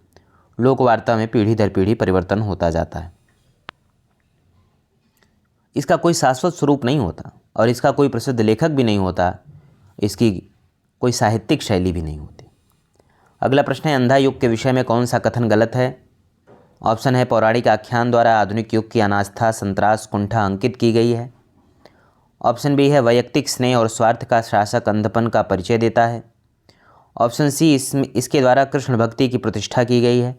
A: लोकवार्ता में पीढ़ी दर पीढ़ी परिवर्तन होता जाता है। इसका कोई शाश्वत स्वरूप नहीं होता और इसका कोई प्रसिद्ध लेखक भी नहीं होता, इसकी कोई साहित्यिक शैली भी नहीं होती। अगला प्रश्न है, अंधा युग के विषय में कौन सा कथन गलत है? ऑप्शन है पौराणिक आख्यान द्वारा आधुनिक युग की अनास्था, संत्रास, कुंठा अंकित की गई है। ऑप्शन बी है वैयक्तिक स्नेह और स्वार्थ का शासक अंधपन का परिचय देता है। ऑप्शन सी इसके द्वारा कृष्ण भक्ति की प्रतिष्ठा की गई है।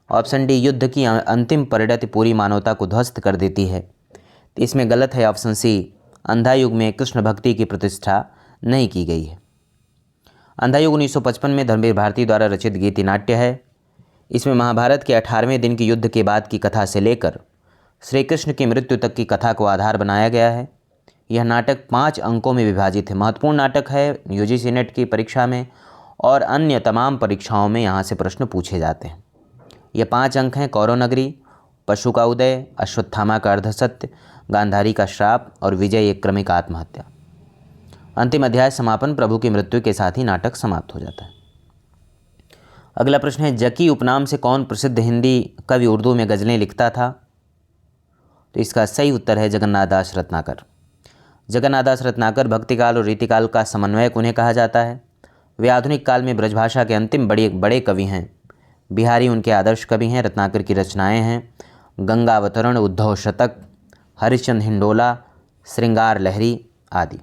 A: ऑप्शन डी युद्ध की अंतिम परिणति पूरी मानवता को ध्वस्त कर देती है। तो इसमें गलत है ऑप्शन सी, अंधा युग में कृष्ण भक्ति की प्रतिष्ठा नहीं की गई है। अंधा युग 1955 में धर्मवीर भारती द्वारा रचित गीति नाट्य है। इसमें महाभारत के 18वें दिन के युद्ध के बाद की कथा से लेकर श्री कृष्ण की मृत्यु तक की कथा को आधार बनाया गया है। यह नाटक 5 अंकों में विभाजित है। महत्वपूर्ण नाटक है, यूजीसी नेट की परीक्षा में और अन्य तमाम परीक्षाओं में यहाँ से प्रश्न पूछे जाते हैं। ये 5 अंक हैं: कौरव नगरी, पशु का उदय, अश्वत्थामा का अर्धसत्य, गांधारी का श्राप और विजय एक क्रमिक आत्महत्या। अंतिम अध्याय समापन, प्रभु की मृत्यु के साथ ही नाटक समाप्त हो जाता है। अगला प्रश्न है, जकी उपनाम से कौन प्रसिद्ध हिंदी कवि उर्दू में गज़लें लिखता था? तो इसका सही उत्तर है जगन्नाथ दास रत्नाकर। जगन्नाथ दास रत्नाकर भक्तिकाल और रीतिकाल का समन्वयक उन्हें कहा जाता है। वे आधुनिक काल में ब्रजभाषा के अंतिम बड़े कवि हैं। बिहारी उनके आदर्श कवि हैं। रत्नाकर की रचनाएं हैं गंगावतरण, उद्धव शतक, हरिश्चंद्र हिंडोला, श्रृंगार लहरी आदि।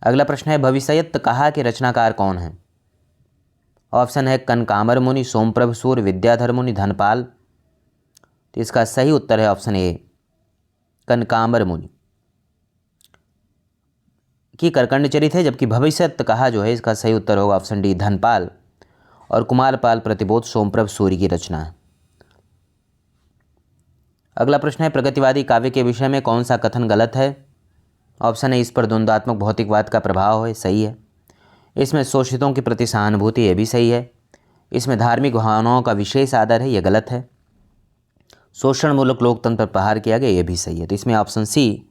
A: अगला प्रश्न है, भविष्यत कहा के रचनाकार कौन है? ऑप्शन है कनकामर मुनि, सोमप्रभ सूर, विद्याधर मुनि, धनपाल। तो इसका सही उत्तर है ऑप्शन ए, कनकामर मुनि की करकंड चरित है, जबकि भविष्यत कहा जो है इसका सही उत्तर होगा ऑप्शन डी, धनपाल। और कुमारपाल प्रतिबोध सोमप्रभ सूर्य की रचना है। अगला प्रश्न है, प्रगतिवादी काव्य के विषय में कौन सा कथन गलत है? ऑप्शन है इस पर द्वंद्वात्मक भौतिकवाद का प्रभाव है, सही है। इसमें शोषितों के प्रति सहानुभूति, यह भी सही है। इसमें धार्मिक भावनाओं का विशेष आदर है, यह गलत है। शोषणमूलक लोकतंत्र पर प्रहार किया गया, यह भी सही है। तो इसमें ऑप्शन सी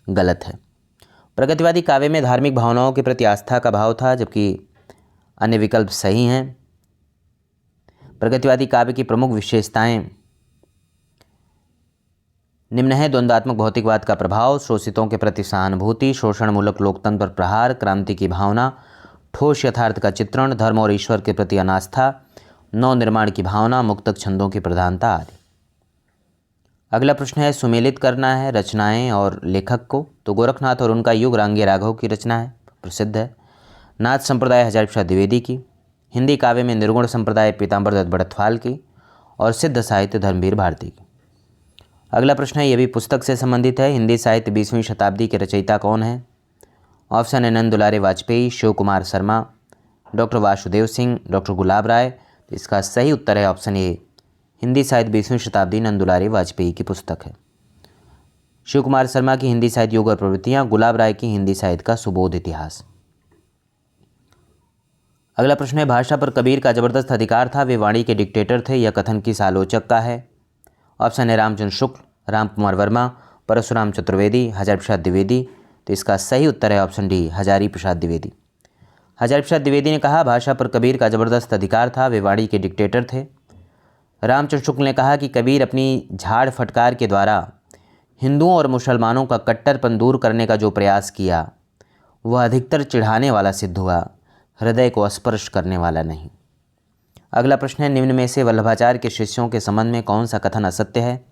A: गलत है। प्रगतिवादी काव्य में धार्मिक भावनाओं के प्रति आस्था का भाव था, जबकि अन्य विकल्प सही हैं। प्रगतिवादी काव्य की प्रमुख विशेषताएं निम्न है: द्वंद्वात्मक भौतिकवाद का प्रभाव, शोषितों के प्रति सहानुभूति, शोषणमूलक लोकतंत्र पर प्रहार, क्रांति की भावना, ठोस यथार्थ का चित्रण, धर्म और ईश्वर के प्रति अनास्था, नव निर्माण की भावना, मुक्तक छंदों की प्रधानता आदि। अगला प्रश्न है, सुमेलित करना है रचनाएं और लेखक को। तो गोरखनाथ और उनका युग रांगे राघव की रचना है, प्रसिद्ध है। नाथ संप्रदाय हजारी प्रसाद द्विवेदी की। हिंदी काव्य में निर्गुण संप्रदाय पीताम्बर दत्त बड़थवाल की। और सिद्ध साहित्य धर्मवीर भारती की। अगला प्रश्न है, यह भी पुस्तक से संबंधित है। हिंदी साहित्य 20वीं शताब्दी के रचयिता कौन है? ऑप्शन है नंद दुलारे वाजपेयी, शिव कुमार शर्मा, डॉक्टर वासुदेव सिंह, डॉक्टर गुलाब राय। तो इसका सही उत्तर है ऑप्शन ए, हिंदी साहित्य 20वीं शताब्दी नंद दुलारे वाजपेयी की पुस्तक है। शिव कुमार शर्मा की हिंदी साहित्य युग और प्रवृत्तियाँ, गुलाब राय की हिंदी साहित्य का सुबोध इतिहास। अगला प्रश्न है, भाषा पर कबीर का जबरदस्त अधिकार था, वे वाणी के डिक्टेटर थे, यह कथन किस आलोचक का है? ऑप्शन है रामचंद्र शुक्ल, राम कुमार वर्मा, परशुराम चतुर्वेदी, हजारी प्रसाद द्विवेदी। तो इसका सही उत्तर है ऑप्शन डी, हजारी प्रसाद द्विवेदी। हजारी प्रसाद द्विवेदी ने कहा, भाषा पर कबीर का जबरदस्त अधिकार था, वे वाणी के डिक्टेटर थे। रामचंद्र शुक्ल ने कहा कि कबीर अपनी झाड़ फटकार के द्वारा हिंदुओं और मुसलमानों का कट्टरपन दूर करने का जो प्रयास किया वह अधिकतर चिढ़ाने वाला सिद्ध हुआ, हृदय को स्पर्श करने वाला नहीं। अगला प्रश्न है, निम्न में से वल्लभाचार्य के शिष्यों के संबंध में कौन सा कथन असत्य है?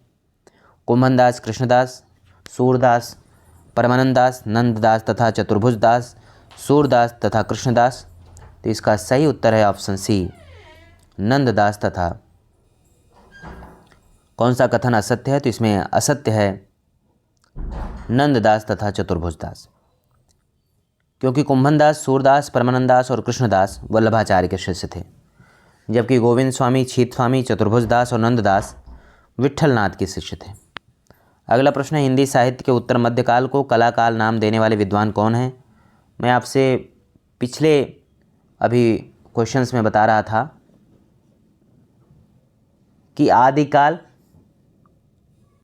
A: कुंभनदास, कृष्णदास, सूरदास, परमानंद दास, नंददास तथा चतुर्भुज दास, सूरदास तथा कृष्णदास। तो इसका सही उत्तर है ऑप्शन सी, नंददास तथा। कौन सा कथन असत्य है? तो इसमें असत्य है नंददास तथा चतुर्भुज दास, क्योंकि कुंभनदास, सूरदास, परमानंद और कृष्णदास वल्लभाचार्य के शिष्य थे, जबकि गोविंद स्वामी, छीत स्वामी, चतुर्भुज दास और नंददास विट्ठलनाथ के शिष्य थे। अगला प्रश्न है, हिंदी साहित्य के उत्तर मध्यकाल को कलाकाल नाम देने वाले विद्वान कौन हैं? मैं आपसे पिछले क्वेश्चंस में बता रहा था कि आदिकाल,